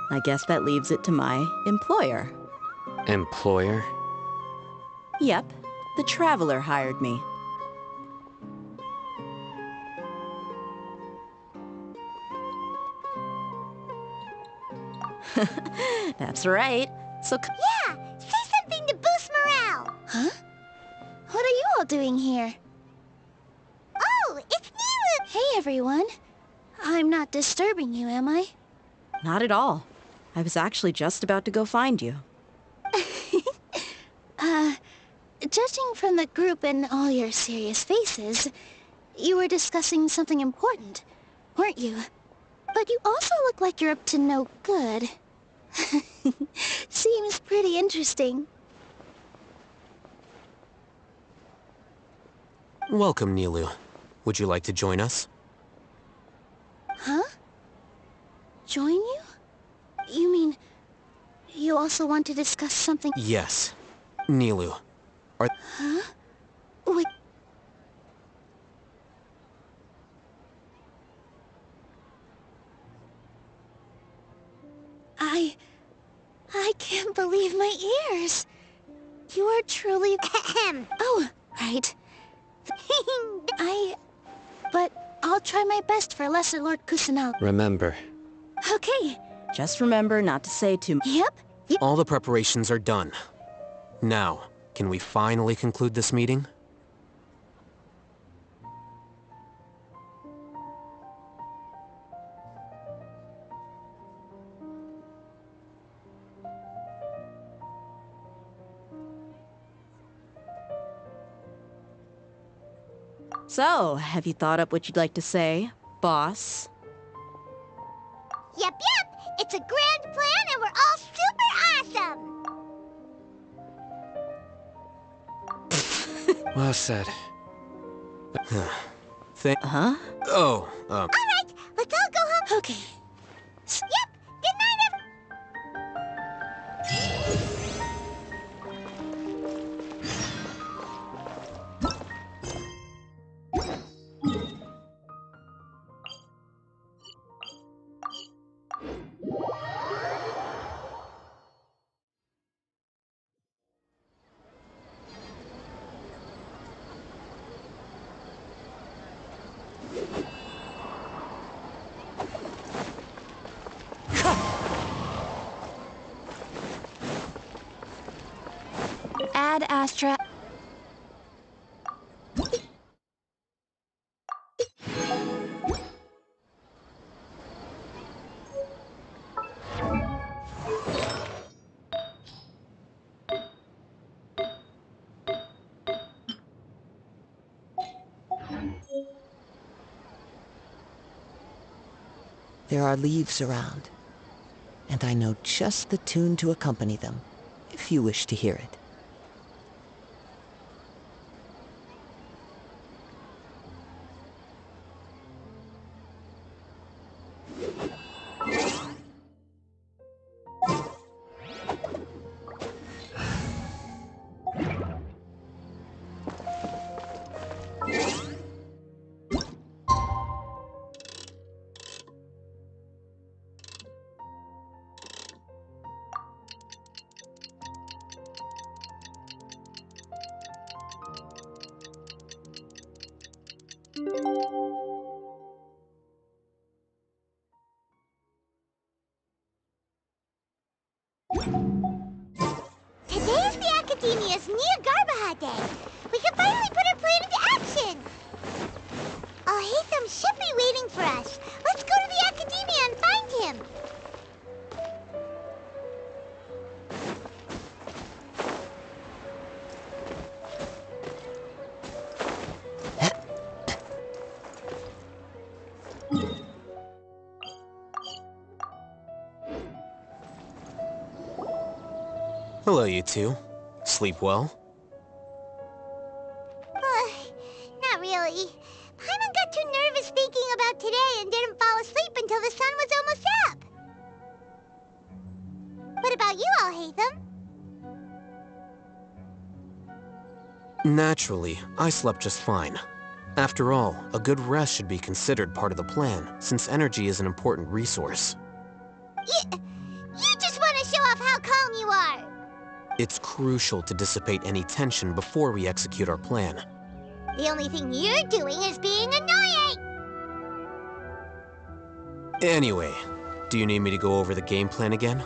I guess that leaves it to my employer. Employer? Yep, the Traveler hired me. That's right. So Yeah! Say something to boost morale! Huh? What are you all doing here? Oh, it's Nilu! Hey, everyone. I'm not disturbing you, am I? Not at all. I was actually just about to go find you. Judging from the group and all your serious faces, you were discussing something important, weren't you? But you also look like you're up to no good. Seems pretty interesting. Welcome, Nilou. Would you like to join us? Huh? Join you? You mean... you also want to discuss something? Yes. Nilou. Huh? Wait... I can't believe my ears. You are truly... Oh, right. But I'll try my best for Lesser Lord Kusanali. Remember. Okay. Just remember not to say too much. Yep. All the preparations are done. Now, can we finally conclude this meeting? So, have you thought up what you'd like to say, boss? Yep. It's a grand plan and we're all super awesome. Well said. Huh? Oh, All right, let's all go home. Okay. Yep. Good night, Ad Astra. There are leaves around, and I know just the tune to accompany them, if you wish to hear it. Today's the Academia's Nia Garbaha Day. We can finally put our plan into action. Alhaitham should be waiting for us. Let's go to the Academia and find him. hello, you two. Sleep well? Not really. Paimon got too nervous thinking about today and didn't fall asleep until the sun was almost up. What about you, Alhaitham? Naturally, I slept just fine. After all, a good rest should be considered part of the plan, since energy is an important resource. You just want to show off how calm you are. It's crucial to dissipate any tension before we execute our plan. The only thing you're doing is being annoying. Anyway, do you need me to go over the game plan again?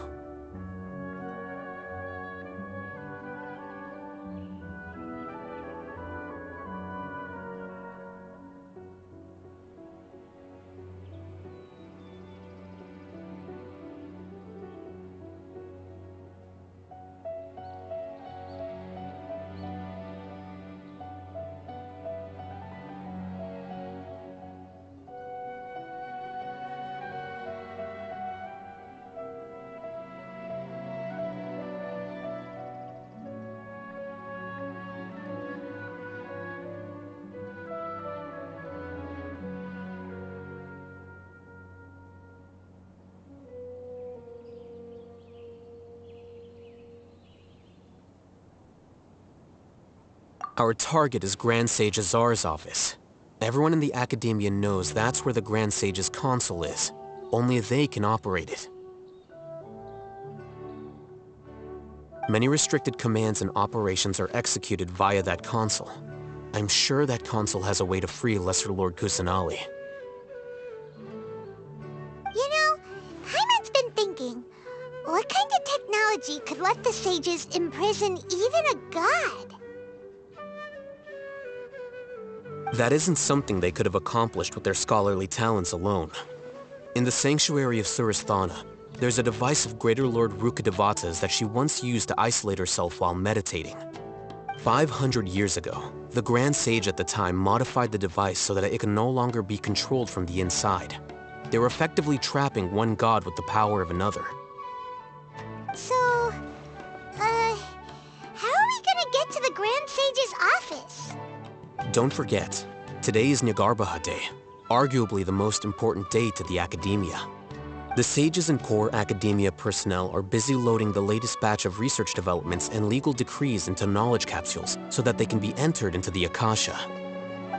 Our target is Grand Sage Azar's office. Everyone in the Academia knows that's where the Grand Sage's console is. Only they can operate it. Many restricted commands and operations are executed via that console. I'm sure that console has a way to free Lesser Lord Kusanali. You know, Paimon's been thinking, what kind of technology could let the sages imprison even a god? That isn't something they could have accomplished with their scholarly talents alone. In the Sanctuary of Suristhana, there's a device of Greater Lord Rukkhadevata's that she once used to isolate herself while meditating. 500 years ago, the Grand Sage at the time modified the device so that it can no longer be controlled from the inside. They were effectively trapping one god with the power of another. So, how are we gonna get to the Grand Sage's office? Don't forget, today is Nyagarbha Day, arguably the most important day to the Academia. The Sages and core Academia personnel are busy loading the latest batch of research developments and legal decrees into knowledge capsules so that they can be entered into the Akasha.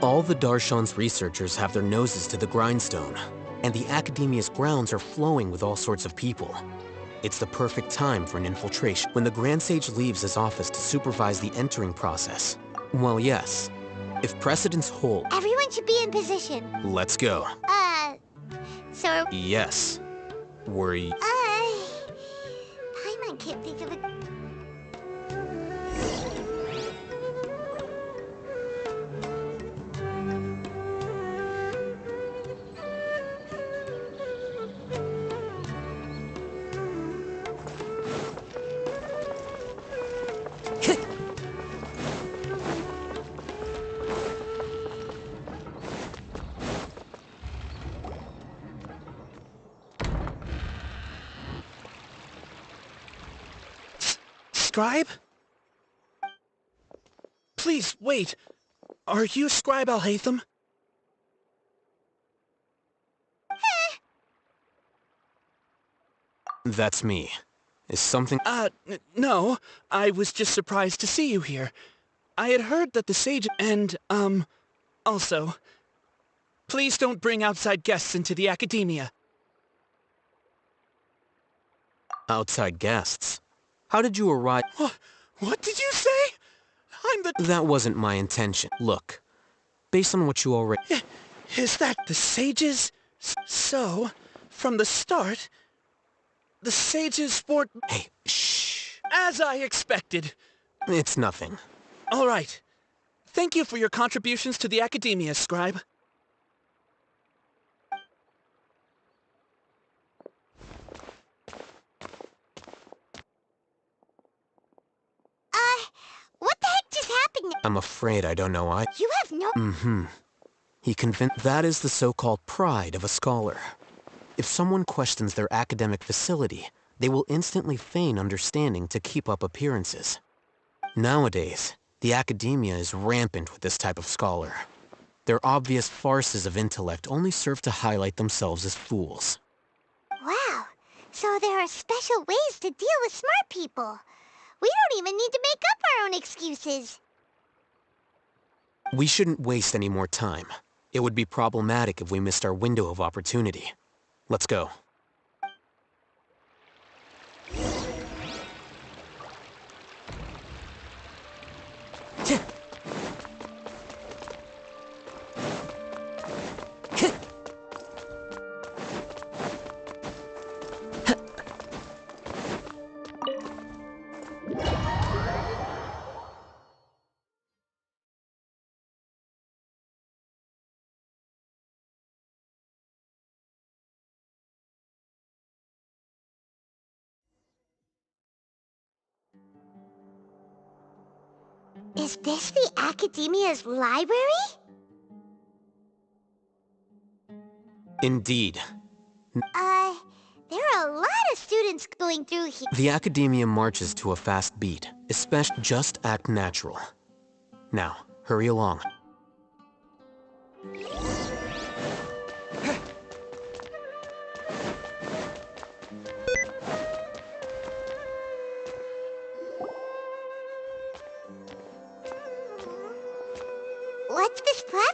All the Darshan's researchers have their noses to the grindstone, and the Academia's grounds are flowing with all sorts of people. It's the perfect time for an infiltration when the Grand Sage leaves his office to supervise the entering process. Well, yes. If precedents hold... Everyone should be in position. Let's go. So... Yes. Paimon can't think of it. Scribe? Please, wait. Are you Scribe Alhaitham? That's me. Is something... No. I was just surprised to see you here. I had heard that the sage and, also... Please don't bring outside guests into the Academia. Outside guests? How did you arrive? What did you say? I'm the... That wasn't my intention. Look, based on what you already... Is that the sages? So, from the start, the sages sport... Hey, shh. As I expected. It's nothing. All right. Thank you for your contributions to the Academia, Scribe. What the heck just happened? I'm afraid I don't know. You have no... He convinced... That is the so-called pride of a scholar. If someone questions their academic facility, they will instantly feign understanding to keep up appearances. Nowadays, the Academia is rampant with this type of scholar. Their obvious farces of intellect only serve to highlight themselves as fools. Wow. So there are special ways to deal with smart people. We don't even need to make up our own excuses. We shouldn't waste any more time. It would be problematic if we missed our window of opportunity. Let's go. Is this the Academia's library? Indeed. There are a lot of students going through here. The Academia marches to a fast beat, especially just act natural. Now, hurry along.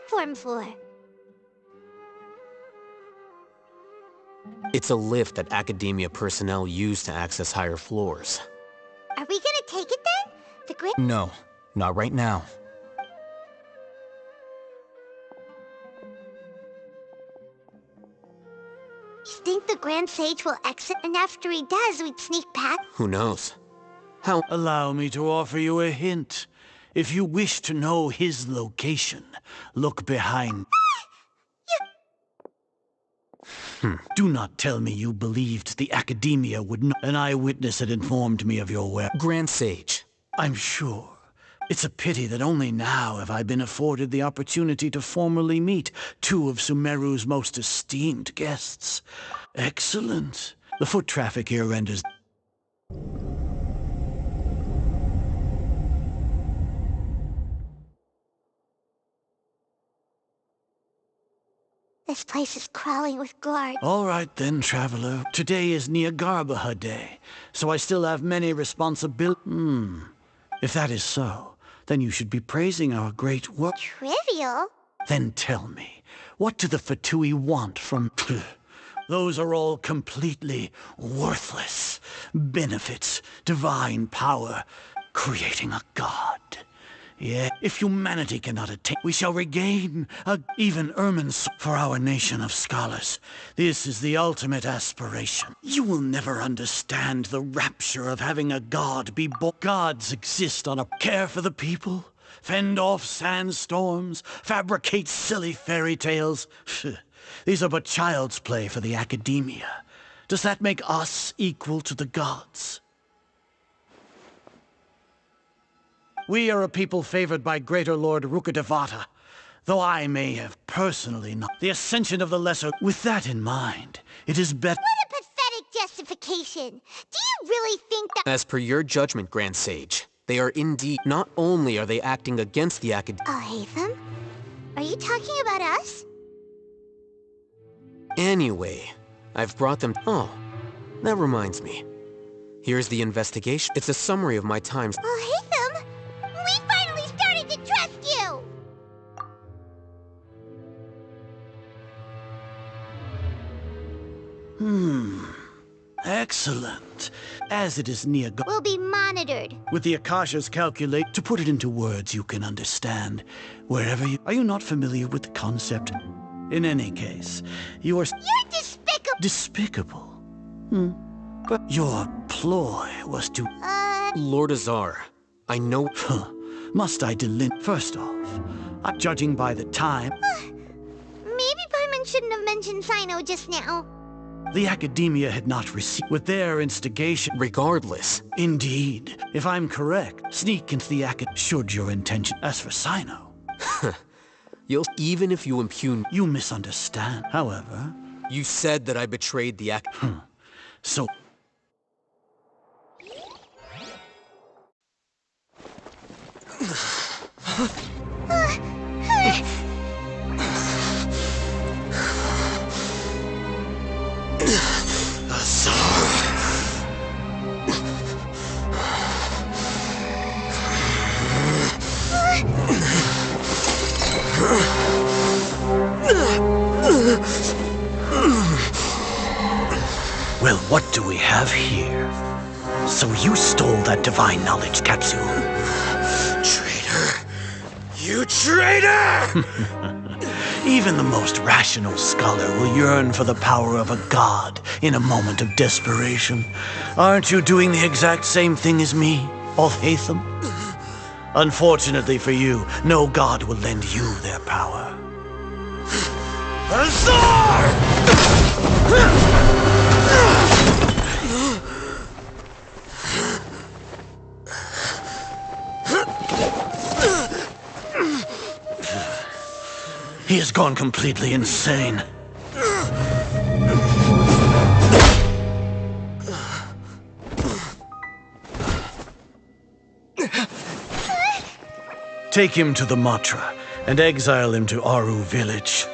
platform for? It's a lift that Academia personnel use to access higher floors. Are we gonna take it then? The Grand... No, not right now. You think the Grand Sage will exit, and after he does, we'd sneak past? Who knows? How? Allow me to offer you a hint. If you wish to know his location, look behind. Do not tell me you believed the Academia would not. An eyewitness had informed me of your web. Grand Sage. I'm sure. It's a pity that only now have I been afforded the opportunity to formally meet two of Sumeru's most esteemed guests. Excellent. The foot traffic here renders... This place is crawling with guards. All right then, traveler. Today is Neagarbaha Day, so I still have many responsibilities. If that is so, then you should be praising our great work. Trivial? Then tell me, what do the Fatui want from... Those are all completely worthless. Benefits, divine power, creating a god. Yeah, if humanity cannot attain, we shall regain even Ermin's for our nation of scholars. This is the ultimate aspiration. You will never understand the rapture of having a god be born. Gods exist on a care for the people, fend off sandstorms, fabricate silly fairy tales. These are but child's play for the Academia. Does that make us equal to the gods? We are a people favored by Greater Lord Rukkhadevata, though I may have personally not. The ascension of the Lesser. With that in mind, it is better. What a pathetic justification! Do you really think that— As per your judgment, Grand Sage, they are indeed. Not only are they acting against the Academia. Oh, Haytham? Are you talking about us? Anyway, I've brought them. Oh, that reminds me. Here's the investigation. It's a summary of my times. Oh, Haytham! We finally started to trust you! Excellent. As it is Neagarbaha, We'll be monitored. with the Akashas calculate, to put it into words you can understand, wherever you... Are you not familiar with the concept? In any case, you are... You're despicable! Despicable? But your ploy was to... Lord Azar, I know... Must I delimit? First off, judging by the time... Maybe Paimon shouldn't have mentioned Sino just now. The Academia had not received with their instigation. Regardless. Indeed. If I'm correct, sneak into the should your intention. As for Sino... You'll... Even if you impugn... You misunderstand. However... You said that I betrayed the So... Well, what do we have here? So you stole that divine knowledge capsule. Traitor! You traitor! Even the most rational scholar will yearn for the power of a god in a moment of desperation. Aren't you doing the exact same thing as me, Alhaitham? Unfortunately for you, no god will lend you their power. Azar! He has gone completely insane. Take him to the Matra and exile him to Aru village.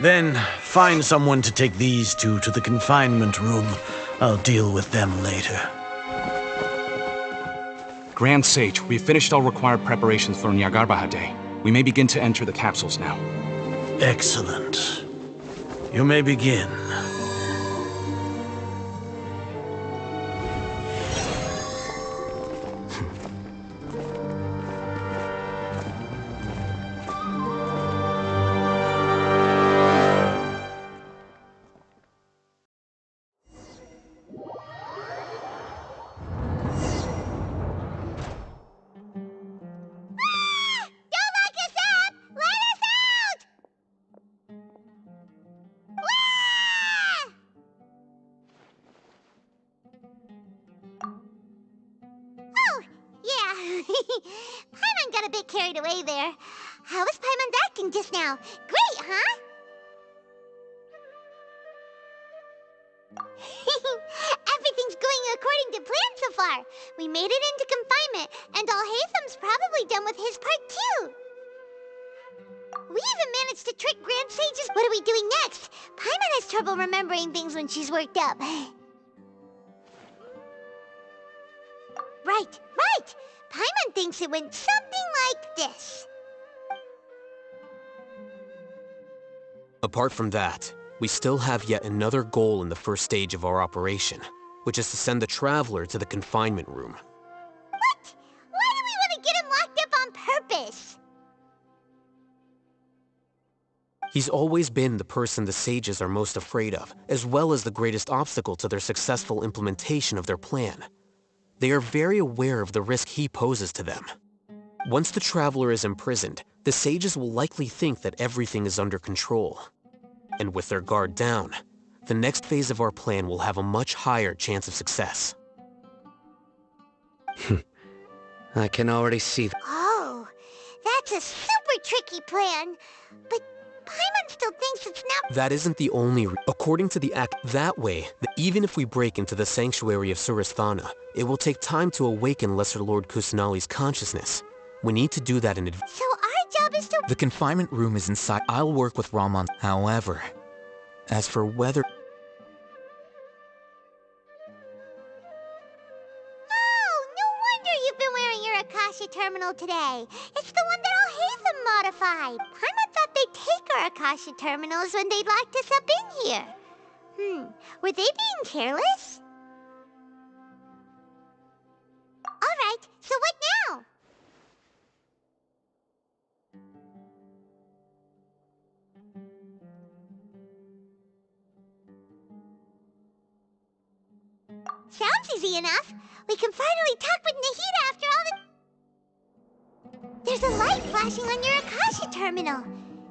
Then find someone to take these two to the confinement room. I'll deal with them later. Grand Sage, we've finished all required preparations for Neagarbaha Day. We may begin to enter the capsules now. Excellent. You may begin. Paimon got a bit carried away there. How was Paimon acting just now? Great, huh? Everything's going according to plan so far. We made it into confinement, and Alhaitham's probably done with his part too. We even managed to trick Grand Sages. What are we doing next? Paimon has trouble remembering things when she's worked up. Right. Paimon thinks it went something like this. Apart from that, we still have yet another goal in the first stage of our operation, which is to send the Traveler to the confinement room. What? Why do we want to get him locked up on purpose? He's always been the person the Sages are most afraid of, as well as the greatest obstacle to their successful implementation of their plan. They are very aware of the risk he poses to them. Once the Traveler is imprisoned, the Sages will likely think that everything is under control. And with their guard down, the next phase of our plan will have a much higher chance of success. I can already see that. Oh, that's a super tricky plan. But Paimon still thinks it's not— That isn't the only according to the Act, that way, even if we break into the sanctuary of Surasthana, it will take time to awaken Lesser Lord Kusanali's consciousness. We need to do that in advance. So our job is to— The confinement room is inside. I'll work with Ramon. However, as for whether— Oh, no wonder you've been wearing your Akasha terminal today. It's the one that Alhaitham modified. Paimon thought they'd take our Akasha terminals when they locked us up in here. Were they being careless? Alright, so what now? Sounds easy enough. We can finally talk with Nahida after all the— There's a light flashing on your Akasha terminal.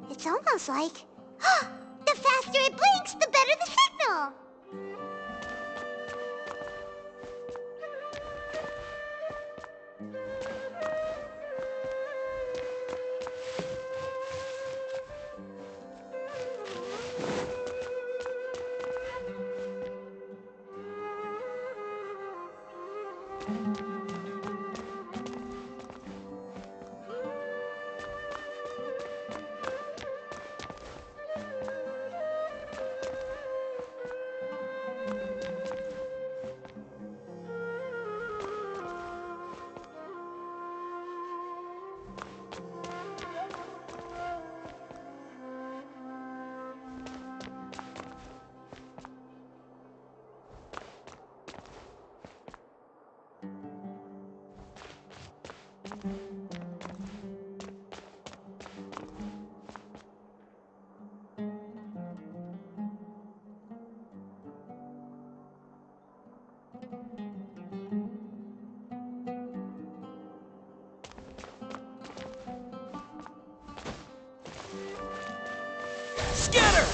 It's almost like— the faster it blinks, the better the signal! Scatter!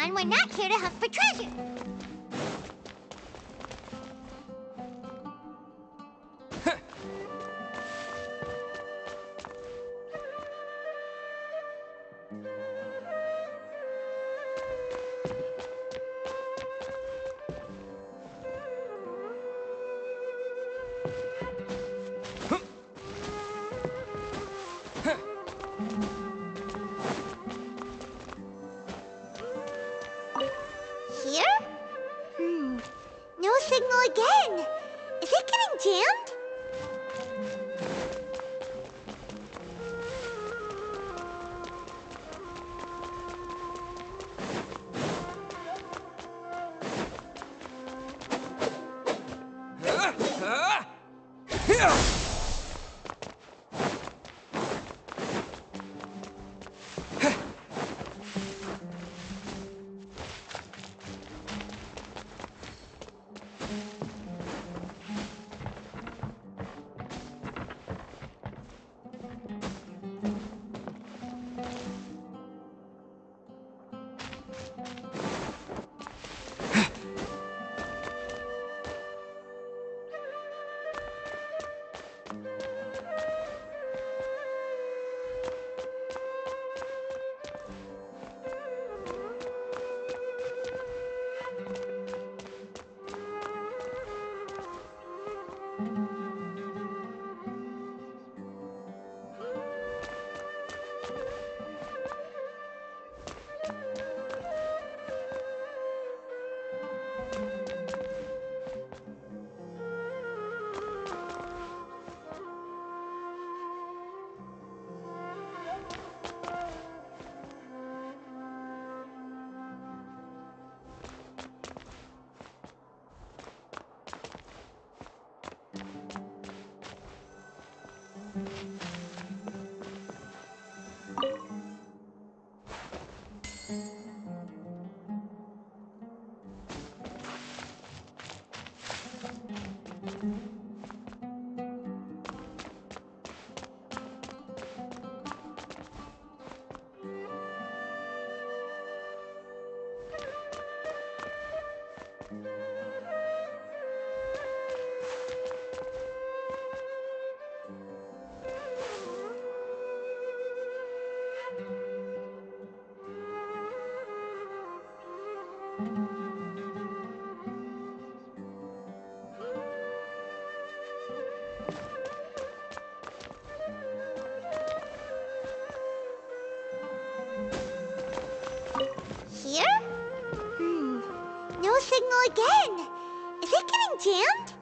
on, we're not here to hunt for treasure. Here? No signal again. Is it getting jammed? Here? No signal again. Is it getting jammed?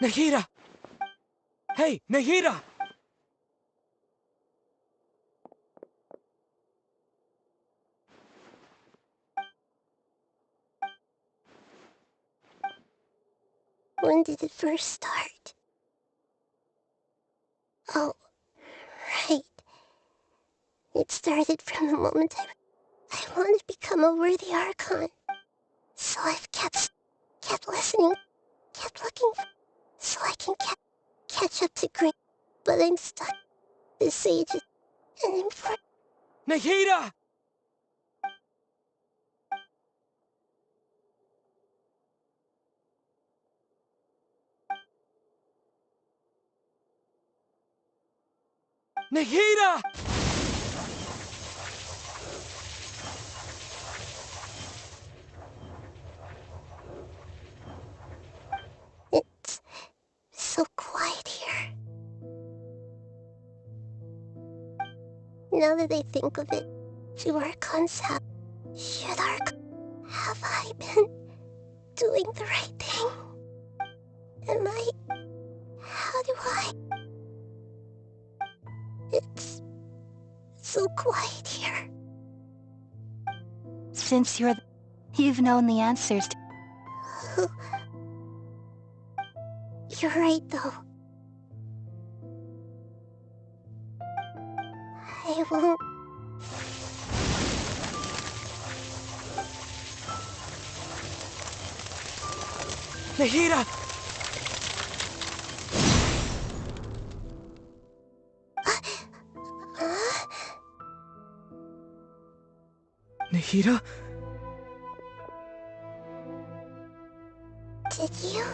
Nahida! Hey, Nahida! When did it first start? Oh, right. It started from the moment I wanted to become a worthy Archon. So I've kept listening, kept looking, so I can catch up to Green. But I'm stuck. The sages, and I'm for... Nahida! Nahida! It's so quiet here. Now that I think of it, do Archons have... Should Archon... Have I been doing the right thing? Am I... How do I... It's so quiet here. Since you've known the answers to... You're right, though. I won't... Nahida! Nahida? Did you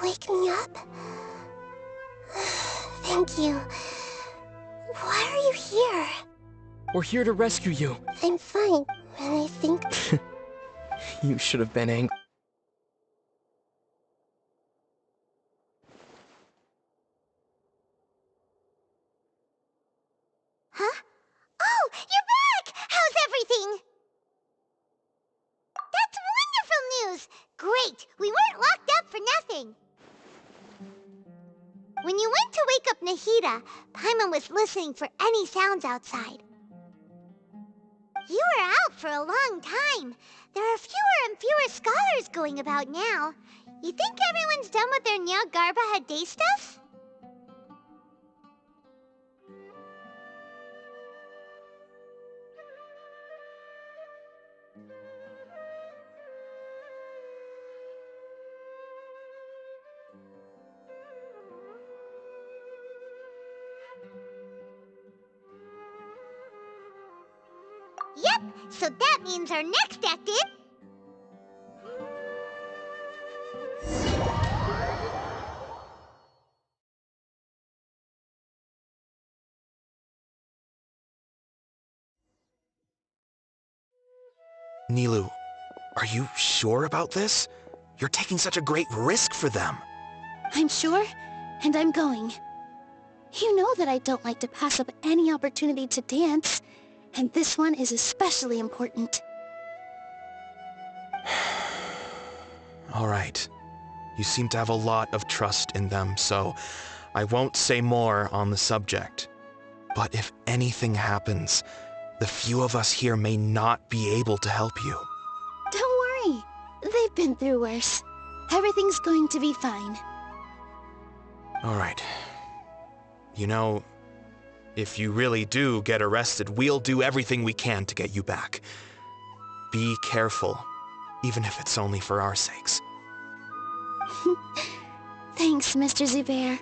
wake me up? Thank you. Why are you here? We're here to rescue you. I'm fine when I think... You should have been angry. Huh? Oh, you're back! How's everything? That's wonderful news! Great! We weren't locked up for nothing! When you went to wake up Nahida, Paimon was listening for any sounds outside. You were out for a long time. There are fewer and fewer scholars going about now. You think everyone's done with their Nya Garba day stuff? Yep, so that means our next act is... Nilou, are you sure about this? You're taking such a great risk for them. I'm sure, and I'm going. You know that I don't like to pass up any opportunity to dance, and this one is especially important. All right. You seem to have a lot of trust in them, so I won't say more on the subject. But if anything happens, the few of us here may not be able to help you. Don't worry. They've been through worse. Everything's going to be fine. All right. You know, if you really do get arrested, we'll do everything we can to get you back. Be careful, even if it's only for our sakes. Thanks, Mr. Zubair.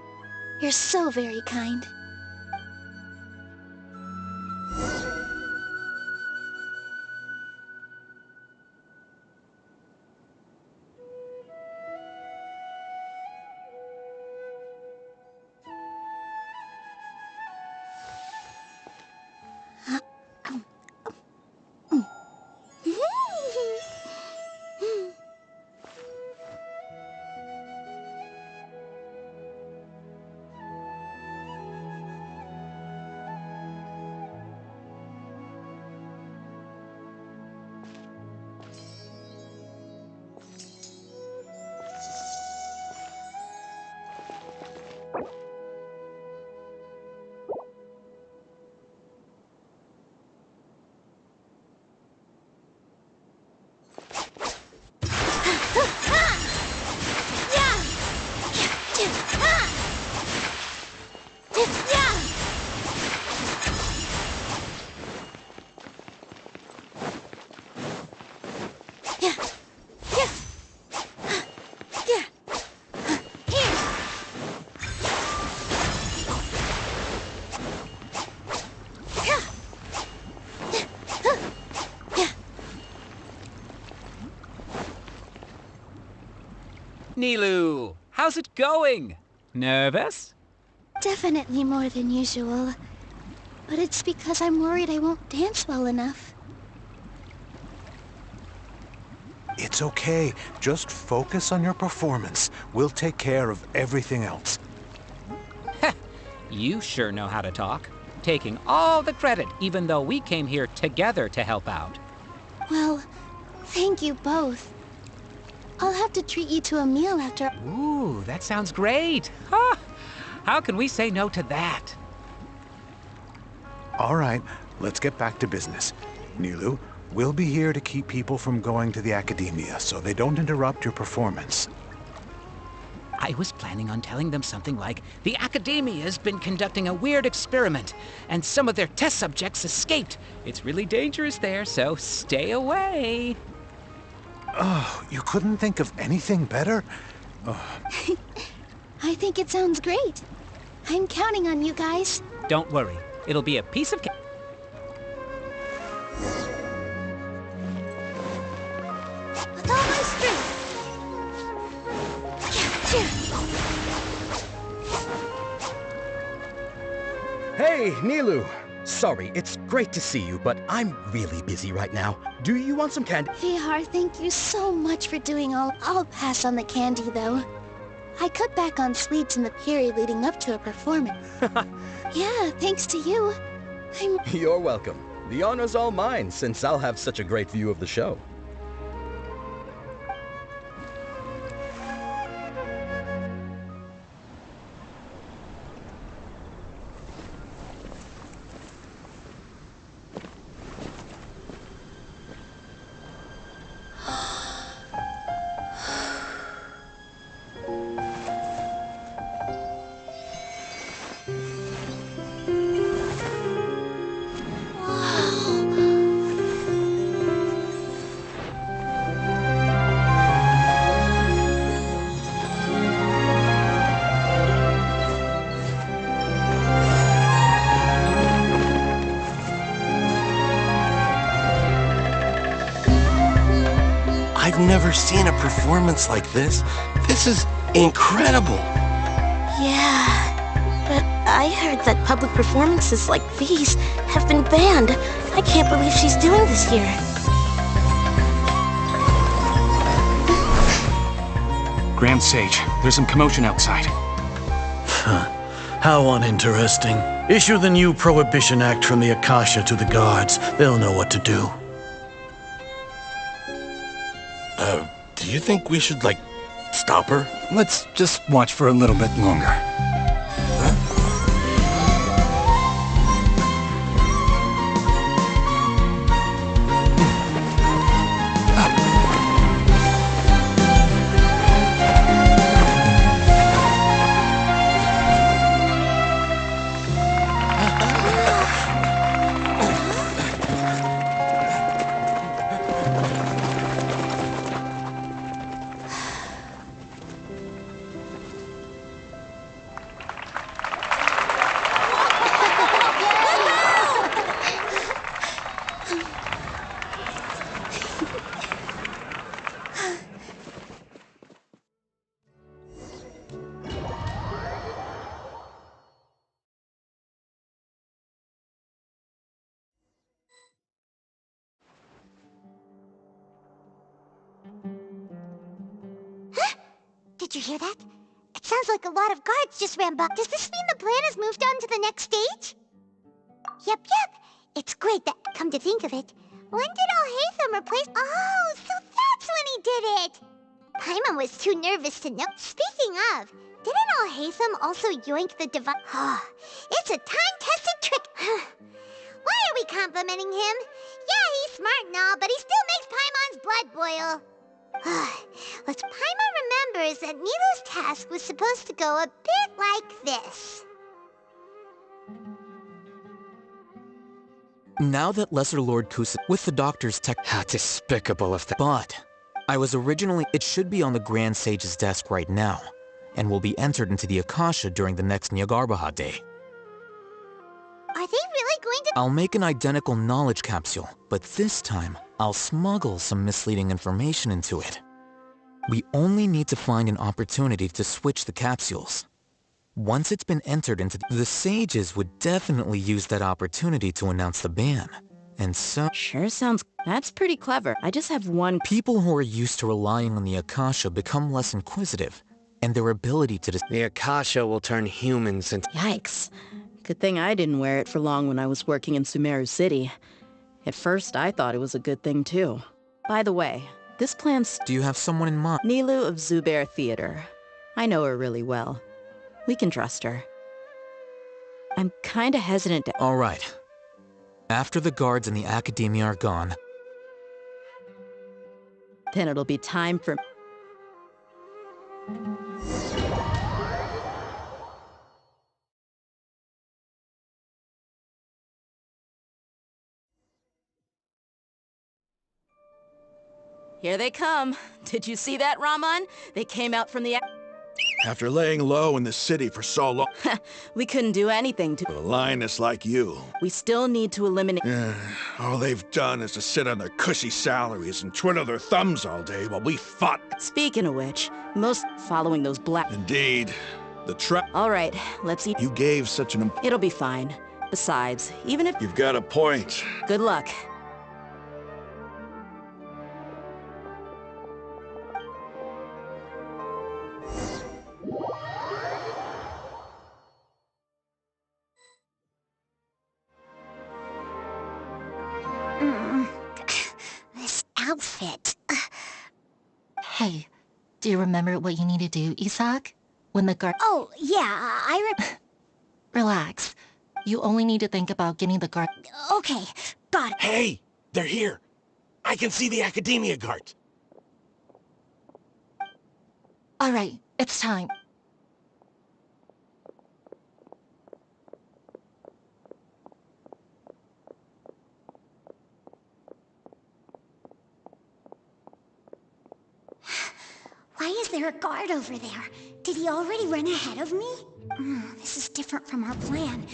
You're so very kind. Nilou, how's it going? Nervous? Definitely more than usual. But it's because I'm worried I won't dance well enough. It's okay. Just focus on your performance. We'll take care of everything else. You sure know how to talk. Taking all the credit, even though we came here together to help out. Well, thank you both. I'll have to treat you to a meal after... Ooh, that sounds great. Huh. How can we say no to that? All right, let's get back to business. Nilou, we'll be here to keep people from going to the Academia so they don't interrupt your performance. I was planning on telling them something like, the Academia's been conducting a weird experiment, and some of their test subjects escaped. It's really dangerous there, so stay away. Oh, you couldn't think of anything better? Oh. I think it sounds great. I'm counting on you guys. Don't worry. It'll be a piece of cake. With all my strength. Hey, Nilou! Sorry, it's great to see you, but I'm really busy right now. Do you want some candy? Vihar, thank you so much for doing all. I'll pass on the candy, though. I cut back on sweets in the period leading up to a performance. Yeah, thanks to you. You're welcome. The honor's all mine, since I'll have such a great view of the show. I've never seen a performance like this. This is incredible. Yeah, but I heard that public performances like these have been banned. I can't believe she's doing this here. Grand Sage, there's some commotion outside. How uninteresting. Issue the new Prohibition Act from the Akasha to the guards. They'll know what to do. Do you think we should, like, stop her? Let's just watch for a little bit longer. Did you hear that? It sounds like a lot of guards just ran by. Does this mean the plan has moved on to the next stage? Yep. It's great that, come to think of it, when did Alhaitham replace... Oh, so that's when he did it! Paimon was too nervous to know. Speaking of, Didn't Alhaitham also yoink the device? It's a time-tested trick. Why are we complimenting him? Yeah, he's smart and all, but he still makes Paimon's blood boil. What Paimon remembers that Nilou's task was supposed to go a bit like this. Now that Lesser Lord Kusa with the doctor's tech— How despicable of that. But I was originally— it should be on the Grand Sage's desk right now, and will be entered into the Akasha during the next Nyagarbha day. Are they really going to— I'll make an identical knowledge capsule, but this time, I'll smuggle some misleading information into it. We only need to find an opportunity to switch the capsules. Once it's been entered into the sages would definitely use that opportunity to announce the ban. And so— Sure sounds— that's pretty clever. I just have one— People who are used to relying on the Akasha become less inquisitive, and their ability to— The Akasha will turn humans into— Yikes. Good thing I didn't wear it for long when I was working in Sumeru City. At first, I thought it was a good thing too. By the way, this plan's— Do you have someone in mind? Nilou of Zubair Theater. I know her really well. We can trust her. I'm kinda hesitant to— All right. After the guards and the Academia are gone, then it'll be time for— Here they come. Did you see that, Raman? They came out from the— After laying low in the city for so long, we couldn't do anything to— with a lioness like you. We still need to eliminate— All they've done is to sit on their cushy salaries and twiddle their thumbs all day while we fought. Speaking of which, most following those black— Indeed. The trap— All right, let's eat— You gave such an— It'll be fine. Besides, even if— You've got a point. Good luck. This outfit. Hey, do you remember what you need to do, Isaac? When the guard— Oh, yeah, Relax. You only need to think about getting the guard— Okay, got it. Hey! They're here! I can see the Academia guards! Alright, it's time. Why is there a guard over there? Did he already run ahead of me? This is different from our plan,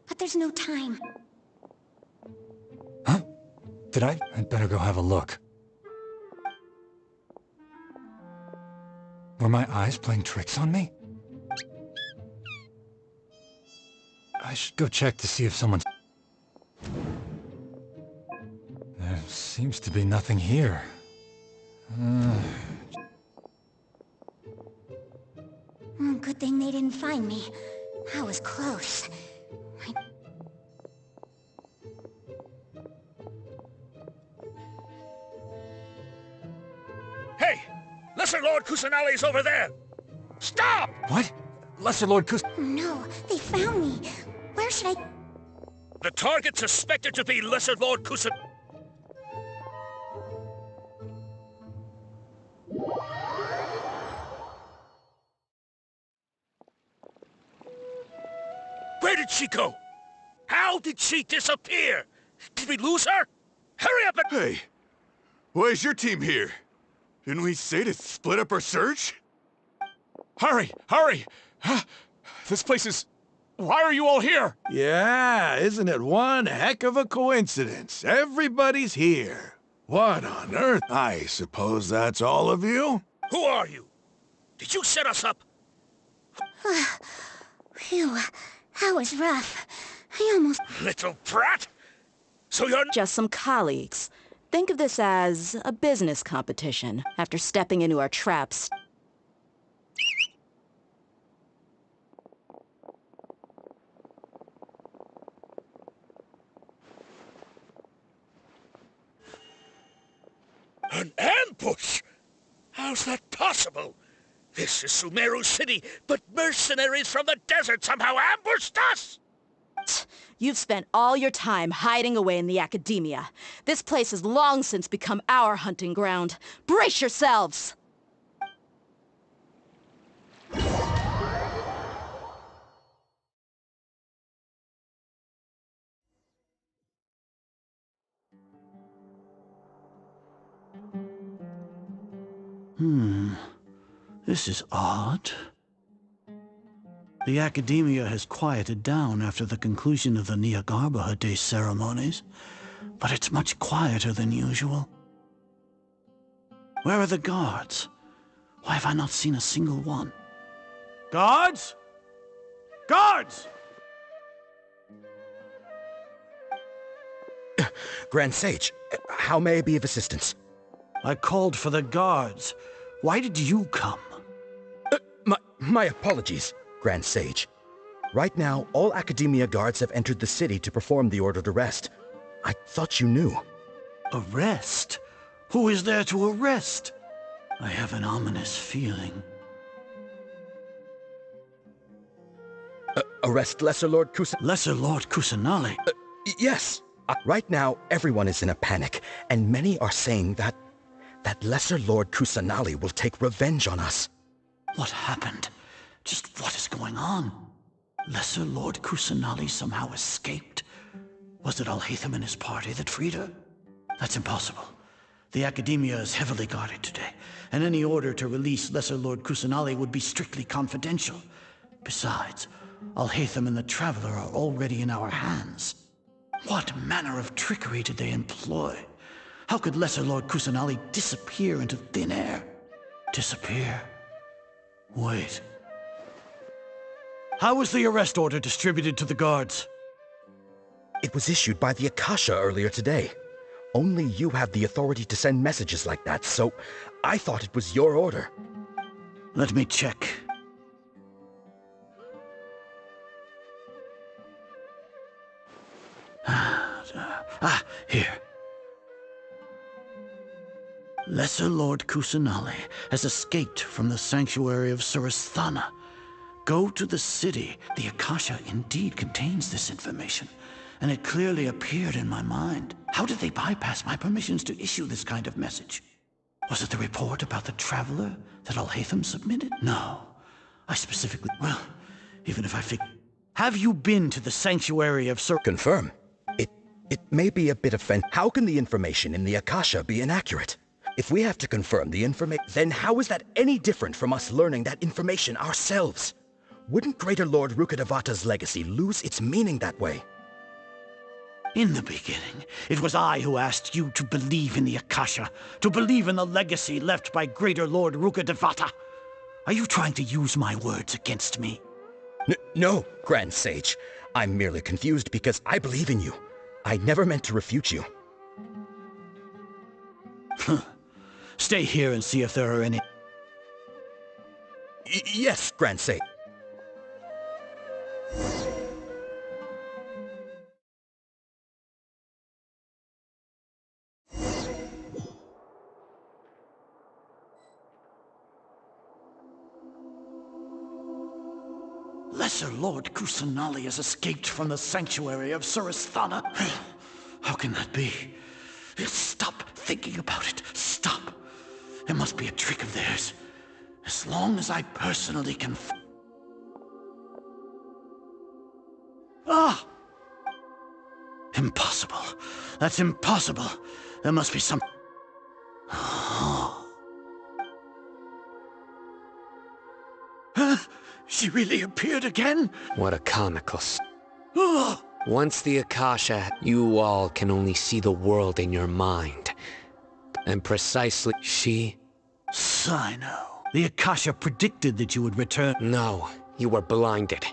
but there's no time. Did I? I'd better go have a look. Were my eyes playing tricks on me? I should go check to see if someone's— There seems to be nothing here. Good thing they didn't find me. I was close. Hey! Lesser Lord Kusanali's over there! Stop! What? Lesser Lord Kus— No, they found me. Where should I— The target suspected to be Lesser Lord Kusan— Where did she go? How did she disappear? Did we lose her? Hurry up and— Hey, why is your team here? Didn't we say to split up our search? Hurry! Hurry! This place is— Why are you all here? Yeah, isn't it one heck of a coincidence? Everybody's here. What on earth? I suppose that's all of you? Who are you? Did you set us up? Phew, that was rough. I almost— Little brat! So you're— Just some colleagues. Think of this as a business competition. After stepping into our traps— An ambush? How's that possible? This is Sumeru City, but mercenaries from the desert somehow ambushed us! You've spent all your time hiding away in the Academia. This place has long since become our hunting ground. Brace yourselves! This is odd. The Academia has quieted down after the conclusion of the Niagarbha Day ceremonies, but it's much quieter than usual. Where are the guards? Why have I not seen a single one? Guards? Guards! Grand Sage, how may I be of assistance? I called for the guards. Why did you come? My apologies, Grand Sage. Right now, all Academia guards have entered the city to perform the ordered arrest. I thought you knew. Arrest? Who is there to arrest? I have an ominous feeling. Arrest Lesser Lord Lesser Lord Kusanali? Yes. Right now, everyone is in a panic, and many are saying that Lesser Lord Kusanali will take revenge on us. What happened? Just what is going on? Lesser Lord Kusanali somehow escaped? Was it Alhaitham and his party that freed her? That's impossible. The Academia is heavily guarded today, and any order to release Lesser Lord Kusanali would be strictly confidential. Besides, Alhaitham and the Traveler are already in our hands. What manner of trickery did they employ? How could Lesser Lord Kusanali disappear into thin air? Disappear? Wait. How was the arrest order distributed to the guards? It was issued by the Akasha earlier today. Only you have the authority to send messages like that, so I thought it was your order. Let me check. Here. Lesser Lord Kusanali has escaped from the sanctuary of Surasthana. Go to the city. The Akasha indeed contains this information, and it clearly appeared in my mind. How did they bypass my permissions to issue this kind of message? Was it the report about the Traveler that Alhaitham submitted? No. I specifically... Well, even if I have you been to the sanctuary of Confirm. It may be a bit offensive. How can the information in the Akasha be inaccurate? If we have to confirm the information, then how is that any different from us learning that information ourselves? Wouldn't Greater Lord Rukkhadevata's legacy lose its meaning that way? In the beginning, it was I who asked you to believe in the Akasha, to believe in the legacy left by Greater Lord Rukkhadevata. Are you trying to use my words against me? No, Grand Sage. I'm merely confused because I believe in you. I never meant to refute you. Stay here and see if there are any... Yes, Grand Sage. Lesser Lord Kusanali has escaped from the sanctuary of Surasthana. How can that be? Stop thinking about it. Stop. It must be a trick of theirs. As long as I personally can... Ah! Impossible. That's impossible. There must be some... She really appeared again? What a comical... Once the Akasha, you all can only see the world in your mind. And precisely, she... Cyno. The Akasha predicted that you would return. No, you were blinded.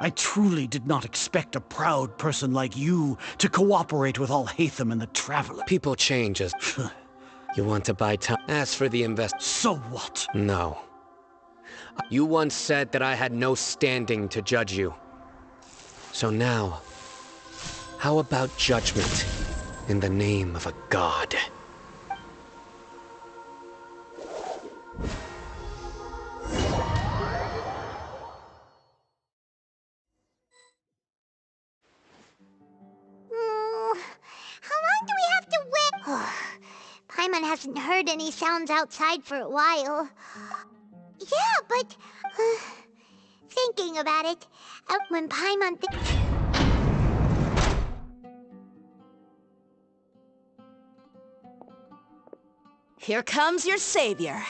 I truly did not expect a proud person like you to cooperate with Alhaitham and the Traveler. People change as... You want to buy time? As for the invest... So what? No. You once said that I had no standing to judge you. So now, how about judgment in the name of a god? hasn't heard any sounds outside for a while. Yeah, but... thinking about it, when Paimon Here comes your savior.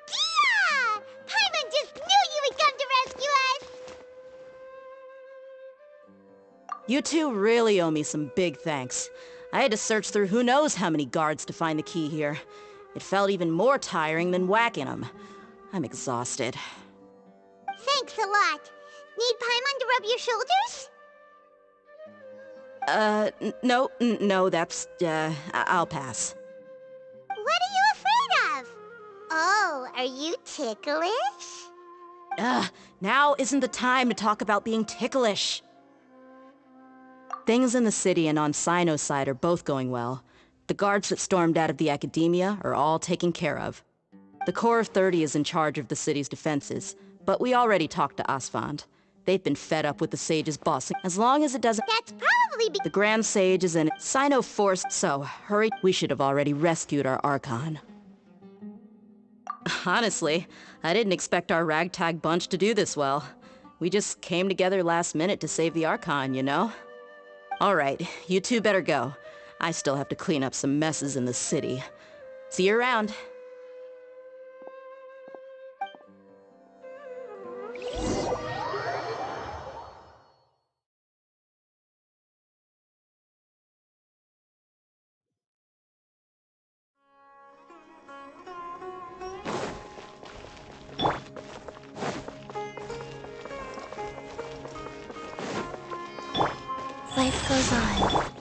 Yeah! Paimon just knew you would come to rescue us! You two really owe me some big thanks. I had to search through who knows how many guards to find the key here. It felt even more tiring than whacking them. I'm exhausted. Thanks a lot. Need Paimon to rub your shoulders? No, that's, I'll pass. What are you afraid of? Oh, are you ticklish? Now isn't the time to talk about being ticklish. Things in the city and on Cyno's side are both going well. The guards that stormed out of the Academia are all taken care of. The Corps of 30 is in charge of the city's defenses, but we already talked to Asfand. They've been fed up with the Sage's bossing. As long as it doesn't— That's probably The Grand Sage is in it. Cyno forced, so hurry. We should have already rescued our Archon. Honestly, I didn't expect our ragtag bunch to do this well. We just came together last minute to save the Archon, you know? Alright, you two better go. I still have to clean up some messes in the city. See you around. Life goes on.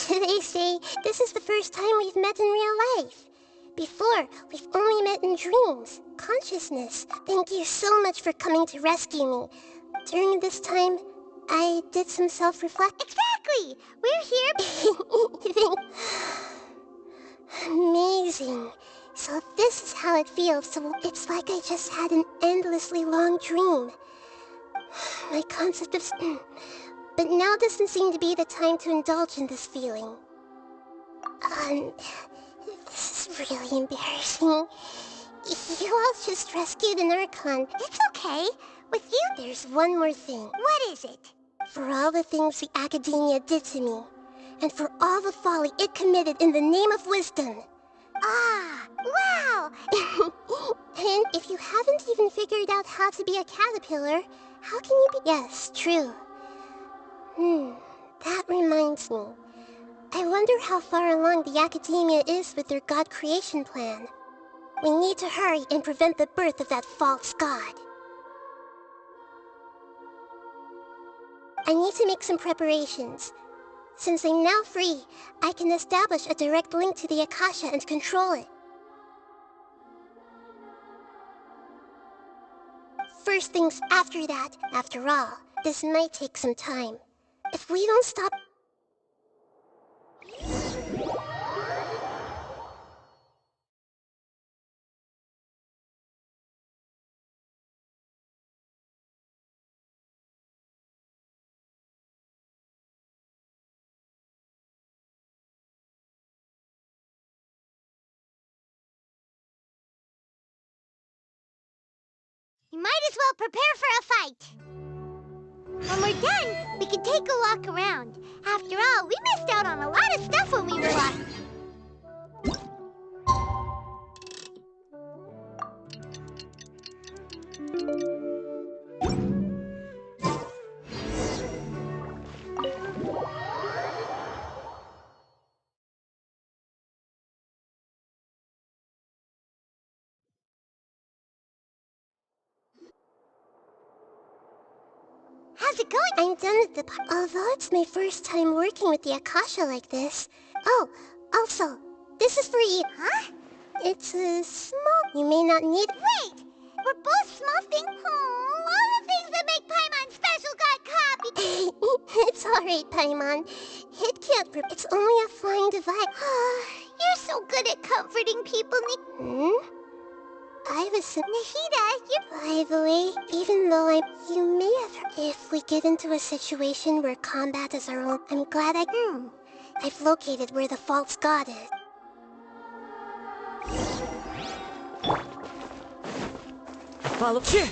They say this is the first time we've met in real life. Before, we've only met in dreams, consciousness. Thank you so much for coming to rescue me. During this time, I did some self-reflect. Exactly! We're here. Amazing. So this is how it feels. So it's like I just had an endlessly long dream. My concept of... But now doesn't seem to be the time to indulge in this feeling. This is really embarrassing. You all just rescued an Archon. It's okay. With you, there's one more thing. What is it? For all the things the Academia did to me, and for all the folly it committed in the name of wisdom. Ah, wow! And if you haven't even figured out how to be a caterpillar, how can you be— Yes, true. That reminds me. I wonder how far along the Academia is with their god creation plan. We need to hurry and prevent the birth of that false god. I need to make some preparations. Since I'm now free, I can establish a direct link to the Akasha and control it. First things after that, after all, this might take some time. If we don't stop... You might as well prepare for a fight. When we're done, we can take a walk around. After all, we missed out on a lot of stuff when we were lost. it going? I'm done with the part. Although it's my first time working with the Akasha like this. Oh, also, this is for you. Huh? It's a small... You may not need... Wait! We're both small things. Oh, all the things that make Paimon special got copied. It's alright, Paimon. It can't... It's only a flying device. You're so good at comforting people, I was... Nahida, you... By the way, even though you may have... If we get into a situation where combat is our own, I'm glad I've located where the false god is. Follow here.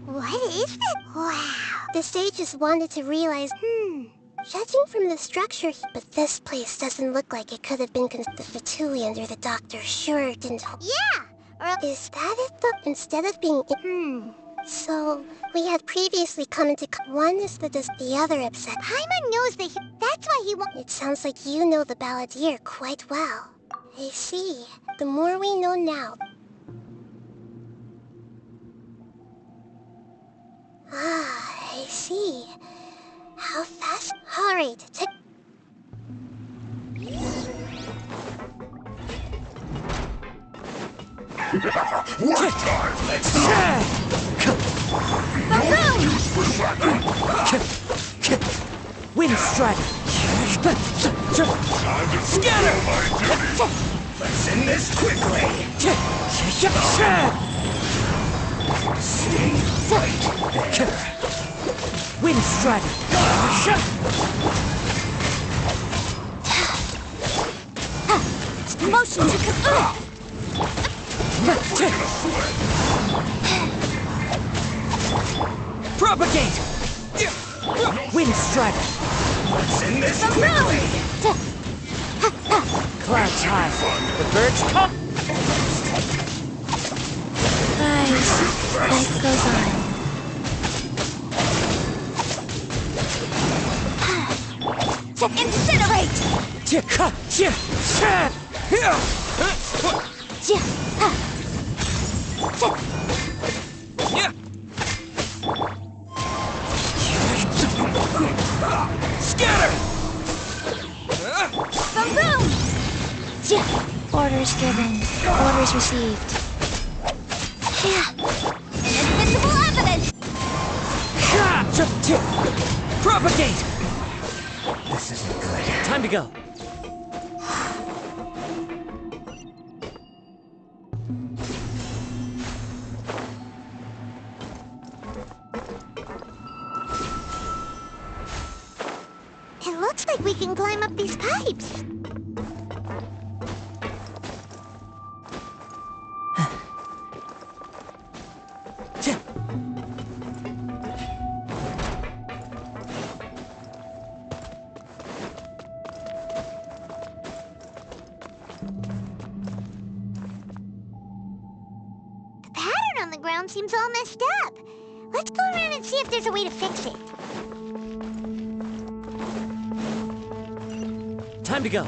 What is it? Wow. The sages wanted to realize, judging from the structure, but this place doesn't look like it could have been the Fatui under the doctor sure didn't. Yeah! Is that it though? Instead of being So, we had previously come into one is the other upset. Paimon knows that's why he It sounds like you know the Balladeer quite well. I see. The more we know now. Ah, I see. How fast? Alright, What time? Let's go! Wind Strider! Scatter! Let's end this quickly! Stay right there! Wind Strider! Motion to Propagate! Wind Strider! Let's end this quickly! Clouds high. The birds come! Life goes on. Incinerate! Scatter! Boom! Orders given. Orders received. Invincible evidence! Propagate! This isn't good. Time to go. It looks like we can climb up these pipes. The pattern on the ground seems all messed up. Let's go around and see if there's a way to fix it. Time to go.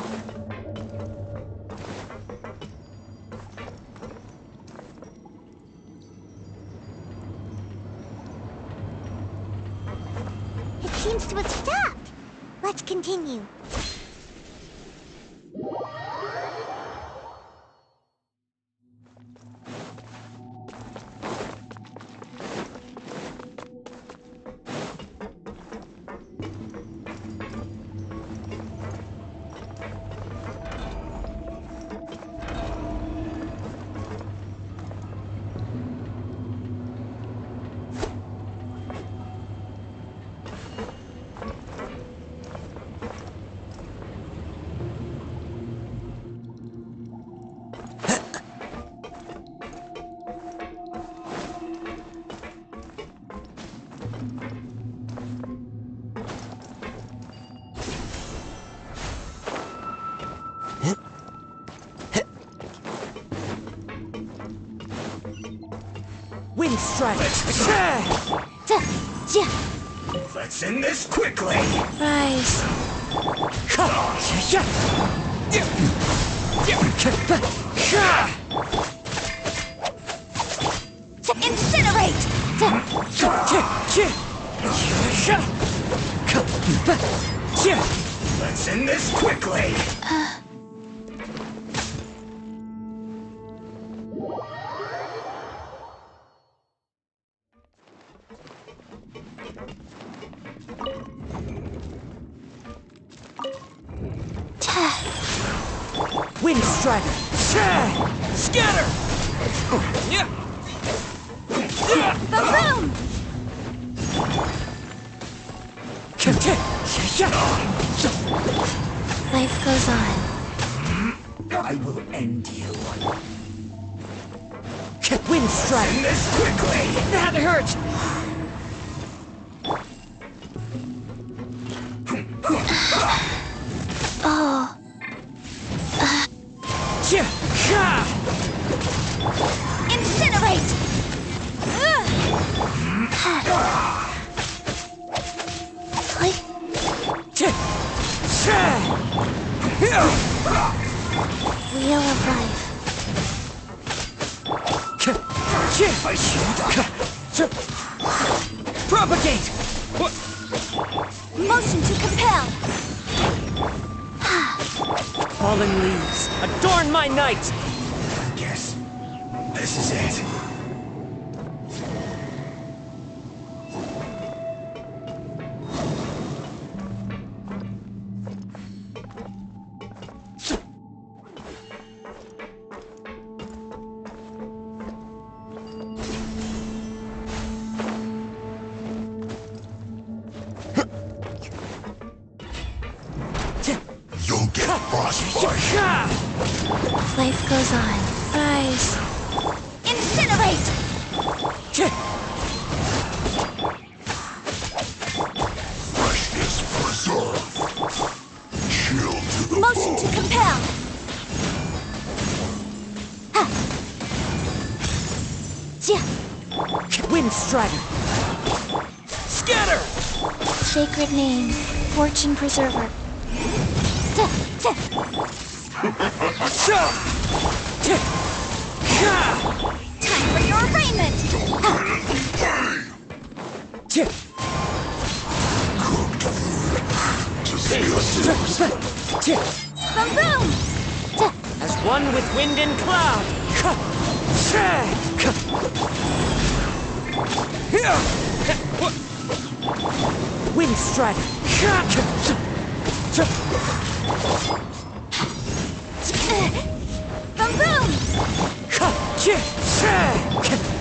It seems to have stopped. Let's continue. Wind Strider! Let's end this quickly! Rise. Incinerate! Let's end this quickly! Wind Strider! Scatter! Boom! Life goes on. I will end you. Wind Strider! End this quickly! That hurt! Oh. Incinerate! Wheel of Life. Propagate! Motion to compel! Fallen leaves, adorn my night! Yes, this is it. You'll get frostbite. Life goes on. Rise. Incinerate! Freshness preserve. Chill to the Motion bone. to compel! Wind Strider! Scatter! Sacred name. Fortune Preserver. Time for your arraignment! Boom boom! As one with wind and cloud! Wind Strider! Boom boom!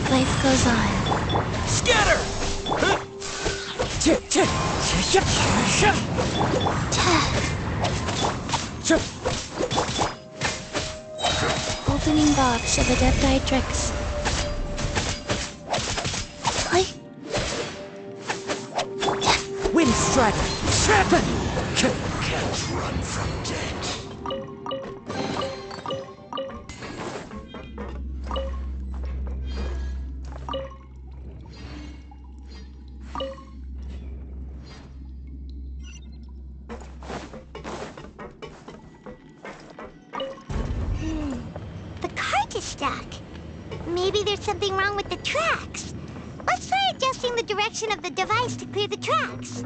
Life goes on. Scatter! Opening box of Adepti-Trix. Wind Strider! Can't run from death. The cart is stuck. Maybe there's something wrong with the tracks. Let's try adjusting the direction of the device to clear the tracks.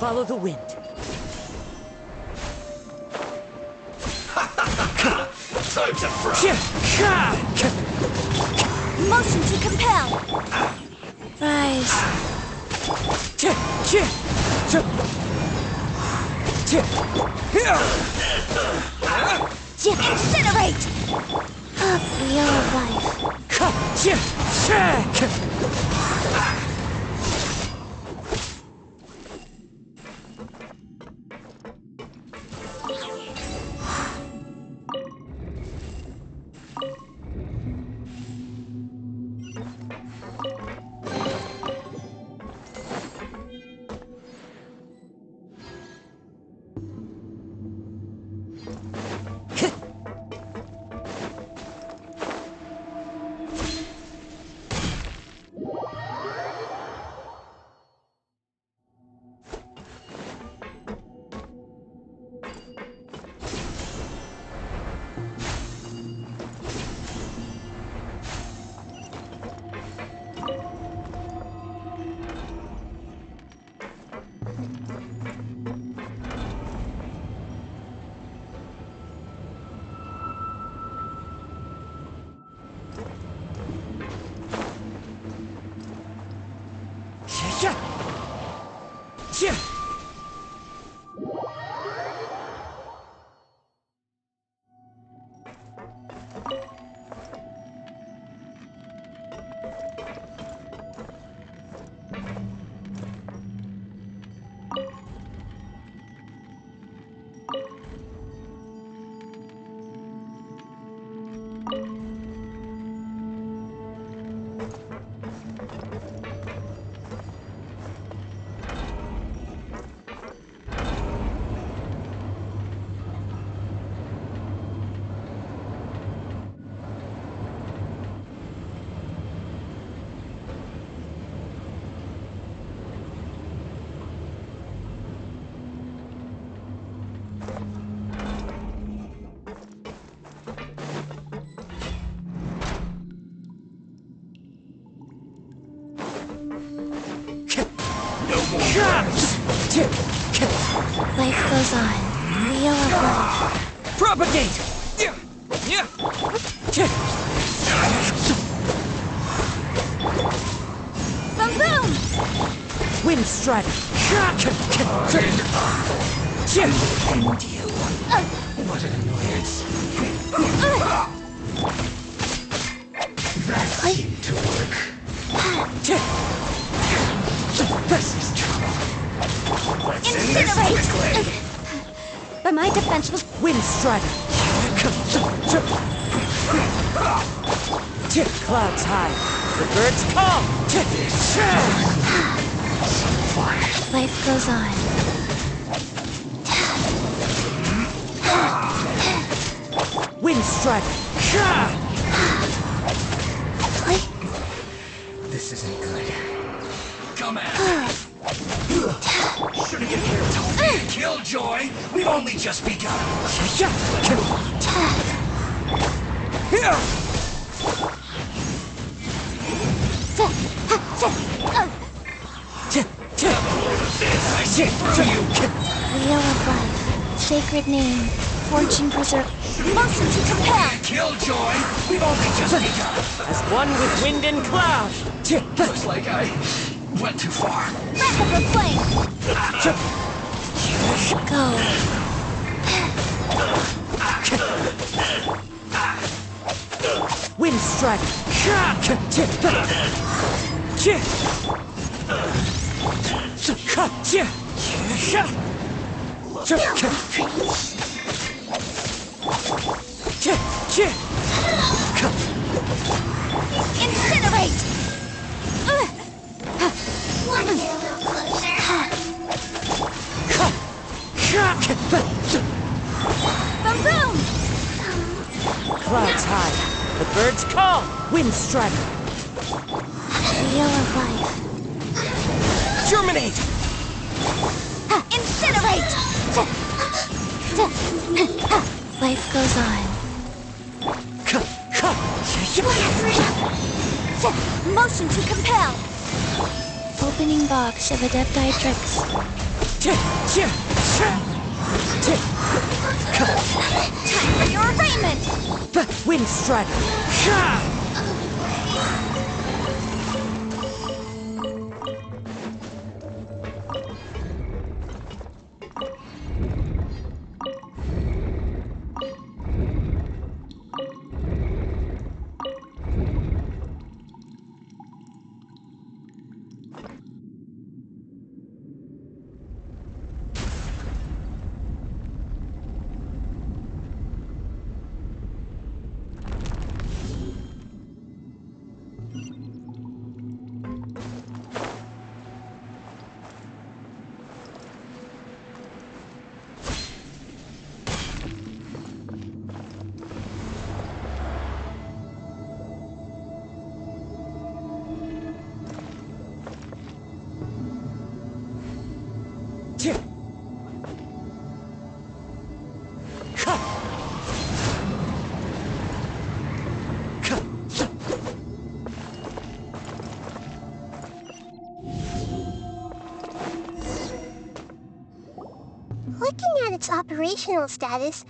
follow the wind. Time to fry. Motion to compel. Rise. Incinerate! Wheel of life. Life goes on. Wheel of life. Propagate! Boom boom! Wind strider! And you. What an annoyance. That seemed to work. This is trouble. Let's end this quickly. But my defense was Wind strider! Clouds high. The birds call! Life goes on. Wind strider! This isn't good. Come at me. Shouldn't get here until Killjoy. We've only just begun. Wheel of life. Sacred name. Fortune preserve. motion to compel. Killjoy, we've only just begun. As one with wind and cloud. Looks like I went too far. Rapid flame. Go. Wind strike. Incinerate. One little closer. Boom boom. Clouds high. The birds call. Wind strike. Wheel of life. Germinate. Incinerate. Life goes on. Motion to compel. Opening box of Adepti tricks. Time for your arraignment! Wind Strider! Looking at its operational status,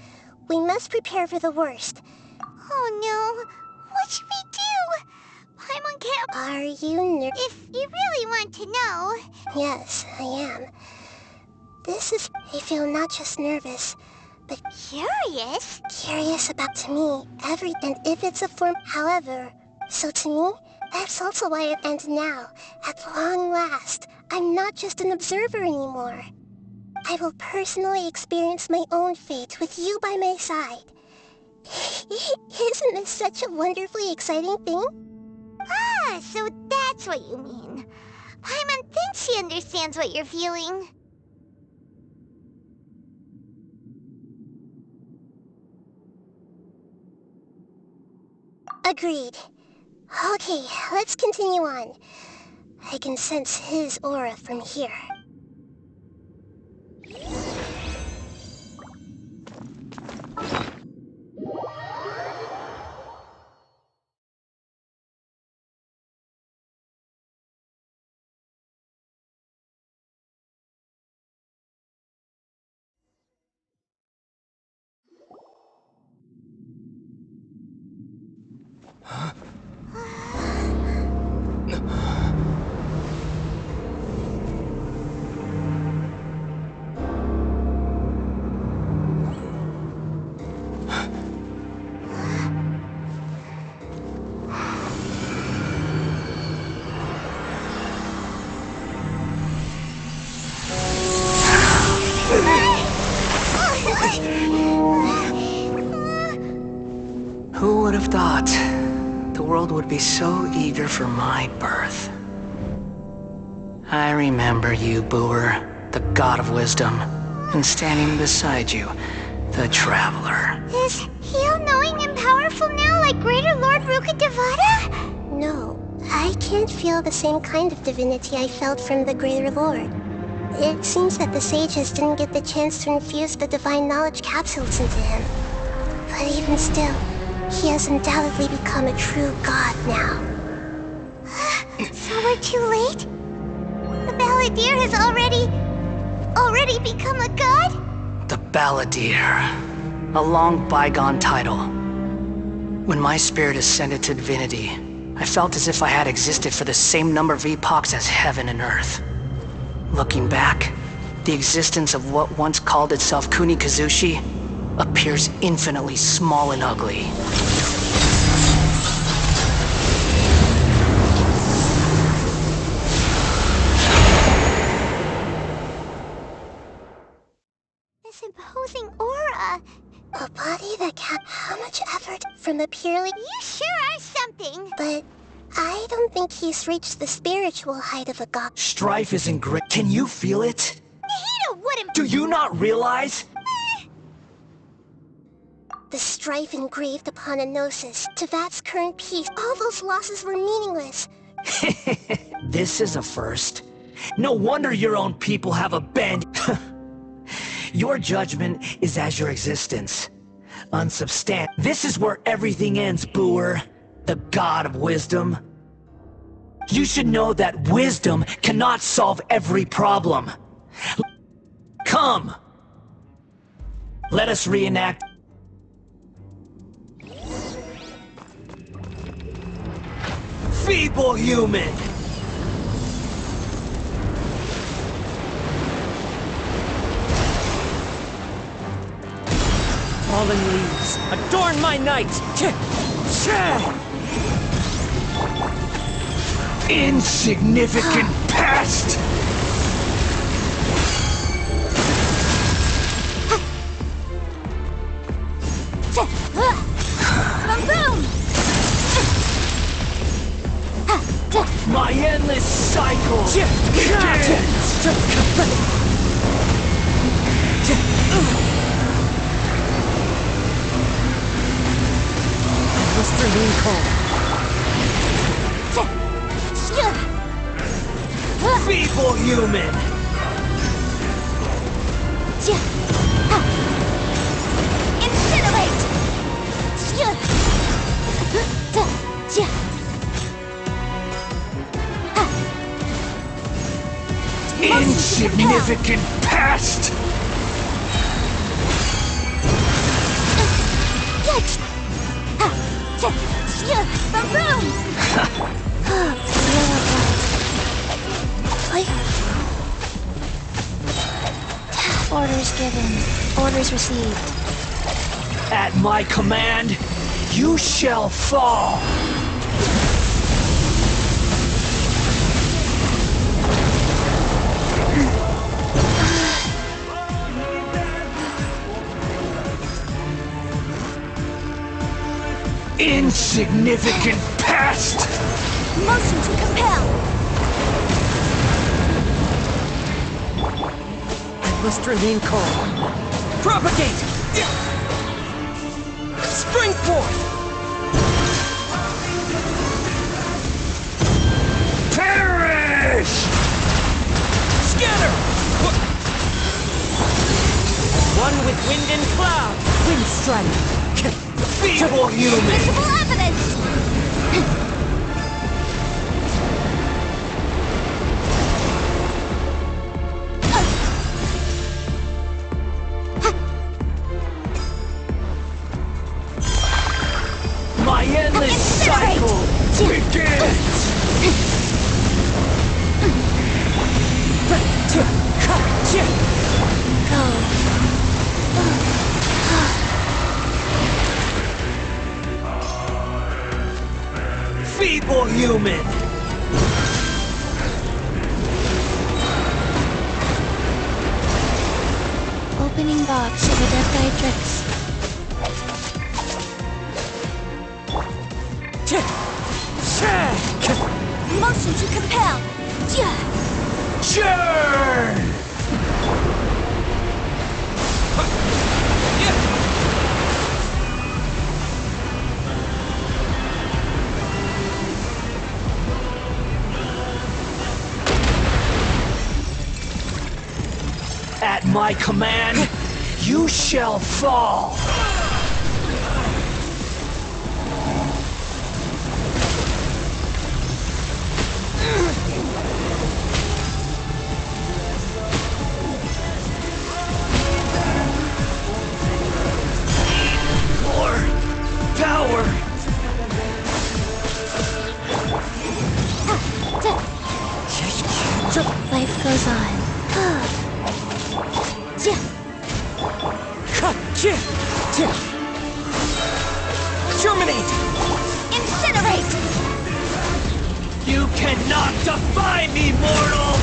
we must prepare for the worst. Oh no, what should we do? Paimon can't— Are you nervous? If you really want to know— Yes, I am. I feel not just nervous, but curious? Curious about, to me, everything, if it's a form. However, so to me, that's also why it ends now. At long last, I'm not just an observer anymore. I will personally experience my own fate with you by my side. Isn't this such a wonderfully exciting thing? Ah, so that's what you mean. Paimon thinks she understands what you're feeling. Agreed. Okay, let's continue on. I can sense his aura from here. Who would have thought the world would be so eager for my birth? I remember you, Booer, the god of wisdom, and standing beside you, the traveler. Is he all-knowing and powerful now, like Greater Lord Rukkhadevata? No, I can't feel the same kind of divinity I felt from the Greater Lord. It seems that the sages didn't get the chance to infuse the divine knowledge capsules into him. But even still, he has undoubtedly become a true god now. So we're too late? The Balladeer has already become a god? The Balladeer. A long bygone title. When my spirit ascended to divinity, I felt as if I had existed for the same number of epochs as heaven and earth. Looking back, the existence of what once called itself Kunikazushi appears infinitely small and ugly. This imposing aura. A body that can— How much effort from a purely— You sure are something! But I don't think he's reached the spiritual height of a god. Strife is engraved. Can you feel it? Nahida wouldn't— Do you not realize? The strife engraved upon a gnosis, Teyvat's current peace, all those losses were meaningless. This is a first. No wonder your own people have abandoned. Your judgment is as your existence. Unsubstantiated. This is where everything ends, Booer. The god of wisdom. You should know that wisdom cannot solve every problem. Come! Let us reenact... Feeble human! Fallen leaves, adorn my night! Insignificant pest! My endless cycle begins! Mr. Lincoln. Feeble human! Incinerate! Insignificant pest! Orders given. Orders received. At my command, you shall fall! Insignificant pest! Motion to compel! Mr. Lincoln. Propagate! Spring forth! Perish! Scatter! One with wind and cloud! Wind strike! Feeble human! Visible evidence! My endless cycle begins! Feeble human! Opening box of the Dectiatrix. Motion to compel! Churn! At my command, you shall fall! More power! Life goes on. Terminate! Incinerate! You cannot defy me, mortal!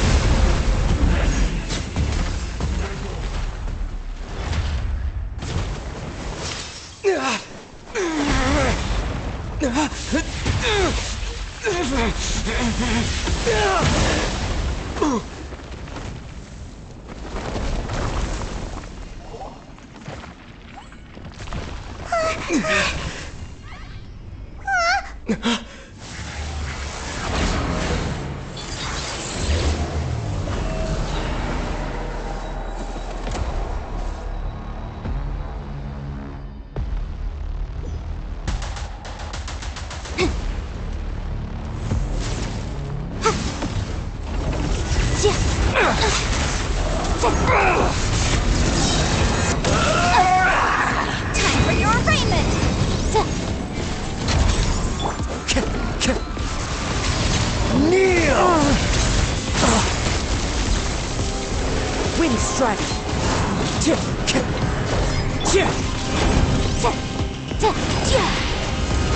Strider!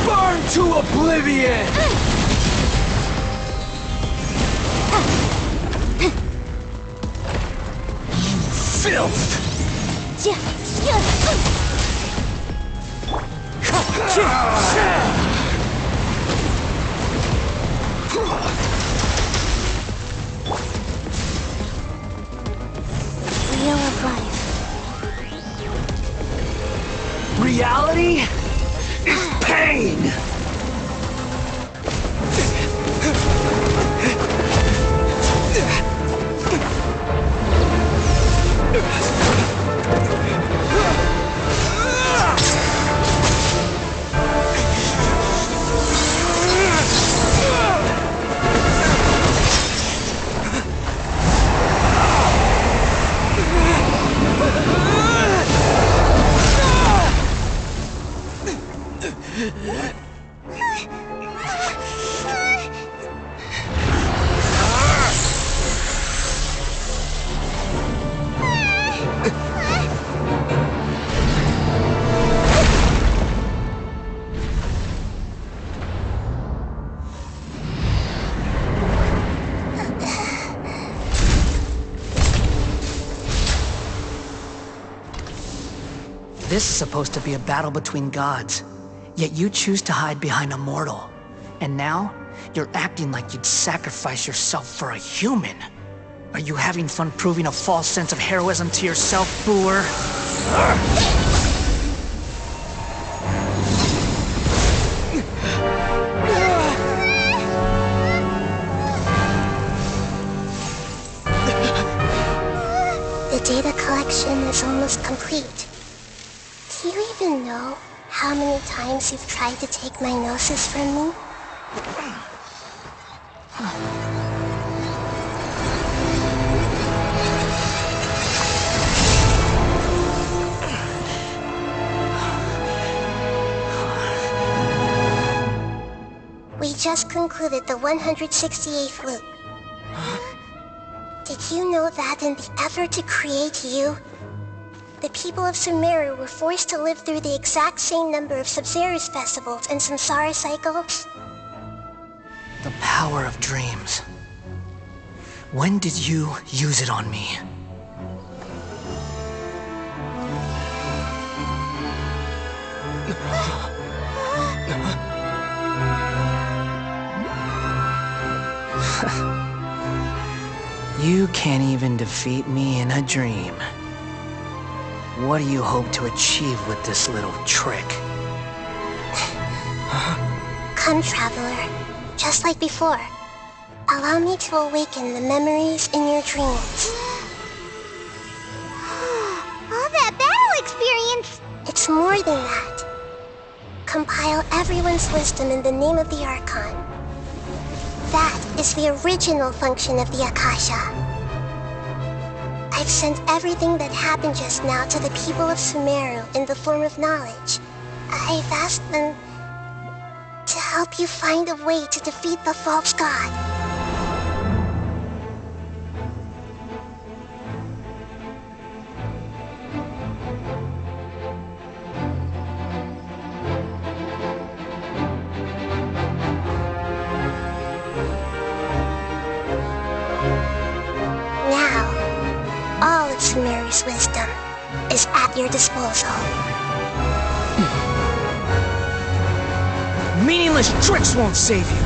Burn to oblivion! You filth! Wheel of life. Reality is pain! This is supposed to be a battle between gods, yet you choose to hide behind a mortal. And now, you're acting like you'd sacrifice yourself for a human. Are you having fun proving a false sense of heroism to yourself, Booer? The data collection is almost complete. Do you even know how many times you've tried to take my gnosis from me? We just concluded the 168th loop. Did you know that in the effort to create you, the people of Sumeru were forced to live through the exact same number of Sabzeruz festivals and Samsara cycles? The power of dreams. When did you use it on me? You can't even defeat me in a dream. What do you hope to achieve with this little trick? Come, Traveler. Just like before. Allow me to awaken the memories in your dreams. All that battle experience! It's more than that. Compile everyone's wisdom in the name of the Archon. That is the original function of the Akasha. I've sent everything that happened just now to the people of Sumeru in the form of knowledge. I've asked them to help you find a way to defeat the false god. Sumeru's wisdom is at your disposal. Meaningless tricks won't save you!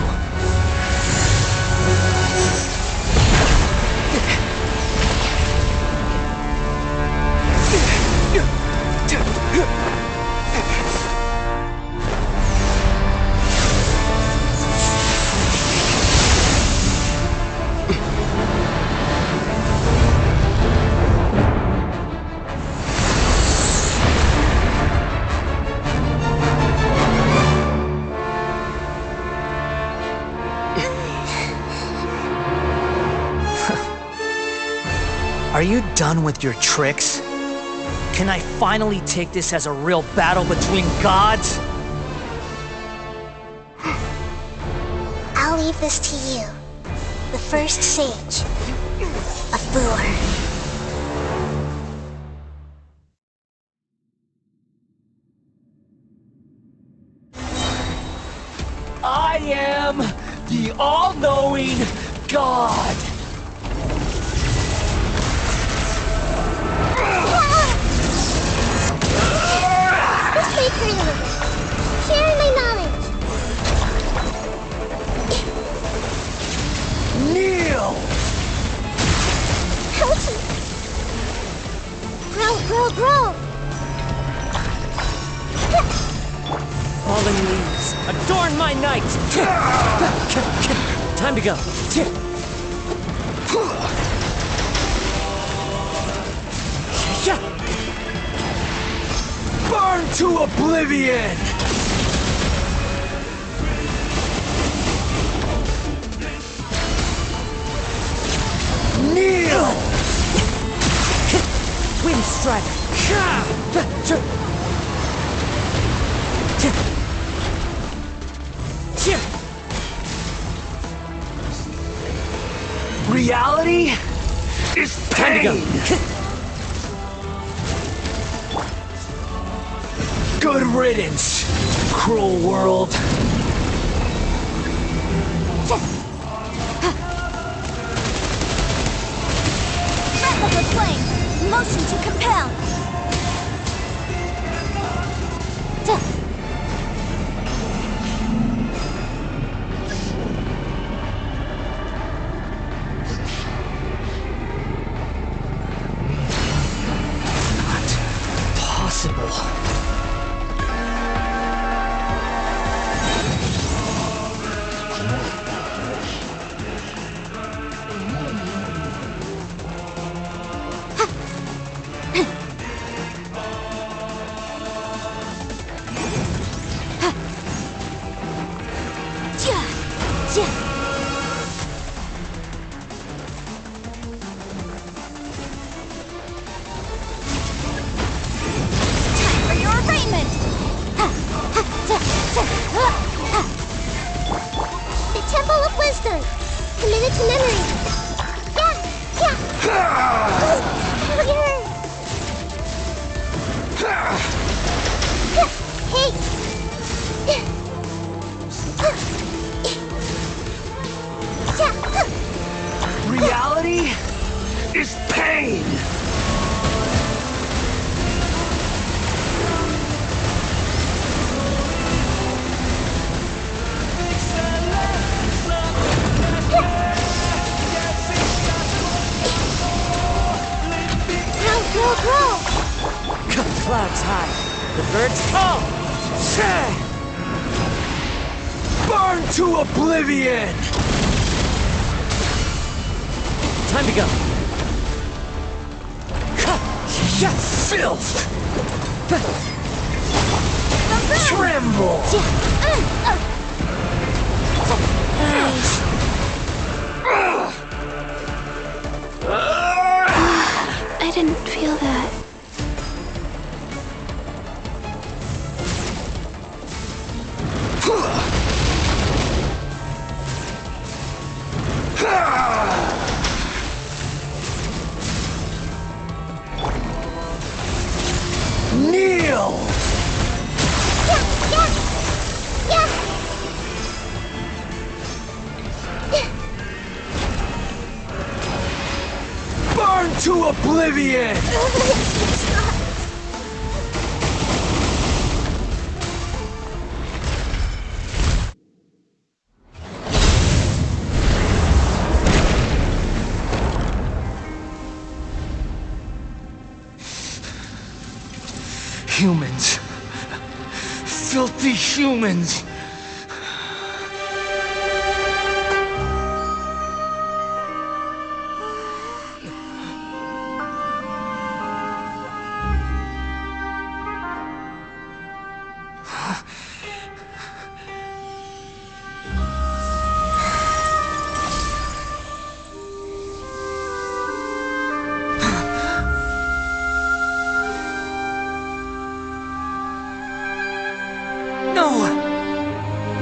Are you done with your tricks? Can I finally take this as a real battle between gods? I'll leave this to you, the first sage of Booer. I am the all-knowing God. This may hurt a little bit. Sharing my knowledge. Kneel! Ouchie! Grow! Falling leaves, adorn my night! Time to go. Burn to oblivion! Kneel! Wind strike! Reality is pain! Time to go. Good riddance, cruel world. Breath of the flame. Motion to compel. Committed to memory. Reality is pain. Grow. Clouds high, the birds call. Burn to oblivion. Time to go. Filth. Tremble. I didn't feel that. Kneel! Burn to oblivion! Humans. Filthy humans.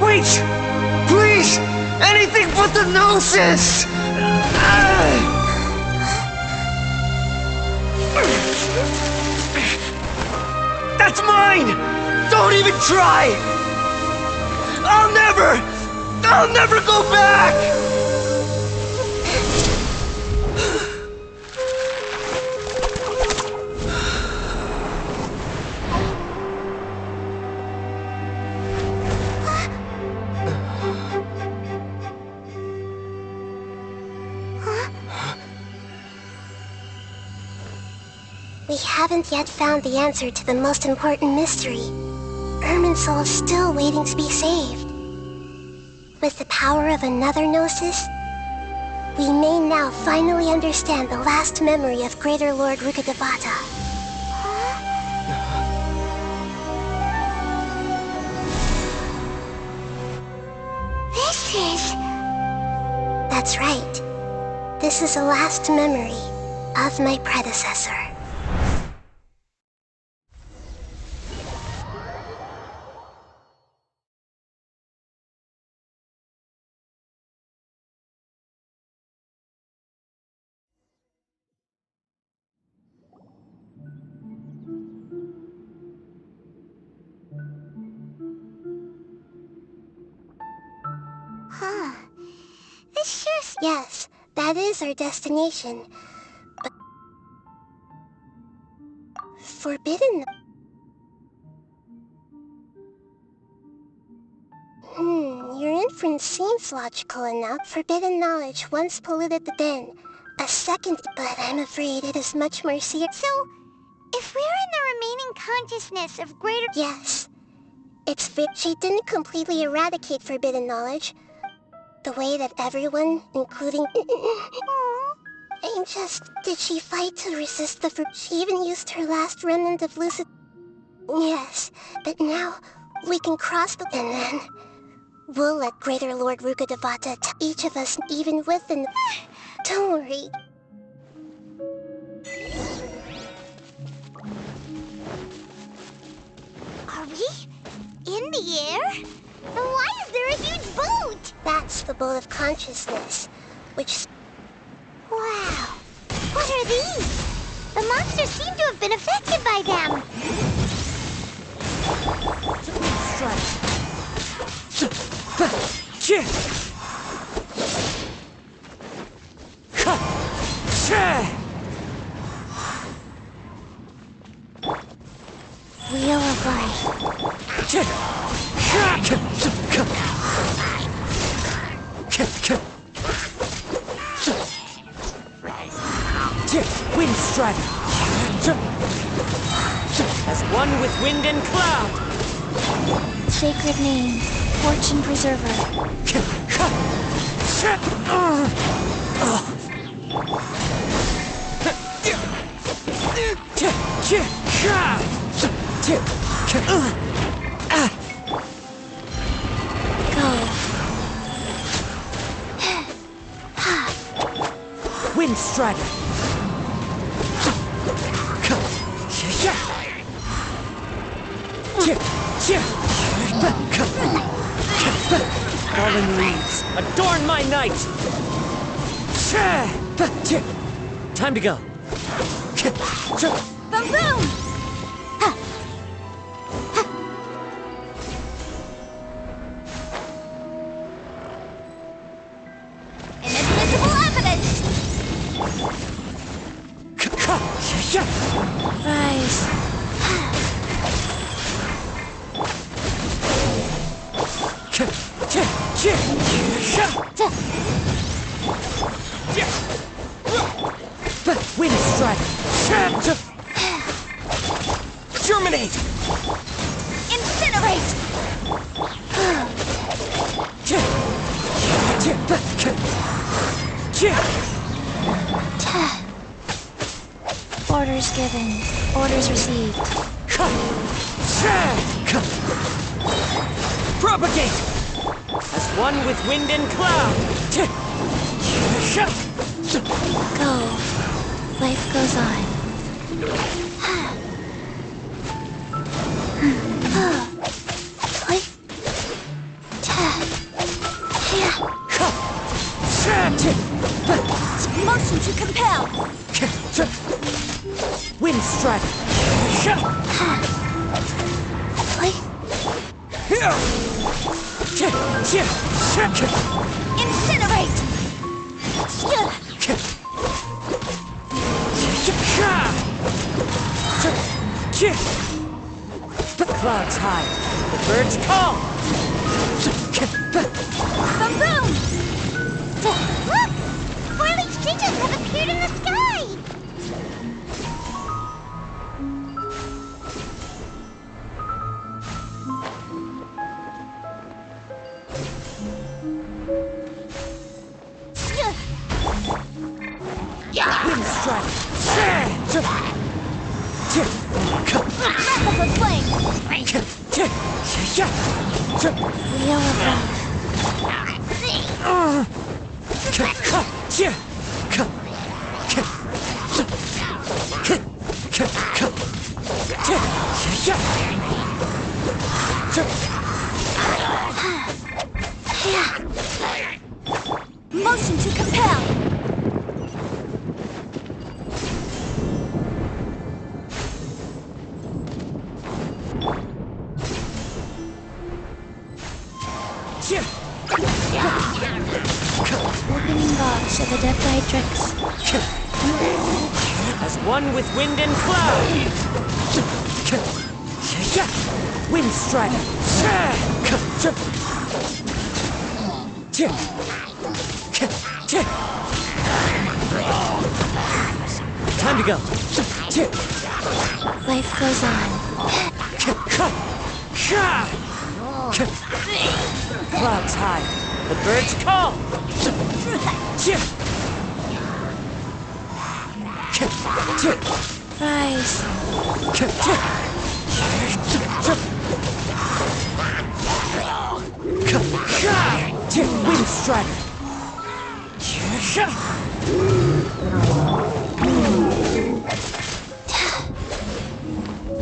Wait! Please! Anything but the Gnosis! That's mine! Don't even try! I'll never I'll never go back! We haven't yet found the answer to the most important mystery. Irminsul is still waiting to be saved. With the power of another Gnosis, we may now finally understand the last memory of Greater Lord Rukkhadevata. This is... That's right. This is the last memory of my predecessor. Huh. This sure... Yes, that is our destination. But... Forbidden... Your inference seems logical enough. Forbidden knowledge once polluted the den. A second... But I'm afraid it is much more serious. So, if we're in the remaining consciousness of greater... Yes. It's she didn't completely eradicate forbidden knowledge. The way that everyone, including... Did she fight to resist the... She even used her last remnant of lucid... Yes, but now we can cross the... And then... We'll let Greater Lord Rukkhadevata each of us, even with an... Don't worry. Are we in the air? Then why is there a huge boat? That's the boat of consciousness, which... Wow! What are these? The monsters seem to have been affected by them. Wheel of Life. Wind Strider! As one with wind and cloud! Sacred name, Fortune Preserver. Wind Strider! Fallen leaves, adorn my night! Time to go. Boom boom! Inadmissible evidence! Rise. Wind Strider! Germinate! Incinerate! Orders given. Orders received. Propagate! As one with wind and cloud! Go. Life goes on. Motion to compel! Wind Strider! Incinerate! Clouds high. The birds call. Boom boom! Look! 4-leaf sages have appeared in the sky! Wind strike. Massive flame! Wheel of Life. Motion to compel! Opening box of the Deathlightrix. As one with wind and cloud. Wind strike. Time to go. Life goes on. Clouds high. The birds call. Rise. Wind strike.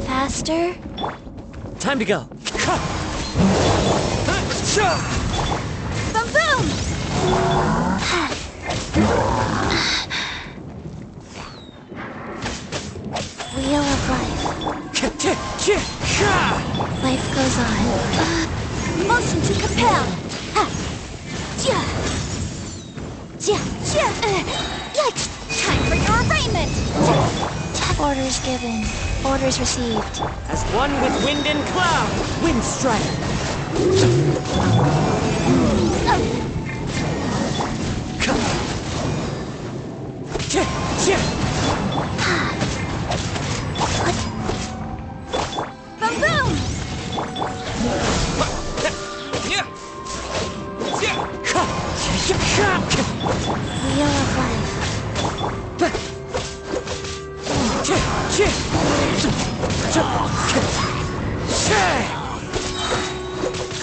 Faster. Time to go. Boom boom! Wheel of Life. Life goes on. Motion to compel! Yikes! Time for your arraignment! Orders given. Orders received. As one with wind and cloud. Wind strike. Boom boom! Wheel of Life.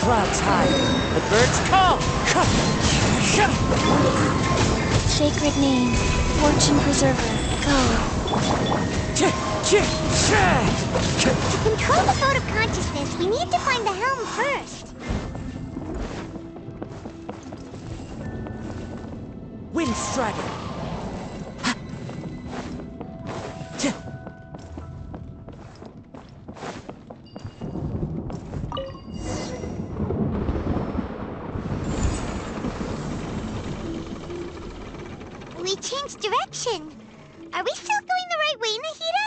Clouds high. The birds call. Sacred name. Fortune preserver. Go. To control the boat of consciousness, we need to find the helm first. Wind strider. We changed direction. Are we still going the right way, Nahida?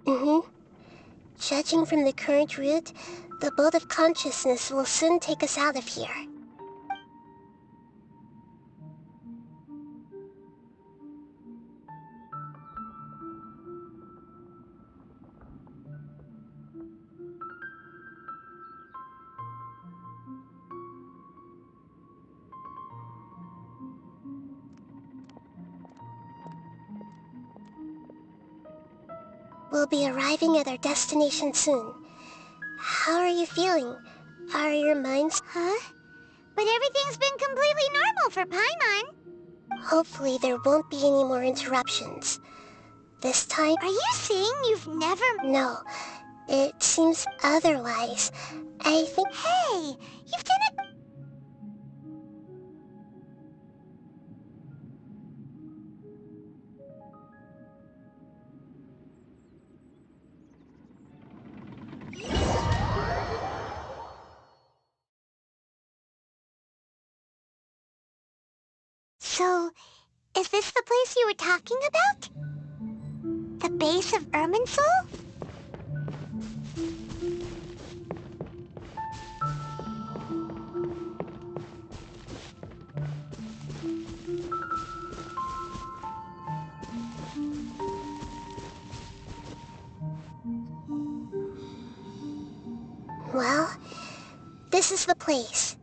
Mm-hmm. Judging from the current route, the boat of consciousness will soon take us out of here. We'll be arriving at our destination soon. How are you feeling? Are your minds... Huh? But everything's been completely normal for Paimon. Hopefully there won't be any more interruptions. This time... Are you saying you've never... No. It seems otherwise. I think... Hey! You've done it... So, is this the place you were talking about? The base of Irminsul? Well, this is the place.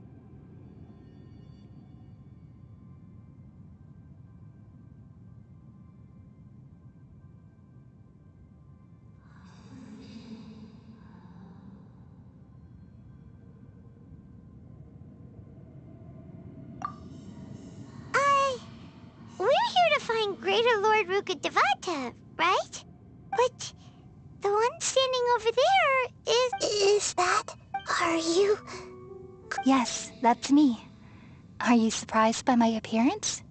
We're here to find Greater Lord Rukkhadevata, right? But the one standing over there Is that... Are you... Yes, that's me. Are you surprised by my appearance?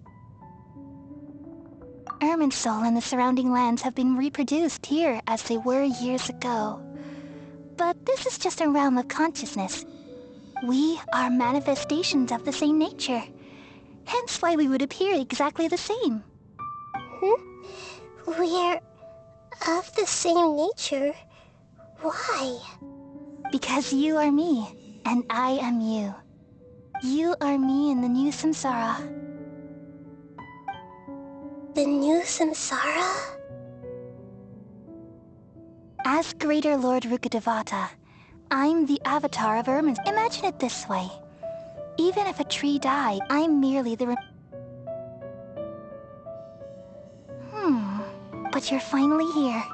Irminsul and the surrounding lands have been reproduced here as they were years ago. But this is just a realm of consciousness. We are manifestations of the same nature. Hence why we would appear exactly the same. We're... of the same nature? Why? Because you are me, and I am you. You are me in the new samsara. The new samsara? As Greater Lord Rukkhadevata, I'm the avatar of Irminsul. Imagine it this way. Even if a tree died, I'm merely the But you're finally here.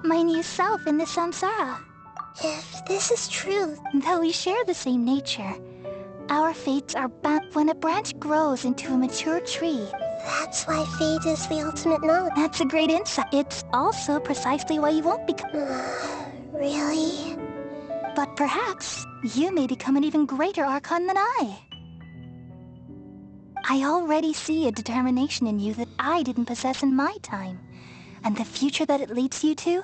My new self in the samsara. If this is true... Though we share the same nature, our fates are bound. When a branch grows into a mature tree... That's why fate is the ultimate knowledge. That's a great insight. It's also precisely why you won't become... Really? But perhaps you may become an even greater Archon than I. I already see a determination in you that I didn't possess in my time. And the future that it leads you to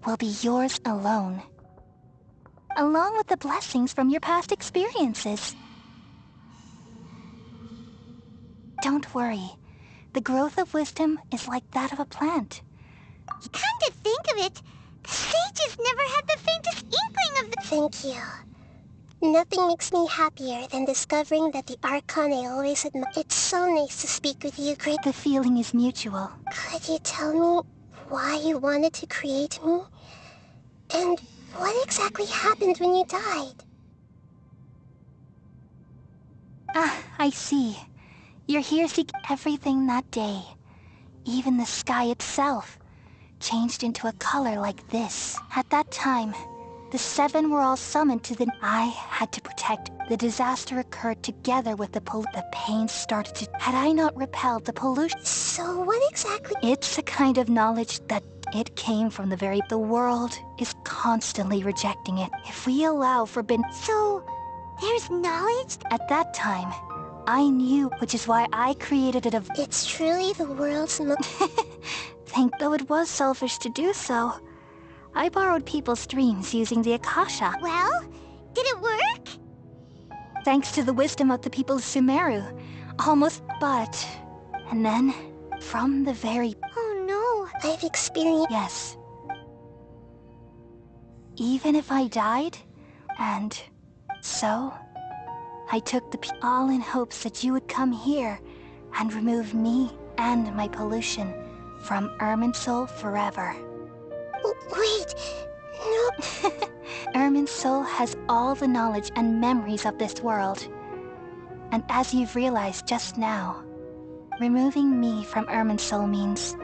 will be yours alone. Along with the blessings from your past experiences. Don't worry. The growth of wisdom is like that of a plant. Come to think of it, the sages never had the faintest inkling of the... Thank you. Nothing makes me happier than discovering that the Archon I always admired. It's so nice to speak with you, Great... The feeling is mutual. Could you tell me why you wanted to create me? And what exactly happened when you died? Ah, I see. You're here seeking everything that day. Even the sky itself changed into a color like this. At that time, the seven were all summoned to the... I had to protect. The disaster occurred together with the pain started to... Had I not repelled the pollution... So what exactly... It's a kind of knowledge that it came from the very... The world is constantly rejecting it. If we allow forbidden... So, there's knowledge? At that time, I knew, which is why I created it of... It's truly the world's... Though it was selfish to do so, I borrowed people's dreams using the Akasha. Well, did it work? Thanks to the wisdom of the people of Sumeru. Almost, but... And then, from the very... Oh no, I've experienced... Yes. Even if I died, and so, I took the all in hopes that you would come here and remove me and my pollution from Irminsul forever. Wait, no... Irminsul has all the knowledge and memories of this world. And as you've realized just now, removing me from Irminsul means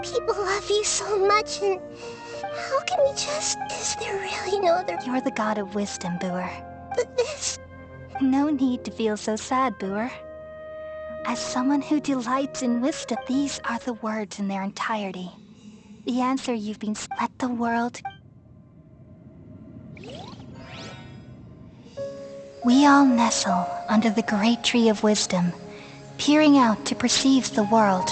People love you so much, and how can we just... Is there really no other... You're the god of wisdom, Booer. But this... No need to feel so sad, Booer. As someone who delights in wisdom, these are the words in their entirety. The answer you've been... Let the world... We all nestle under the great tree of wisdom, peering out to perceive the world.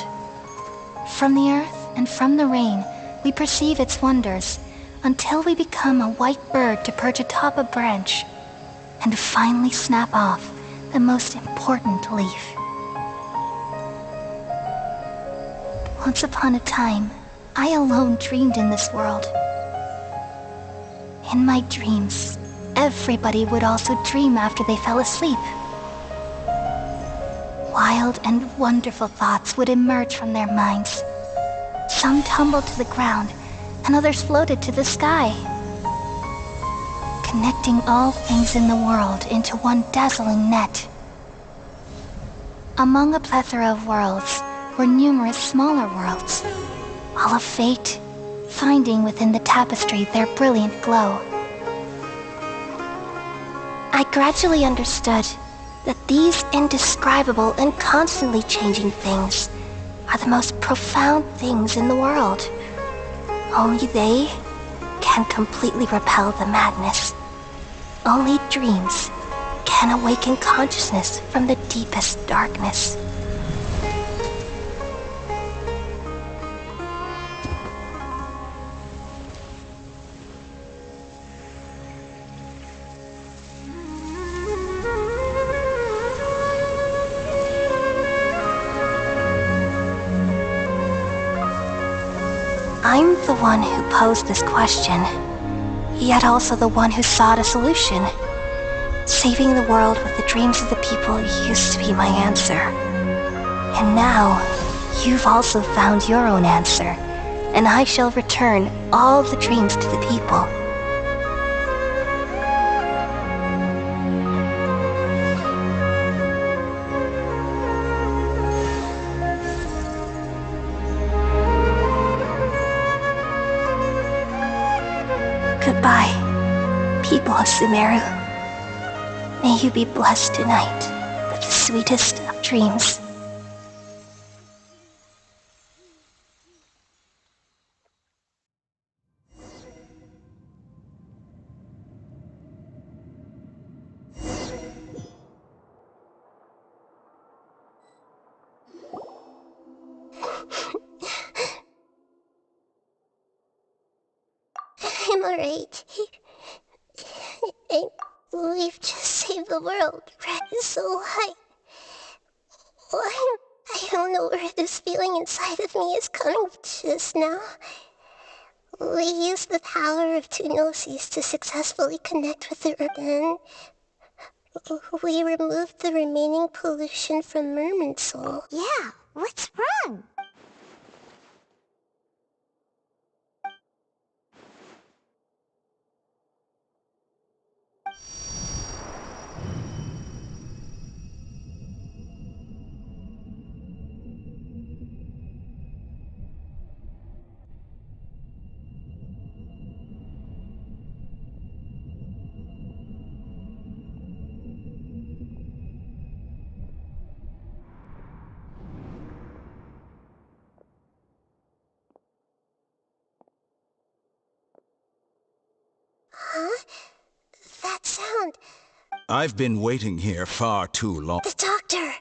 From the earth and from the rain, we perceive its wonders, until we become a white bird to perch atop a branch, and finally snap off the most important leaf. Once upon a time, I alone dreamed in this world. In my dreams, everybody would also dream after they fell asleep. Wild and wonderful thoughts would emerge from their minds. Some tumbled to the ground, and others floated to the sky, connecting all things in the world into one dazzling net. Among a plethora of worlds were numerous smaller worlds, all of fate, finding within the tapestry their brilliant glow. I gradually understood that these indescribable and constantly changing things are the most profound things in the world. Only they can completely repel the madness. Only dreams can awaken consciousness from the deepest darkness. I'm the one who posed this question, yet also the one who sought a solution. Saving the world with the dreams of the people used to be my answer. And now, you've also found your own answer, and I shall return all the dreams to the people. Goodbye, people of Sumeru. May you be blessed tonight with the sweetest of dreams. I'm alright. We've just saved the world. Red is so high. I don't know where this feeling inside of me is coming just now. We used the power of two Gnosis to successfully connect with the Earth, and we removed the remaining pollution from Merman Soul. Yeah, what's wrong? Huh? That sound. I've been waiting here far too long. The doctor!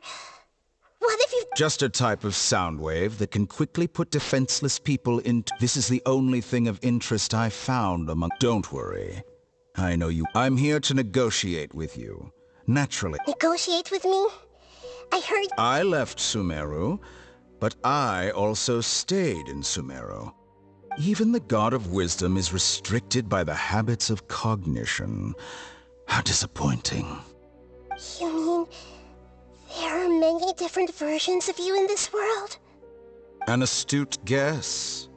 What have you... Just a type of sound wave that can quickly put defenseless people into... This is the only thing of interest I found among... Don't worry. I know you... I'm here to negotiate with you. Naturally. Negotiate with me? I heard... I left Sumeru, but I also stayed in Sumeru. Even the God of Wisdom is restricted by the habits of cognition. How disappointing. You mean... there are many different versions of you in this world? An astute guess.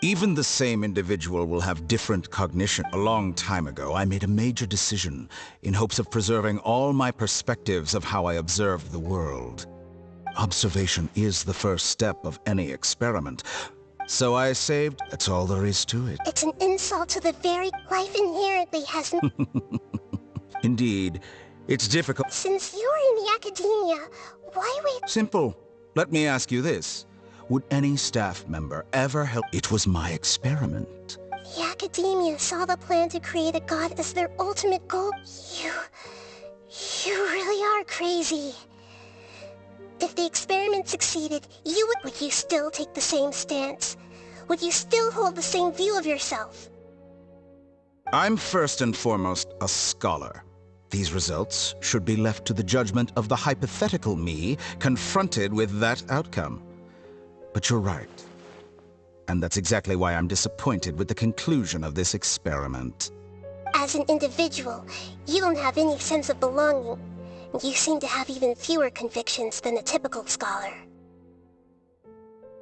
Even the same individual will have different cognition. A long time ago, I made a major decision in hopes of preserving all my perspectives of how I observed the world. Observation is the first step of any experiment. So I saved... That's all there is to it. It's an insult to the very life inherently has... Indeed. It's difficult... Since you're in the academia, why wait... Simple. Let me ask you this. Would any staff member ever help... It was my experiment. The academia saw the plan to create a god as their ultimate goal. You really are crazy. If the experiment succeeded, would you still take the same stance? Would you still hold the same view of yourself? I'm first and foremost a scholar. These results should be left to the judgment of the hypothetical me confronted with that outcome. But you're right. And that's exactly why I'm disappointed with the conclusion of this experiment. As an individual, you don't have any sense of belonging. You seem to have even fewer convictions than a typical scholar.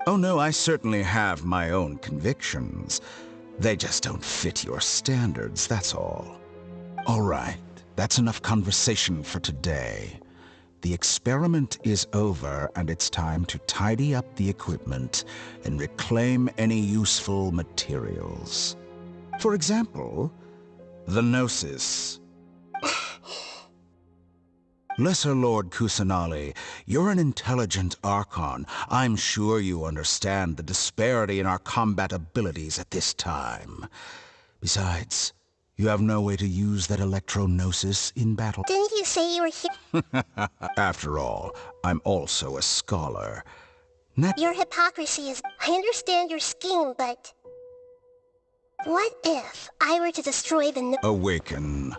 Oh no, I certainly have my own convictions. They just don't fit your standards, that's all. All right, that's enough conversation for today. The experiment is over, and it's time to tidy up the equipment and reclaim any useful materials. For example, the Gnosis. Lesser Lord Kusanali, you're an intelligent Archon. I'm sure you understand the disparity in our combat abilities at this time. Besides, you have no way to use that Electro-Gnosis in battle. Didn't you say you were here? After all, I'm also a scholar. Your hypocrisy is... I understand your scheme, but... What if I were to destroy the... Awaken.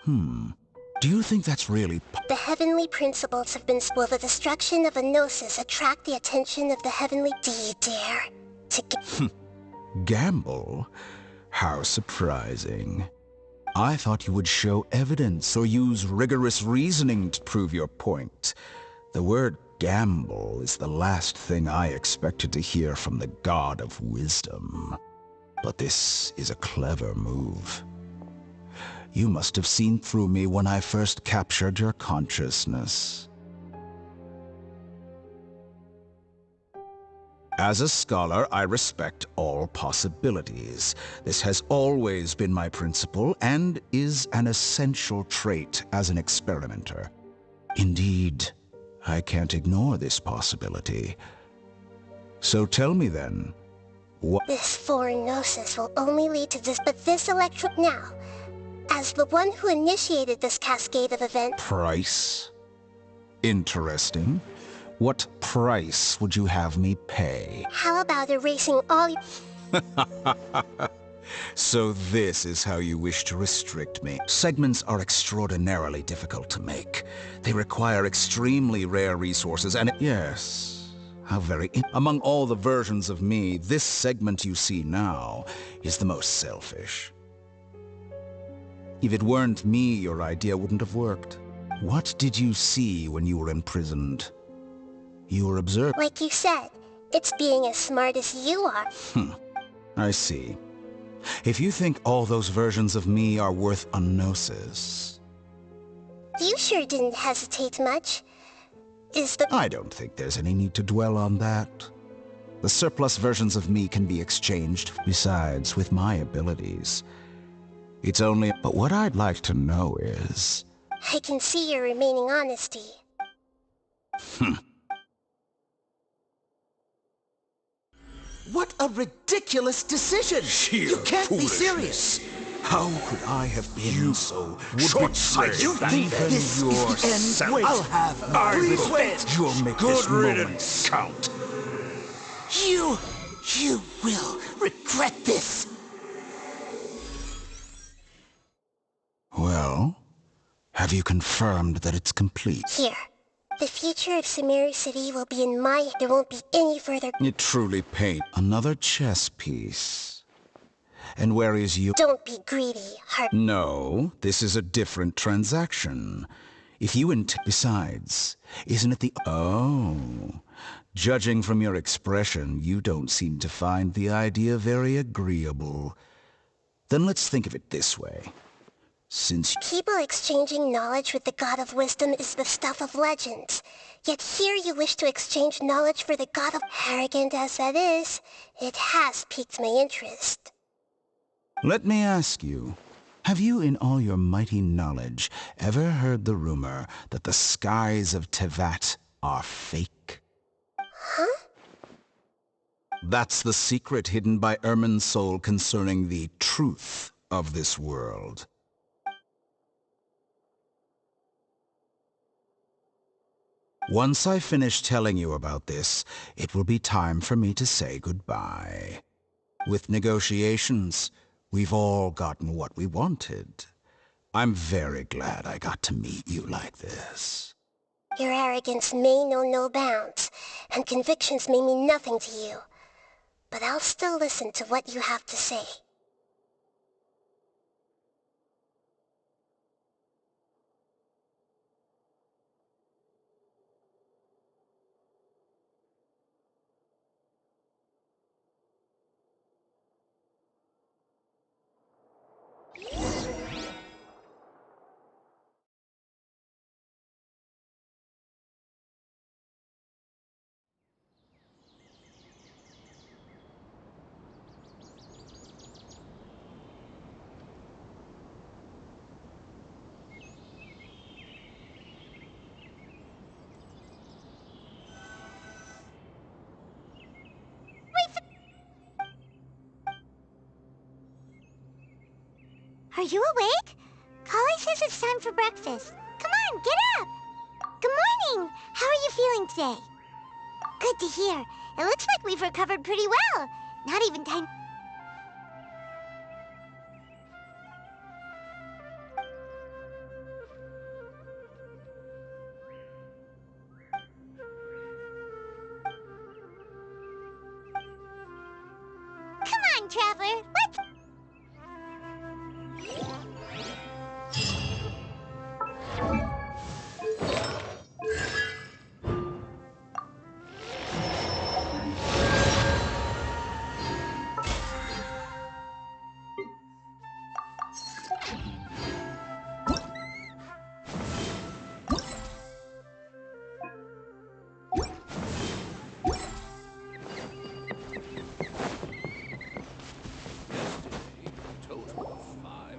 Do you think that's really... The heavenly principles have been... Will the destruction of a Gnosis attract the attention of the heavenly... Do you dare to... Gamble? How surprising. I thought you would show evidence or use rigorous reasoning to prove your point. The word gamble is the last thing I expected to hear from the God of Wisdom. But this is a clever move. You must have seen through me when I first captured your consciousness. As a scholar, I respect all possibilities. This has always been my principle and is an essential trait as an experimenter. Indeed, I can't ignore this possibility. So tell me then, what... This foreign Gnosis will only lead to this, but this now, as the one who initiated this cascade of events... Price? Interesting. What price would you have me pay? How about erasing all... So this is how you wish to restrict me. Segments are extraordinarily difficult to make. They require extremely rare resources and... Yes, how very... Among all the versions of me, this segment you see now is the most selfish. If it weren't me, your idea wouldn't have worked. What did you see when you were imprisoned? You were observed... Like you said, it's being as smart as you are. I see. If you think all those versions of me are worth a Gnosis... You sure didn't hesitate much. I don't think there's any need to dwell on that. The surplus versions of me can be exchanged. Besides, with my abilities, it's only... But what I'd like to know is... I can see your remaining honesty. What a ridiculous decision! You can't be serious! How could I have been so short-sighted? You think this is the end? Wait, I'll have... Please wait! You'll make Good this riddance, moment count. You will regret this! Well, have you confirmed that it's complete? Here. The future of Sumeru City will be in my... There won't be any further... You truly paint another chess piece. And where is you... Don't be greedy, Heart. No, this is a different transaction. If you Besides, isn't it the... Oh. Judging from your expression, you don't seem to find the idea very agreeable. Then let's think of it this way. Since... People exchanging knowledge with the God of Wisdom is the stuff of legends. Yet here you wish to exchange knowledge for the God of... Arrogant as that is, it has piqued my interest. Let me ask you, have you in all your mighty knowledge ever heard the rumor that the skies of Teyvat are fake? Huh? That's the secret hidden by Irminsul concerning the truth of this world. Once I finish telling you about this, it will be time for me to say goodbye. With negotiations, we've all gotten what we wanted. I'm very glad I got to meet you like this. Your arrogance may know no bounds, and convictions may mean nothing to you. But I'll still listen to what you have to say. Are you awake? Kali says it's time for breakfast. Come on, get up! Good morning! How are you feeling today? Good to hear. It looks like we've recovered pretty well. Not even time... Come on, Traveler, let's...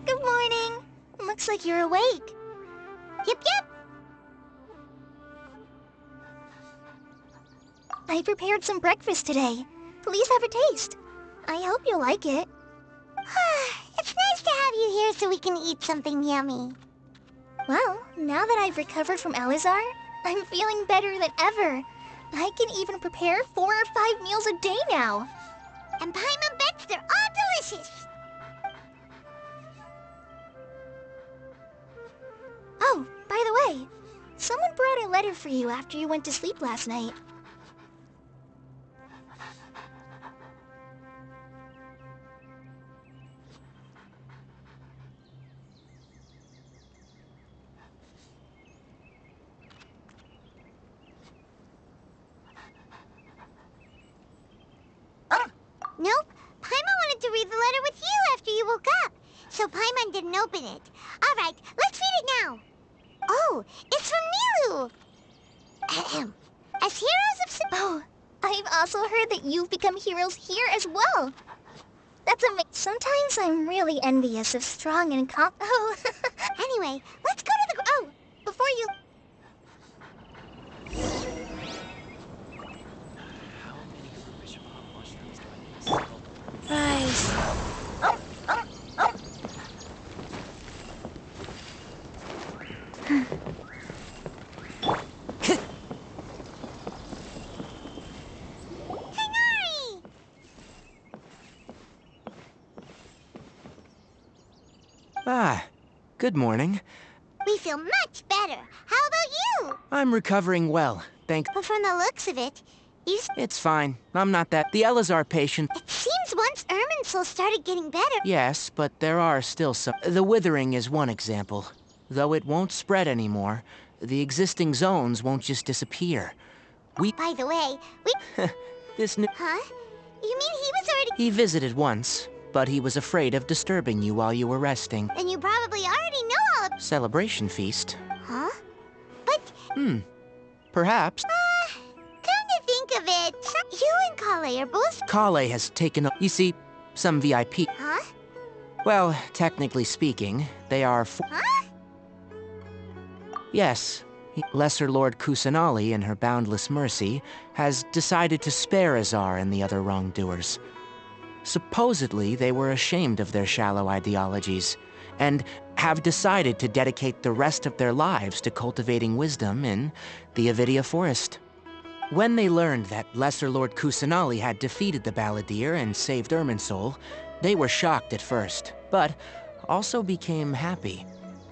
Good morning. Looks like you're awake. Yep. I prepared some breakfast today. Please have a taste. I hope you'll like it. It's nice to have you here so we can eat something yummy. Well, now that I've recovered from Alizar, I'm feeling better than ever. I can even prepare 4 or 5 meals a day now. And Paimon bets they're all delicious. Oh, by the way, someone brought a letter for you after you went to sleep last night. Nope. Paimon wanted to read the letter with you after you woke up. So Paimon didn't open it. All right, let's read it now. Oh, it's from Nilou. Ahem. As heroes of... Oh, I've also heard that you've become heroes here as well. That's amazing. Sometimes I'm really envious of strong and Oh. Anyway, let's go to the... Oh, before you... Rise. Ah, good morning. We feel much better. How about you? I'm recovering well, thanks. But from the looks of it, you... It's fine. I'm not that... The Elazar patient... It seems once Irminsul started getting better... Yes, but there are still some... The withering is one example. Though it won't spread anymore, the existing zones won't just disappear. By the way, we... This new... Huh? You mean he was already... He visited once, but he was afraid of disturbing you while you were resting. Then you probably already know all of... Celebration feast. Huh? But... Perhaps. Come to think of it, you and Kale are both... Kale has taken up... You see, some VIP... Huh? Well, technically speaking, they are... Huh? Yes. Lesser Lord Kusanali, in her boundless mercy, has decided to spare Azar and the other wrongdoers. Supposedly, they were ashamed of their shallow ideologies, and have decided to dedicate the rest of their lives to cultivating wisdom in the Avidia Forest. When they learned that Lesser Lord Kusanali had defeated the Balladeer and saved Irminsul, they were shocked at first, but also became happy.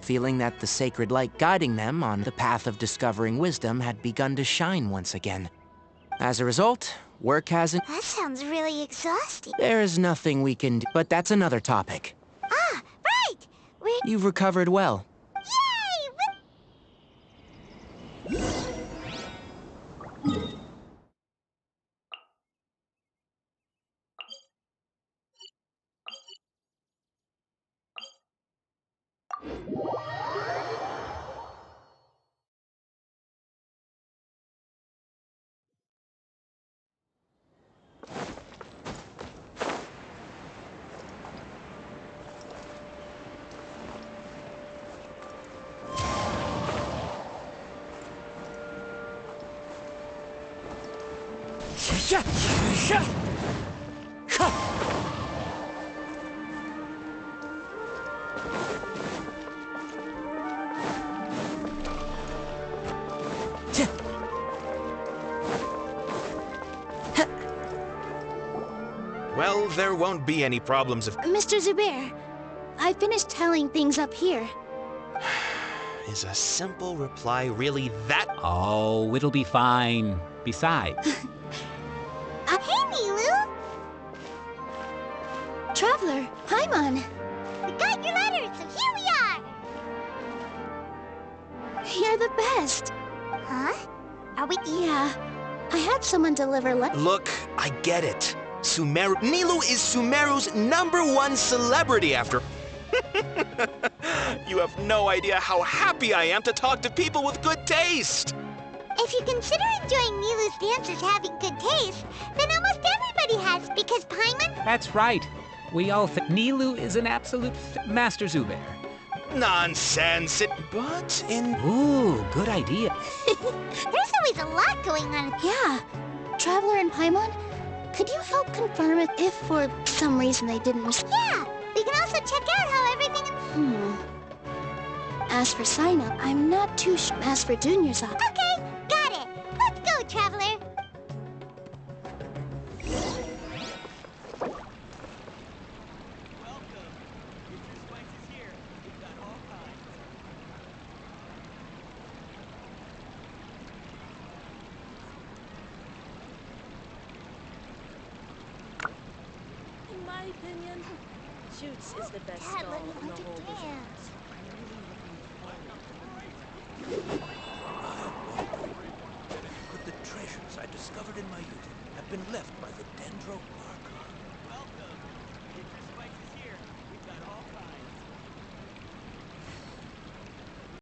feeling that the sacred light guiding them on the path of discovering wisdom had begun to shine once again. As a result, work hasn't... That sounds really exhausting. There is nothing we can do, but that's another topic. Ah, right! You've recovered well. Yay! Well, there won't be any problems if... Mr. Zubair, I finished telling things up here. Is a simple reply really that... Oh, it'll be fine. Besides... Hey, Nilou! Traveler, Paimon! We got your letter, so here we are! You're the best! Huh? Are we... Yeah. I had someone deliver Look, I get it. Sumeru... Nilou is Sumeru's #1 celebrity after... You have no idea how happy I am to talk to people with good taste! If you consider enjoying Nilou's dancers having good taste, then almost everybody has, because Paimon... That's right. We all think Nilou is an absolute Master Zubair. Nonsense! But in... Ooh, good idea. There's always a lot going on. Yeah. Traveler and Paimon, could you help confirm it if for some reason they didn't respond? Yeah, we can also check out how everything... As for sign-up, I'm not too sure. As for Junior's up. Okay, got it. Let's go, Traveler. In my opinion, Shoots is the best doll in the whole business. But the treasures I discovered in my youth have been left by the Dendro